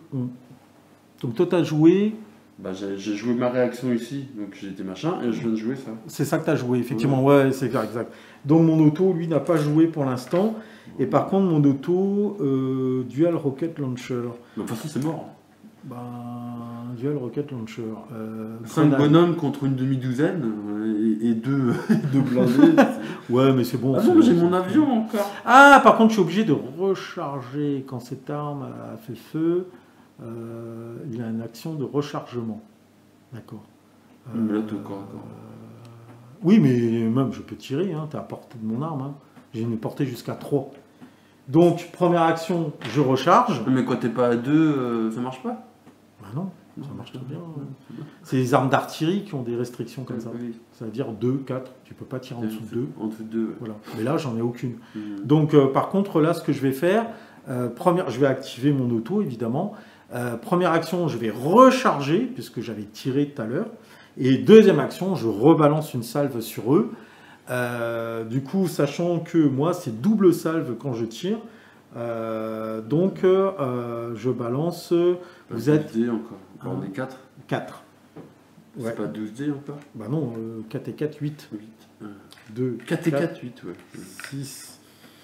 donc toi, t'as joué. Bah, j'ai joué ma réaction ici, donc j'ai été machin, et je viens de jouer ça. C'est ça que tu as joué, effectivement. Ouais, c'est exact. Donc mon auto, lui, n'a pas joué pour l'instant. Et par contre, mon auto, Dual Rocket Launcher. Mais de toute façon, c'est mort. Ben, Dual Rocket Launcher. 5 bonhommes contre une demi-douzaine et deux, deux blindés. Ouais, mais c'est bon. Ah non, j'ai mon avion encore. Ah, par contre, je suis obligé de recharger quand cette arme a fait feu. Il a une action de rechargement. D'accord. Mais là, t'es encore. Oui, mais même je peux tirer. Hein, t'es à portée de mon arme. Hein. J'ai une portée jusqu'à 3. Donc, première action, je recharge. Mais quand t'es pas à 2, ça marche pas? Bah non, ça marche très bien. C'est les armes d'artillerie qui ont des restrictions comme ça. Oui. Ça veut dire 2, 4. Tu peux pas tirer en dessous de 2. En dessous de 2. Voilà. Mais là, j'en ai aucune. Mmh. Donc, par contre, là, ce que je vais faire, je vais activer mon auto, évidemment. Première action, je vais recharger, puisque j'avais tiré tout à l'heure. Et deuxième action, je rebalance une salve sur eux. Du coup, sachant que moi, c'est double salve quand je tire. Donc, je balance... vous êtes... 12 dés encore. On est 4. 4. C'est Ouais. pas 12 dés encore? Bah non, 4 et 4, 8. 8. 2, 4 et 4, 8, ouais. 6.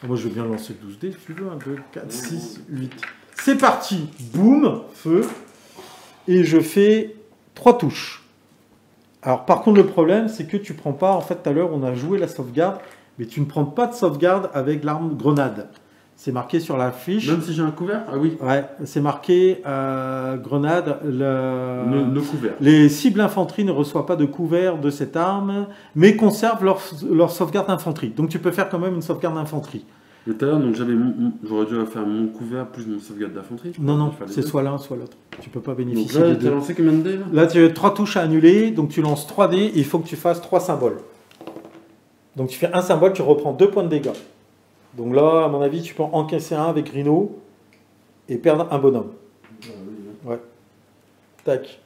Moi, je veux bien lancer 12 dés, si tu veux. 1, 2, 4, 6, 8. C'est parti. Boum, feu. Et je fais 3 touches. Alors, par contre, le problème, c'est que tu prends pas... En fait, tout à l'heure, on a joué la sauvegarde, mais tu ne prends pas de sauvegarde avec l'arme grenade. C'est marqué sur la fiche. Même si j'ai un couvert? Ah oui. Ouais, c'est marqué grenade. No couvert. Les cibles infanterie ne reçoivent pas de couvert de cette arme, mais conservent leur sauvegarde d'infanterie. Donc tu peux faire quand même une sauvegarde d'infanterie. Mais tout à l'heure, donc j'aurais dû faire mon couvert plus mon sauvegarde d'infanterie. Non, c'est soit l'un, soit l'autre. Tu peux pas Donc bénéficier là, des t'as deux. lancé combien de dés là? Là, tu as 3 touches à annuler, donc tu lances 3 dés, et il faut que tu fasses 3 symboles. Donc tu fais un symbole, tu reprends 2 points de dégâts. Donc là, à mon avis, tu peux encaisser un avec Rhino et perdre un bonhomme. Ah oui. Ouais. Tac.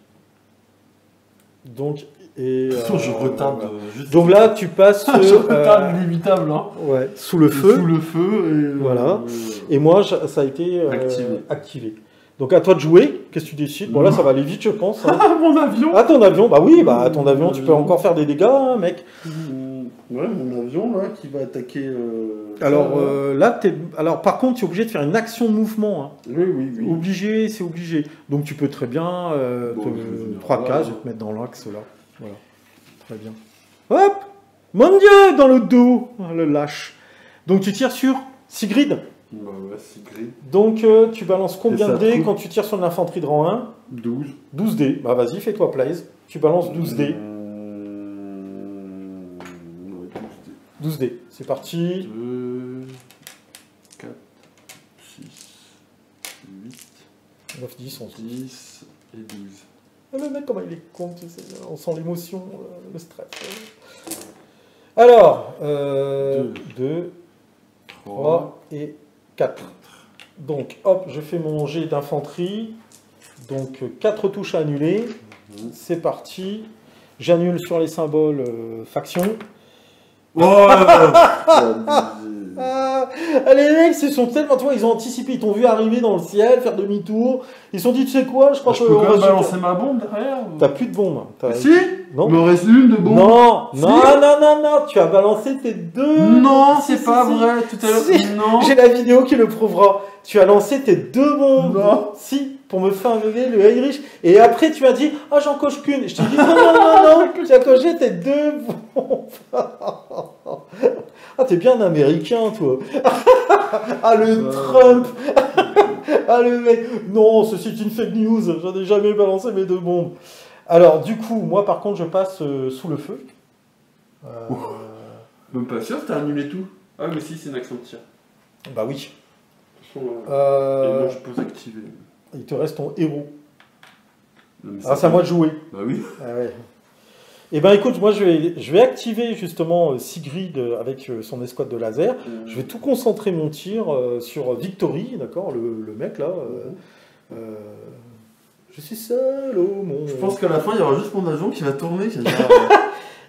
Donc, et... Je retarde. voilà. Juste... Donc là, tu passes je retarde l'inévitable. Hein. ouais, sous le feu. Sous le feu. Et, Voilà. Et moi, ça a été activé. Donc à toi de jouer. Qu'est-ce que tu décides? Bon là, ça va aller vite, je pense. Hein. Ah, mon avion. À ton avion, bah oui, bah à ton avion, tu peux encore faire des dégâts, hein, mec. Ouais, mon avion là qui va attaquer. Alors là, alors par contre, tu es obligé de faire une action de mouvement. Hein. Oui. Obligé, c'est obligé. Donc tu peux très bien 3 cases, je vais te mettre dans l'axe là. Voilà. Très bien. Hop! Mon Dieu, dans le dos, le lâche. Donc tu tires sur Sigrid. Bah ouais, Sigrid. Donc tu balances combien Et de ça dés trouve- quand tu tires sur l'infanterie de rang 1? 12. 12 dés. Bah vas-y, fais-toi plaisir. Tu balances 12 dés. Ouais, 12 dés. 12 dés. C'est parti. 2, 4, 6, 8, 9, 10, 11. 10 et 12. Ah, le mec, comment il est con, tu sais, on sent l'émotion, le stress. Alors, 2, 3 et 4. Donc, hop, je fais mon jet d'infanterie. Donc, 4 touches à annuler. C'est parti. J'annule sur les symboles faction. Oh Les mecs, ils sont tellement, tu vois, ils ont anticipé, ils t'ont vu arriver dans le ciel, faire demi-tour. Ils se sont dit, tu sais quoi, je crois Je que peux on quand va même se- balancer ma bombe derrière. T'as plus de bombes. Si. Non. Il me reste une de bombe. Non, Si. non, tu as balancé tes 2. Non, Si, c'est si, pas si. vrai. Tout à l'heure. Si. Non. J'ai la vidéo qui le prouvera. Tu as lancé tes 2 bombes. Non. Si, pour me faire enlever le Heinrich. Et après, tu as dit, ah, j'en coche qu'une. Je t'ai dit, non. Tu as coché tes 2 bombes. Ah, t'es bien américain, toi. Ah, le Trump. Ah, le mec. Non, ceci est une fake news. J'en ai jamais balancé mes 2 bombes. Alors, du coup, moi, par contre, je passe sous le feu. Même pas sûr, t'as annulé tout. Ah, mais si, c'est une action de tir. Bah oui. Et moi, je peux activer. Il te reste ton héros. Non, mais Ah, c'est à moi de jouer. Bah oui. Ah ouais. Eh ben écoute, moi je vais activer justement Sigrid avec son escouade de laser. Je vais tout concentrer mon tir sur Victory, d'accord, le mec là. Je suis seul au monde. Je pense qu'à la fin, il y aura juste mon avion qui va tourner. Qui va dire,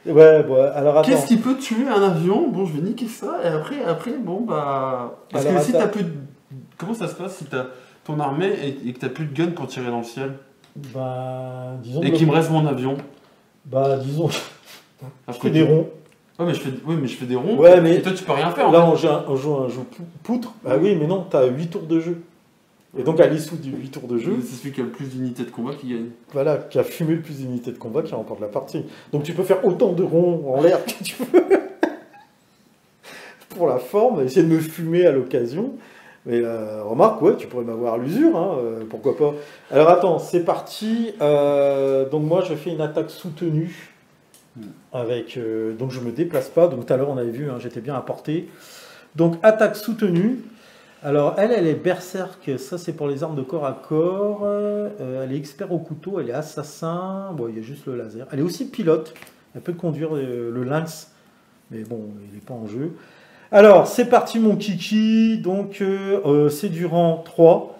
Ouais, bon, alors attends. qu'est-ce qui peut tuer un avion? Bon, je vais niquer ça. Et après, bon, bah. Parce Alors, que si attends. t'as plus de. Comment ça se passe si t'as ton armée et que t'as plus de gun pour tirer dans le ciel? Bah, disons. Et qu'il me reste mon avion? Bah, disons. À Je fais côté. des ronds. Ouais, mais je fais des ronds. Ouais, mais- Et toi, tu peux rien faire. Là, en on joue un jeu poutre. Bah oui, mais non, t'as 8 tours de jeu. Et donc à l'issue du 8 tours de jeu, C'est celui qui a le plus d'unités de combat qui gagne. voilà, qui a fumé le plus d'unités de combat qui remporte la partie. Donc tu peux faire autant de ronds en l'air que tu veux. Pour la forme, essayer de me fumer à l'occasion. Mais remarque, ouais, tu pourrais m'avoir à l'usure, hein, pourquoi pas. Alors attends, c'est parti. Donc moi je fais une attaque soutenue. Avec, donc je me déplace pas. Donc tout à l'heure on avait vu, hein, j'étais bien à portée. Donc attaque soutenue. Alors elle est berserk, ça c'est pour les armes de corps à corps. Elle est expert au couteau, elle est assassin. Bon, il y a juste le laser. Elle est aussi pilote. Elle peut conduire le lynx, mais bon, il n'est pas en jeu. Alors c'est parti mon kiki. Donc c'est du rang 3.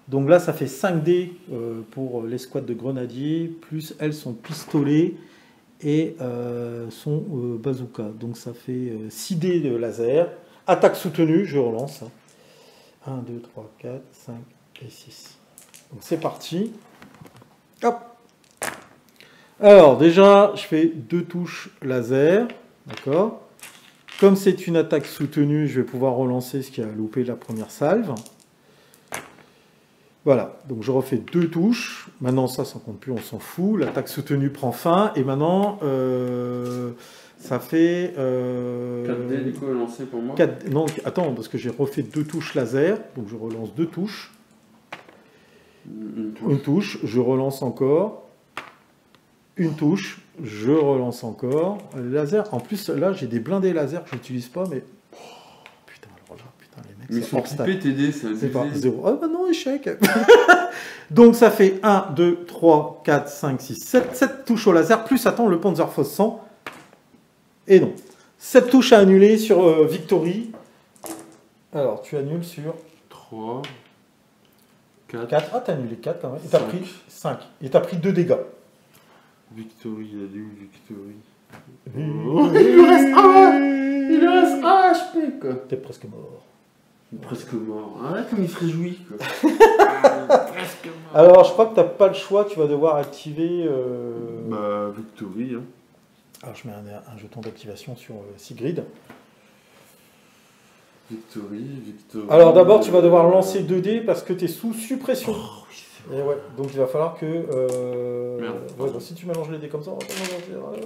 Donc là ça fait 5 dés pour l'escouade de grenadiers, plus elles son pistolet et son bazooka. Donc ça fait 6 dés de laser. Attaque soutenue, je relance. 1, 2, 3, 4, 5 et 6. Donc c'est parti. Hop. Alors déjà, je fais 2 touches laser. D'accord. Comme c'est une attaque soutenue, je vais pouvoir relancer ce qui a loupé la première salve. Voilà, donc je refais 2 touches. Maintenant ça compte plus, on s'en fout. L'attaque soutenue prend fin. Et maintenant, ça fait... 4 dés du coup à lancer pour moi. 4, non, attends, parce que j'ai refait 2 touches laser. Donc je relance 2 touches. Une touche, je relance encore. Une touche, je relance encore. Laser, en plus là j'ai des blindés laser que je n'utilise pas, mais... putain, alors là, putain, les mecs, Mais ils c'est sont hors stat. coupés tes dés, ça. C'est pas 0. Ah bah non, échec. Donc ça fait 1, 2, 3, 4, 5, 6, 7. 7 touches au laser, plus attends le Panzerfaust 100. Et non. 7 touches à annuler sur Victory. Alors tu annules sur 3, 4, 4. Ah, t'as annulé 4 quand même. Et t'as 5. pris 5. Et t'as pris 2 dégâts. Victory, il est où Victory? Il lui reste 1. Il lui reste 1 HP quoi. T'es presque mort. Presque mort. Ah, comme il se réjouit quoi. Presque mort. Alors je crois que t'as pas le choix, tu vas devoir activer... Bah, Victory. Hein. Alors je mets un jeton d'activation sur Sigrid. Victory. Alors d'abord tu vas devoir lancer 2 dés parce que tu es sous suppression. Oh, oui, c'est Et ouais, donc il va falloir que... Merde. ouais, donc si tu mélanges les dés comme ça, on va pas mélanger,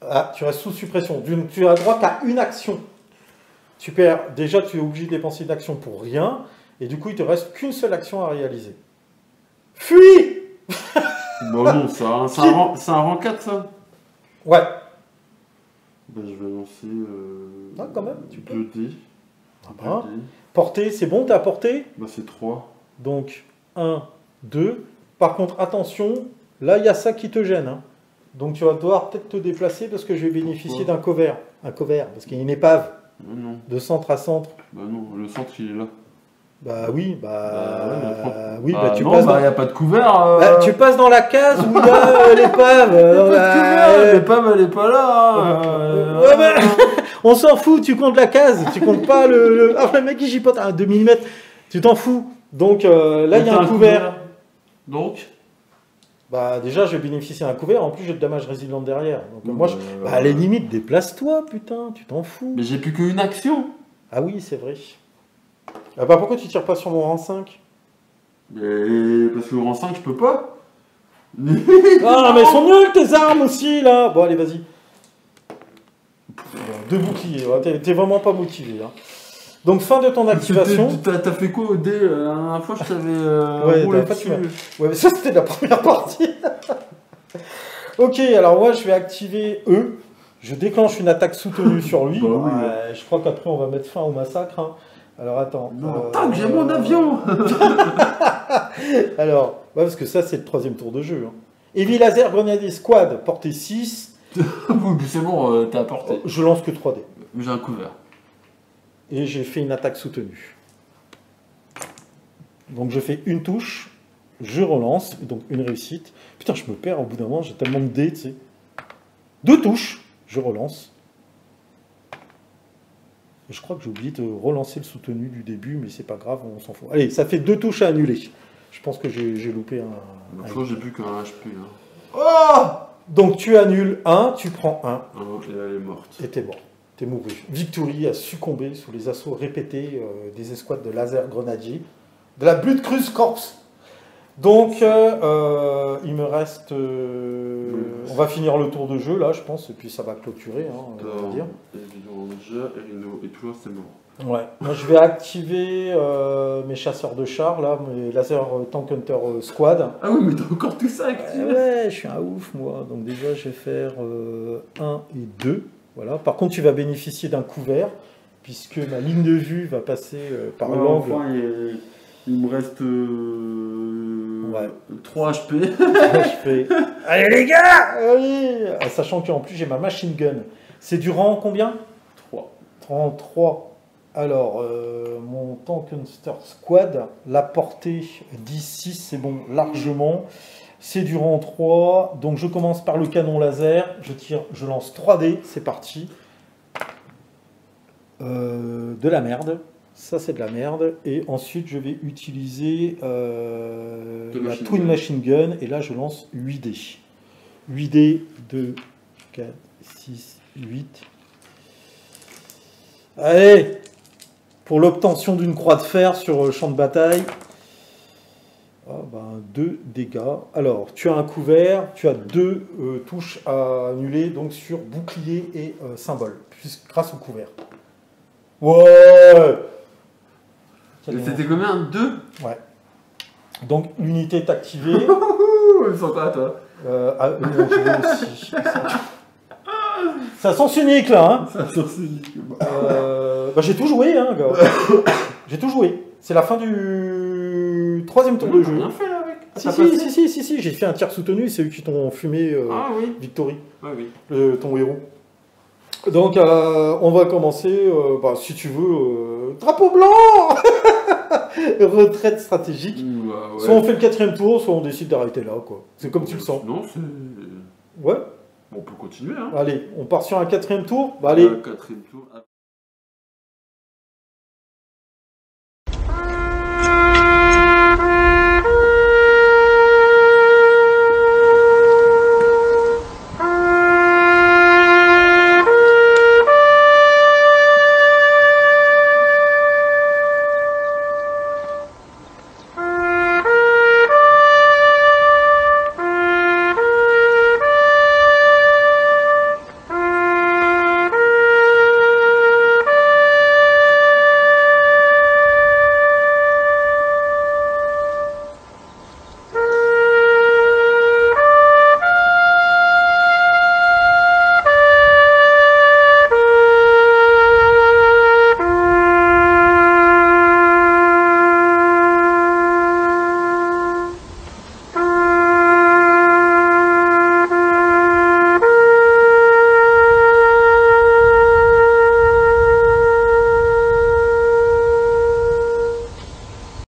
Ah, tu restes sous suppression. Tu as droit qu'à une action. Tu perds... Déjà, tu es obligé de dépenser une action pour rien. Et du coup, il te reste qu'une seule action à réaliser. Fuis. Bon non, ça, c'est un rang 4 ça. Ouais. Bah, je vais lancer Ah, quand même, tu peux. 2 dés. Ah bah. Portée, c'est bon, t'as porté. Bah c'est 3. Donc, 1, 2. Par contre, attention, là, il y a ça qui te gêne. Hein. Donc, tu vas devoir peut-être te déplacer parce que je vais bénéficier d'un cover. Un cover, parce qu'il y a une épave. Non. De centre à centre. Bah non, le centre il est là. Bah oui, oui, tu non, passes. Bah, y a pas de couvert. Bah, tu passes dans la case où il y a l'épave. L'épave elle est pas là. Ouais, bah, on s'en fout, tu comptes la case, tu comptes pas le... Ah, le mec il gipote à 2 mm, tu t'en fous. Donc là il y a un couvert. Donc bah déjà je vais bénéficier d'un couvert, en plus j'ai le damage résilient derrière. Donc moi à la limite déplace-toi putain, tu t'en fous. Mais j'ai plus qu'une action. Ah oui c'est vrai. Ah bah pourquoi tu tires pas sur mon rang 5? Mais parce que au rang 5 je peux pas. Ah mais elles sont nulles tes armes aussi là. Bon allez vas-y. Bon, 2 boucliers, ouais, t'es vraiment pas motivé. Hein. Donc fin de ton activation. T'as fait quoi au dé la dernière fois je t'avais roulé dessus. Ouais mais ça c'était la première partie. Ok alors moi je vais activer E. Je déclenche une attaque soutenue sur lui. Bah oui, je crois qu'après on va mettre fin au massacre. Hein. Alors attends. Non, tac, j'ai mon avion. Alors, ouais, parce que ça c'est le 3e tour de jeu. Hein. Heavy Laser Grenadier Squad, portée 6. Oui, c'est bon, t'as apporté. Je lance que 3 dés. J'ai un couvert. Et j'ai fait une attaque soutenue. Donc je fais une touche, je relance, donc une réussite. Putain, je me perds au bout d'un moment, j'ai tellement de dés, tu sais. 2 touches, je relance. Je crois que j'ai oublié de relancer le soutenu du début, mais c'est pas grave, on s'en fout. Allez, ça fait 2 touches à annuler. Je pense que j'ai loupé un... Je crois que j'ai plus qu'un HP. Hein. Oh donc tu annules 1, tu prends 1. Et elle est morte. Et t'es mort. T'es mouru. Victory a succombé sous les assauts répétés des escouades de laser grenadiers de la Blutkreuze Corps. Donc, il me reste... on va finir le tour de jeu, là, je pense, et puis ça va clôturer, hein, on va dire. Et tout là, c'est mort. Ouais. Moi, je vais activer mes chasseurs de chars, là, mes laser Tank Hunter Squad. Ah oui, mais t'as encore tout ça activé. Ouais, je suis un ouf, moi. Donc déjà, je vais faire 1 et 2. Voilà. Par contre, tu vas bénéficier d'un couvert, puisque ma ligne de vue va passer par l'angle. Enfin, il me reste 3 HP. Je fais... Allez les gars, allez. Sachant qu'en plus, j'ai ma machine gun. C'est du rang combien? 3. Rang 3. Alors, mon Tank Hunter Squad, la portée 10-6, c'est bon, largement. C'est du rang 3. Donc, je commence par le canon laser. Je tire, je lance 3D. C'est parti. De la merde. Ça, c'est de la merde. Et ensuite, je vais utiliser la Twin Machine Gun. Et là, je lance 8D. 8D, 2, 4, 6, 8. Allez! Pour l'obtention d'une croix de fer sur le champ de bataille. 2 dégâts. Alors, tu as un couvert, tu as 2 touches à annuler donc sur bouclier et symbole, grâce au couvert. Ouais! C'était combien? 2? Ouais. Donc, l'unité est activée. Ils sont pas, toi. Non, je vais aussi. Ça sens unique, là, hein. Ça sens unique. J'ai tout joué, hein, gars. J'ai tout joué. C'est la fin du 3e tour de jeu. Rien fait, là, avec. Si, j'ai fait un tir soutenu, c'est eux qui t'ont fumé Victory, ton héros. Donc, on va commencer, si tu veux, drapeau blanc. Retraite stratégique. Ouais. Soit on fait le 4e tour, soit on décide d'arrêter là, quoi. C'est comme tu le sens. Non, c'est... Ouais. On peut continuer, hein. Allez, on part sur un 4e tour. Allez. 4e tour.